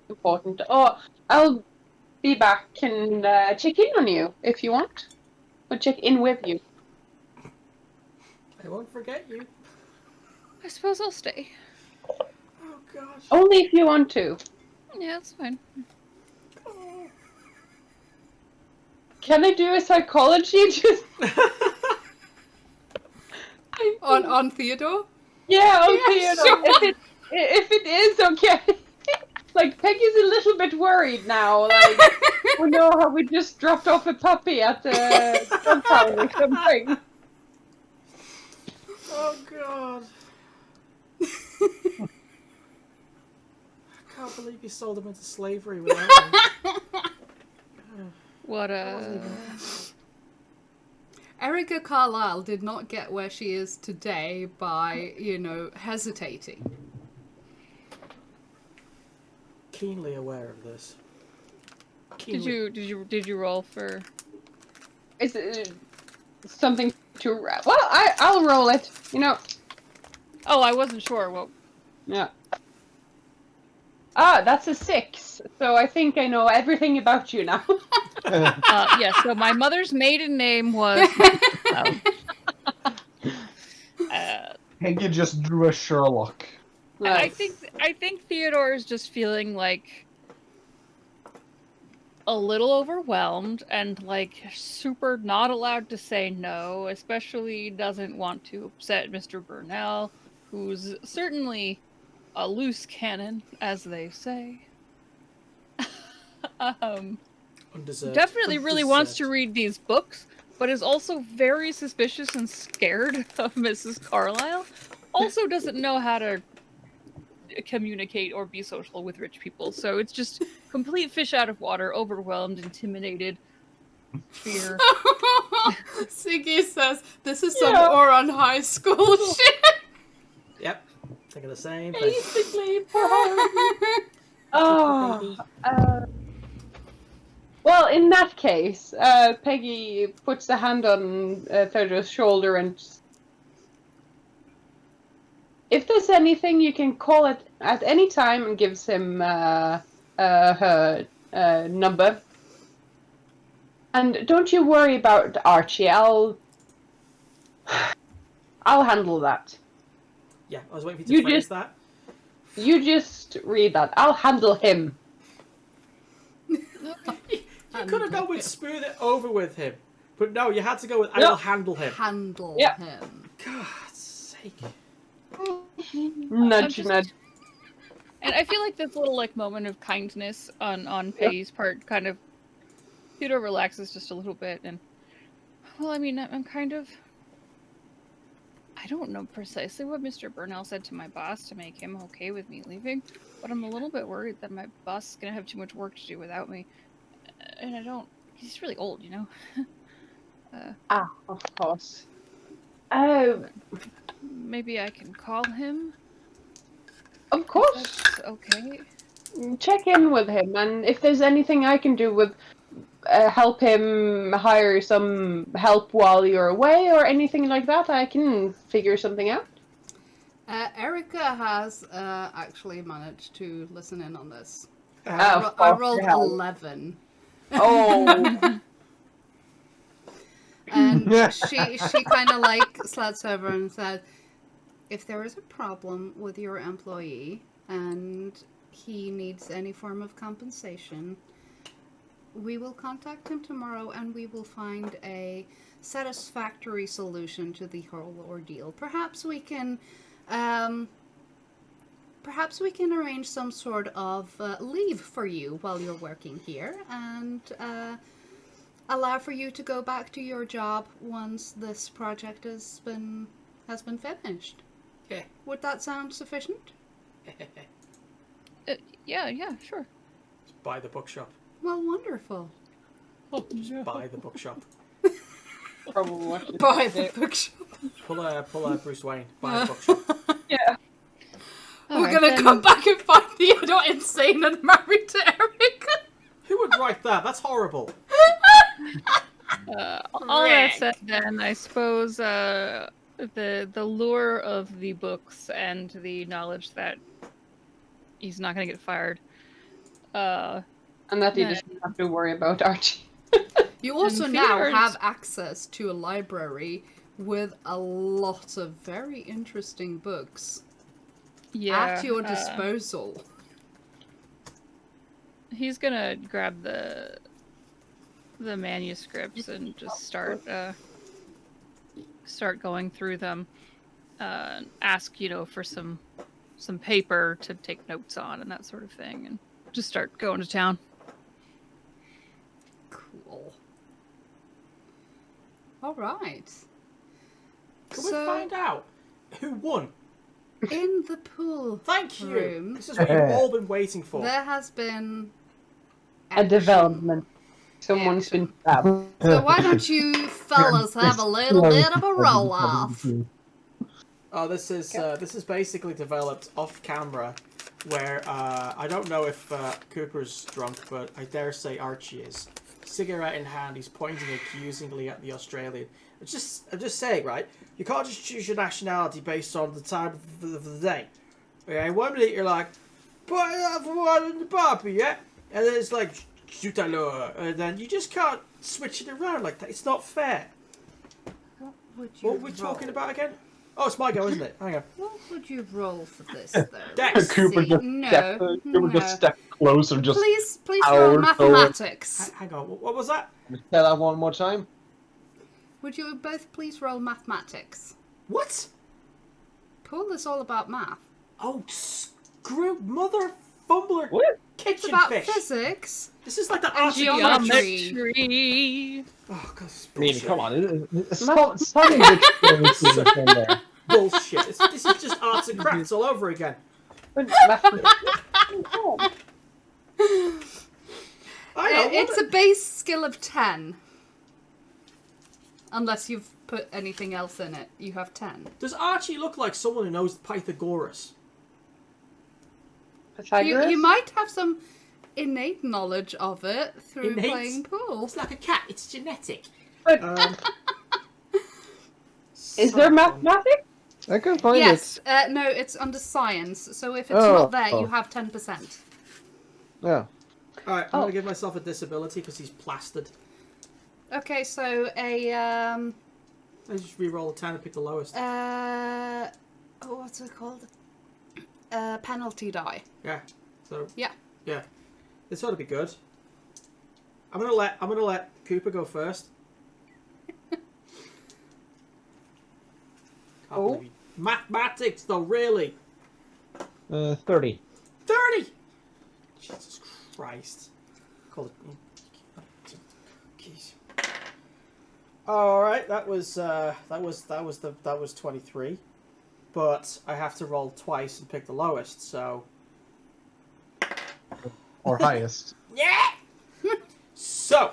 important. Or I'll be back and check in on you if you want. Or check in with you. I won't forget you. I suppose I'll stay. Oh gosh. Only if you want to. Yeah, that's fine. Can I do a psychology? Just On Theodore? yeah, on Yeah, Theodore. sure. If it is okay. Like Peggy's a little bit worried now. Like, oh no, have we just dropped off a puppy at the compound or something? Oh god. I can't believe you sold him into slavery without me. What Erica Carlyle did not get where she is today by, hesitating. Keenly aware of this. did you roll for? Is it something to? Well, I'll roll it. Oh, I wasn't sure. Well, Yeah. Ah, that's a 6. So I think I know everything about you now. yes. So my mother's maiden name was. Peggy just drew a Sherlock. I think Theodore is just feeling like a little overwhelmed and like super not allowed to say no, especially doesn't want to upset Mr. Burnell, who's certainly a loose cannon, as they say. Undeserved. Definitely really wants to read these books, but is also very suspicious and scared of Mrs. Carlyle. Also doesn't know how to communicate or be social with rich people, so it's just complete fish out of water, overwhelmed, intimidated, fear. Siggy says, this is some Oron High School shit. Yep. Thinking the same thing. Basically, well, in that case, Peggy puts a hand on Theodore's shoulder and if there's anything, you can call it at any time, and gives him her number. And don't you worry about Archie. I'll handle that. Yeah, I was waiting for you to phrase that. You just read that. I'll handle him. You could have gone with smooth it over with him. But no, you had to go with I will handle him. Handle him. God's sake. Nudge, nudge. And I feel like this little moment of kindness on Peggy's part kind of Theodore relaxes just a little bit and well, I mean, I'm kind of I don't know precisely what Mr. Burnell said to my boss to make him okay with me leaving, but I'm a little bit worried that my boss is gonna have too much work to do without me. And he's really old, Of course. Maybe I can call him? Of course. That's okay. Check in with him, and if there's anything I can do with help him hire some help while you're away or anything like that? I can figure something out. Erica has actually managed to listen in on this. Oh, I fuck rolled hell. 11. Oh, And she kind of like slats over and said, if there is a problem with your employee and he needs any form of compensation, we will contact him tomorrow and we will find a satisfactory solution to the whole ordeal. Perhaps we can arrange some sort of leave for you while you're working here and allow for you to go back to your job once this project has been finished. Yeah. Would that sound sufficient? Yeah, sure. Just buy the bookshop. Well, wonderful. Just buy the bookshop. probably what you Buy said. the bookshop. Pull a Bruce Wayne. Buy the bookshop. Yeah. We're gonna come back and find the not insane and married to Eric. Who would write that? That's horrible. All that said, then I suppose the lure of the books and the knowledge that he's not going to get fired. And that he doesn't have to worry about Archie. You also And now Theodore's- have access to a library with a lot of very interesting books at your disposal. He's gonna grab the manuscripts and just start going through them. Ask for some paper to take notes on and that sort of thing, and just start going to town. Cool. All right. Can we find out who won? In the pool Thank you. room, This is what you've all been waiting for. there has been A development. Someone's been stabbed. So why don't you fellas have a little bit of a roll off? Oh, this is basically developed off camera, where I don't know if Cooper's drunk, but I dare say Archie is. Cigarette in hand, he's pointing accusingly at the Australian. I'm just saying, right? You can't just choose your nationality based on the time of the day. Okay, 1 minute you're like, "But I have one in the Barbie, yeah," and then it's like, "Shoot alors," and then you just can't switch it around like that. It's not fair. What What are we talking about again? Oh, it's my go, isn't it? Hang on. What would you roll for this, though? Dex. Cooper just No. stepped closer, just Please roll Our mathematics. Hang on. What was that? say that one more time. Would you both please roll mathematics? What? Pool is all about math. Oh, screw mother fumbler What? It's kitchen about fish. physics. This is like the art of geometry. Geometry. Oh, God, this is I mean, bullshit. come on. Some experiences in there. Bullshit. This is just arts and crafts all over again. I know. It's a base skill of 10. Unless you've put anything else in it, you have 10. Does Archie look like someone who knows Pythagoras? Pythagoras? You might have some innate knowledge of it through Innate? playing pool. It's like a cat. It's genetic. But is there mathematics? I can find Yes, it. no, it's under science. So if it's Oh. not there, you have 10%. Yeah. Alright, I'm gonna give myself a disability because he's plastered. Okay, so a I just re-roll a 10 and pick the lowest. what's it called? Penalty die. Yeah. So Yeah. yeah, this ought to be good. I'm gonna let Cooper go first. Can't believe he- Mathematics, though, really. 30. 30. Jesus Christ. Call it. Jeez. All right, that was 23, but I have to roll twice and pick the lowest. So Or highest. yeah. So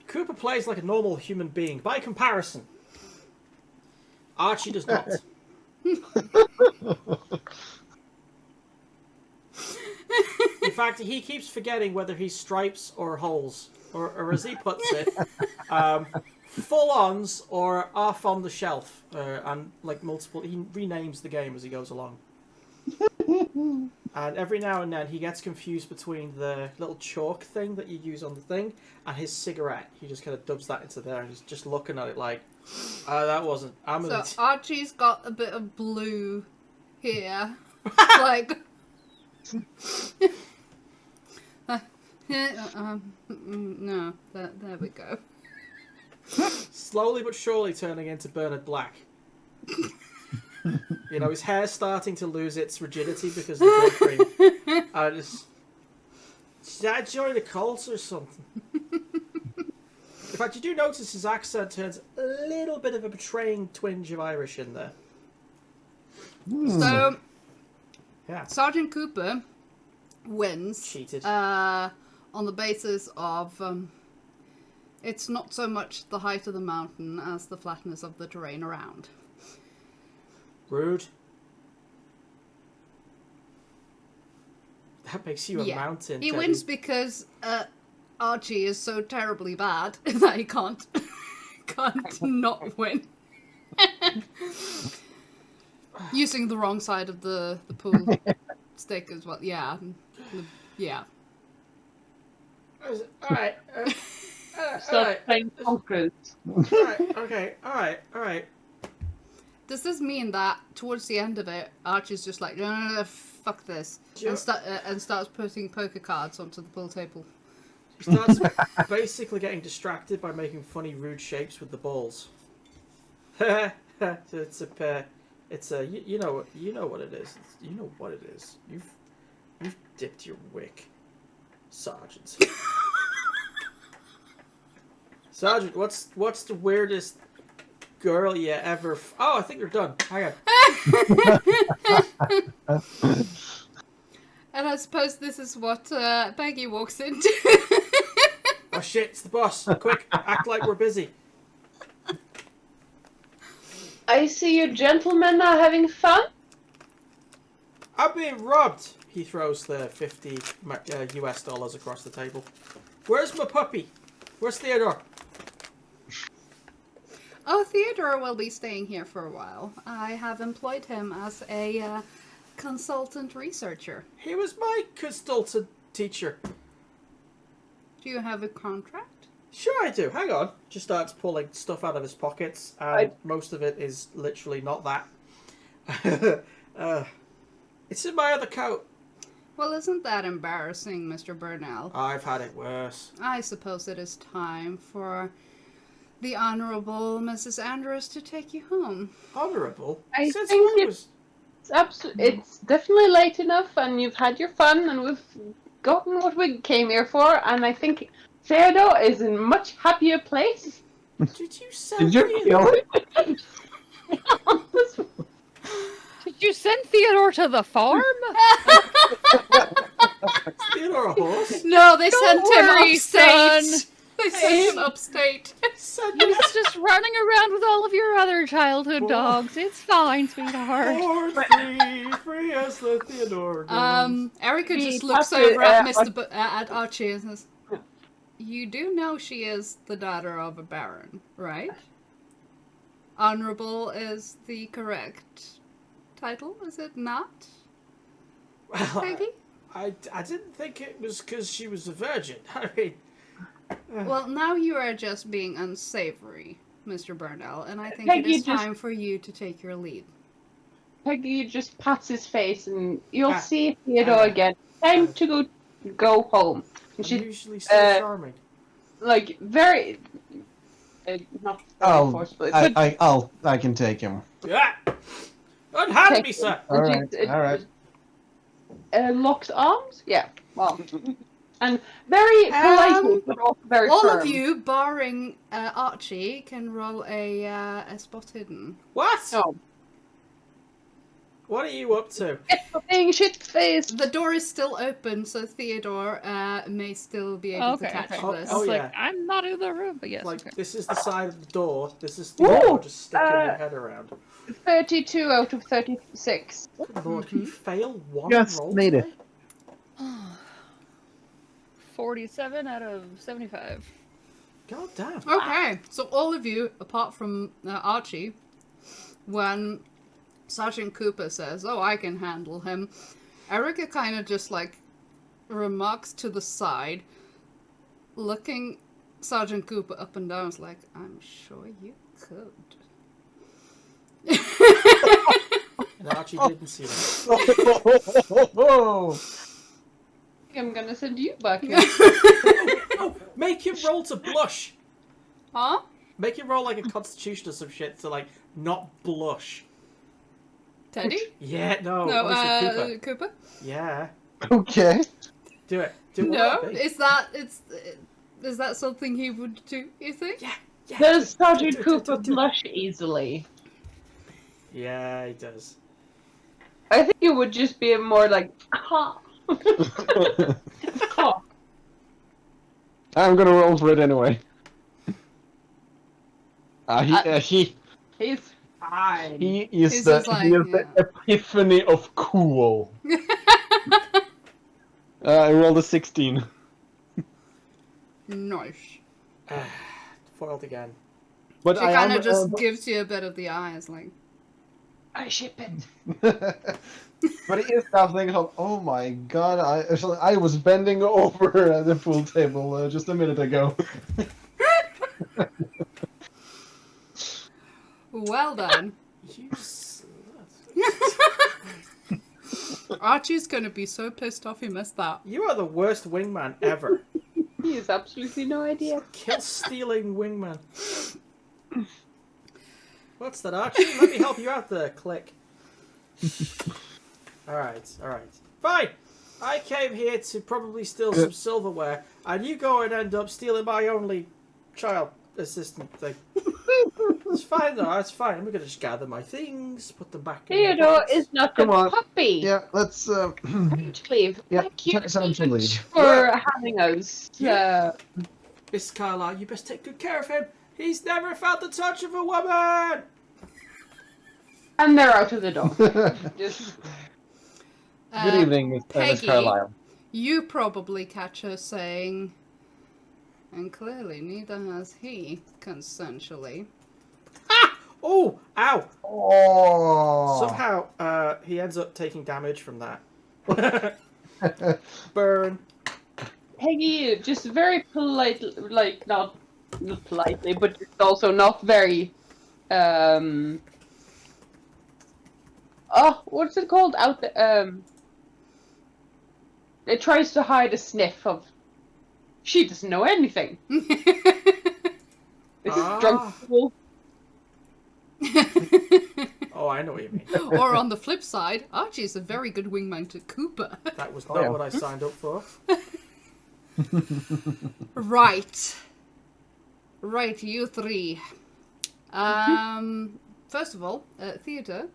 Cooper plays like a normal human being by comparison. Archie does not. In fact, he keeps forgetting whether he's stripes or holes, or as he puts it, full-ons or off on the shelf, and like multiple. He renames the game as he goes along. And every now and then he gets confused between the little chalk thing that you use on the thing and his cigarette. He just kind of dubs that into there and he's just looking at it like, that wasn't. So Archie's got a bit of blue here. Like. No, there we go. Slowly but surely turning into Bernard Black. You know, his hair's starting to lose its rigidity because of the blood cream. I just... Did I join the cult or something? In fact, you do notice his accent turns a little bit of a betraying twinge of Irish in there. So, Yeah. Sergeant Cooper wins. Cheated. On the basis of it's not so much the height of the mountain as the flatness of the terrain around. Rude. That makes you a mountain. He Teddy. wins because Archie is so terribly bad that he can't not win. Using the wrong side of the pool stick as well. Yeah. Yeah. Alright. Stop playing bonkers. Alright, okay, alright. Does this mean that towards the end of it, Archie's just like, no, fuck this, and starts putting poker cards onto the pool table? He starts basically getting distracted by making funny, rude shapes with the balls. It's a you know what it is. You know what it is. You've dipped your wick, Sergeant. Sergeant, what's the weirdest girl you ever? Oh, I think you're done. Hang on. And I suppose this is what Peggy walks into. Oh shit! It's the boss. Quick, act like we're busy. I see you gentlemen are having fun. I'm being robbed. He throws the $50 US dollars across the table. Where's my puppy? Where's Theodore? Oh, Theodore will be staying here for a while. I have employed him as a consultant researcher. He was my consultant teacher. Do you have a contract? Sure I do. Hang on. Just starts pulling stuff out of his pockets, and most of it is literally not that. It's in my other coat. Well, isn't that embarrassing, Mr. Burnell? I've had it worse. I suppose it is time for the Honourable Mrs. Andrews to take you home. Honourable? I Since think when was... It's definitely late enough, and you've had your fun, and we've gotten what we came here for, and I think Theodore is in a much happier place. Did you send Did you kill it? Did you send Theodore to the farm? Is Theodore a horse? No, they Don't sent him worry, upstate. son. They sent him upstate. He's just running around with all of your other childhood dogs. It's fine, sweetheart. Free as the Theodore. Erica We just looks have to, over at at Archie and says, "You do know she is the daughter of a baron, right? Honorable is the correct title, is it not, Well, Peggy?" I didn't think it was because she was a virgin. I mean... Well, now you are just being unsavory, Mr. Burnell, and I think Peggy it is just- time for you to take your leave. Peggy just pats his face, and you'll see Theodore again. Time to go home. And I'm she, usually so charming. like, very... not very forcefully, but I can take him. Yeah! Unhand Take me, sir! All right. Locked arms? Yeah, well... And very politely, but also very All firm. of you, barring Archie, can roll a spot hidden. What? Oh. What are you up to? Get for being shit-faced! The door is still open, so Theodore may still be able to catch Oh, this. oh, It's yeah. like, I'm not in the room, but yes. Like, okay. this is the side of the door. This is the door just sticking your head around. 32 out of 36. Good Lord, can you fail one Just roll made it. today? 47 out of 75. God damn. Okay, so all of you, apart from Archie, when Sergeant Cooper says, "Oh, I can handle him," Erica kind of just like remarks to the side, looking Sergeant Cooper up and down, is like, "I'm sure you could." And Archie didn't see that. I'm gonna send you back here. Oh, make him roll to blush. Huh? Make him roll like a constitution or some shit to like not blush. Teddy? Yeah, no, No, obviously Cooper. Cooper? Yeah, Okay. do it. Do it. No, What would it is that something he would do, you think? be? Yeah. Does Sergeant Do it. Cooper blush easily? Yeah, he does. I think it would just be more like, ha. Ha. I'm gonna roll for it anyway. He He's fine. he is He's the just like, he is the epiphany of cool. I rolled a 16. Nice. Foiled again. But She I kind am of just gives you a bit of the eyes, like, I ship it. but it is that thing of, oh my god, I was bending over at the pool table just a minute ago. well done. You slut. Archie's gonna be so pissed off he missed that. You are the worst wingman ever. He has absolutely no idea. Kill stealing wingman. What's that, Archie? Let me help you out there. Click. Alright. Fine! I came here to probably steal some silverware, and you go and end up stealing my only child assistant thing. It's fine though, it's fine. I'm gonna just gather my things, put them back in the Theodore box. is not Come a on. puppy. Yeah, let's Leave. Yeah, Thank you essentially. much for having us. Miss Carlisle, you best take good care of him. He's never felt the touch of a woman! And they're out of the door. Just Good evening, Miss Peggy. Carlisle. You probably catch her saying, and clearly neither has he, consensually. Ah! Oh! Ow! Oh. Somehow, he ends up taking damage from that. Burn. Peggy, just very politely, like not politely, but just also not very. Oh, what's it called? It tries to hide a sniff of. She doesn't know anything. This is drunk fool. Oh, I know what you mean. Or on the flip side, Archie's a very good wingman to Cooper. That was not yeah. what I signed up for. Right, you three. First of all, Theodore,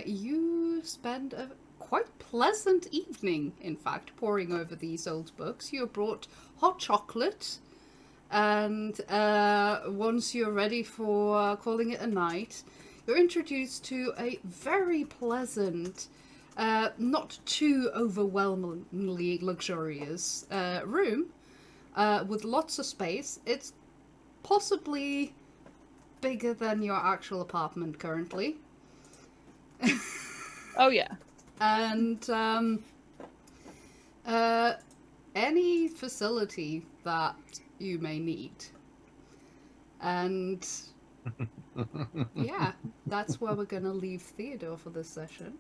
you spend a quite pleasant evening, in fact, poring over these old books. You brought hot chocolate, and once you're ready for calling it a night, you're introduced to a very pleasant, not too overwhelmingly luxurious room with lots of space. It's possibly bigger than your actual apartment currently. Oh yeah. And any facility that you may need. And yeah, that's where we're going to leave Theodore for this session.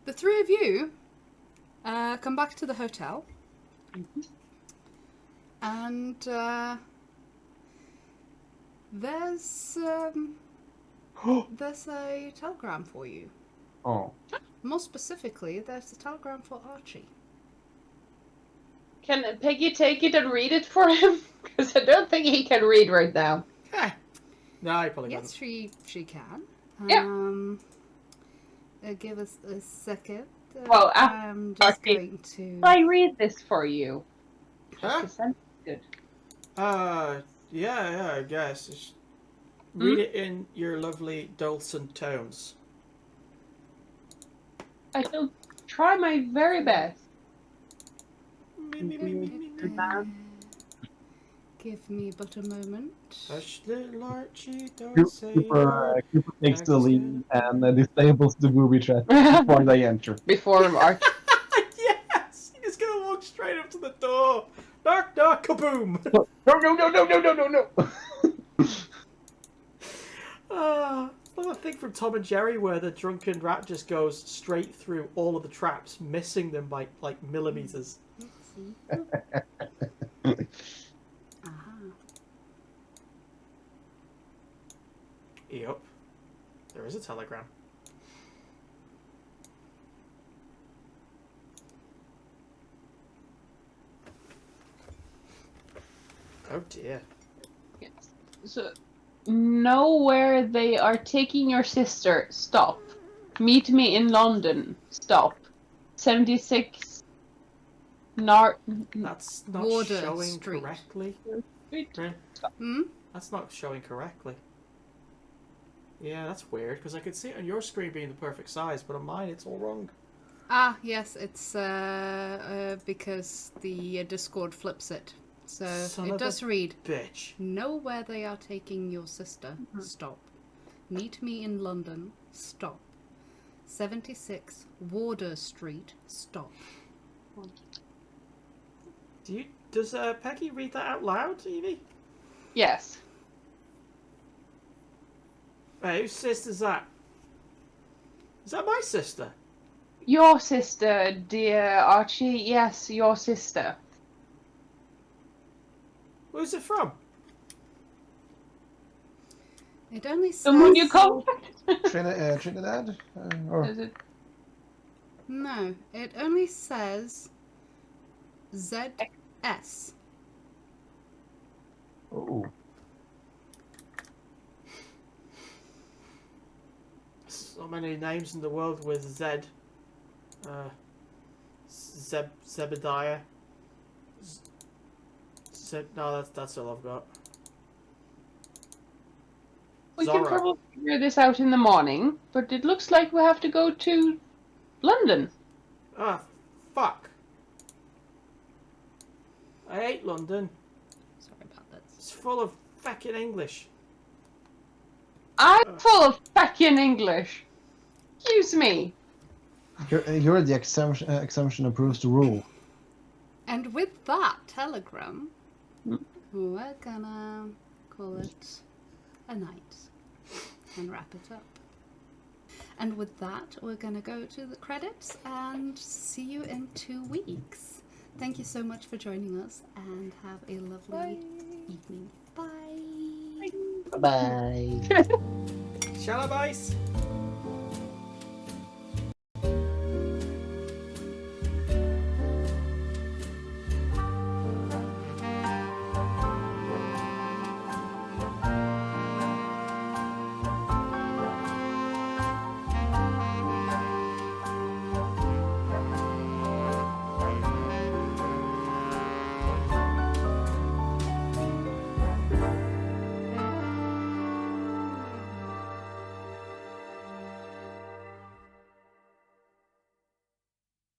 The three of you come back to the hotel. And there's a telegram for you. Oh. More specifically, there's a telegram for Archie. Can Peggy take it and read it for him? Because I don't think he can read right now. No, I probably Yes, can't. she can. Yeah. Give us a second. Well, I'm just Archie, going to. I read this for you. Huh? Good. Yeah, I guess. Just read it in your lovely dulcet tones. I shall try my very best. Give me but a moment. Hush, little Archie, don't say a Cooper, word. Cooper takes the Peggy's lead gonna- and disables the booby trap before they enter. Before Archie. Yes! He's gonna walk straight up to the door. Knock, knock, kaboom! No! It's like a thing from Tom and Jerry where the drunken rat just goes straight through all of the traps, missing them by like millimeters. Aha. Yep. There is a telegram. Oh dear. Yes. So, know where they are taking your sister. Stop. Meet me in London. Stop. 76 That's not Warder showing Street. correctly. Street. Right? Hmm? That's not showing correctly. Yeah, that's weird, because I could see it on your screen being the perfect size, but on mine it's all wrong. Ah, yes, it's because the Discord flips it. So Son it of does a read, bitch. know where they are taking your sister. Stop. Meet me in London. Stop. 76 Warder Street. Stop. Does Peggy read that out loud, Evie? Yes. Hey, whose sister's that? Is that my sister? Your sister, dear Archie. Yes, your sister. Where's it from? It only says... Someone you contacted? Trinidad? Or Is it? No, it only says ZS. oh, So many names in the world with Z. Zebediah. No, that's all I've got. We Zara. can probably figure this out in the morning, but it looks like we have to go to London. Ah, fuck. I hate London. Sorry about that. It's full of fucking English. I'm full of fucking English. Excuse me. you're the exemption approves the rule. And with that telegram, Mm. we're gonna call it a night and wrap it up. And with that, we're gonna go to the credits and see you in 2 weeks. Thank you so much for joining us and have a lovely evening. Bye. Bye. Shall I, boys?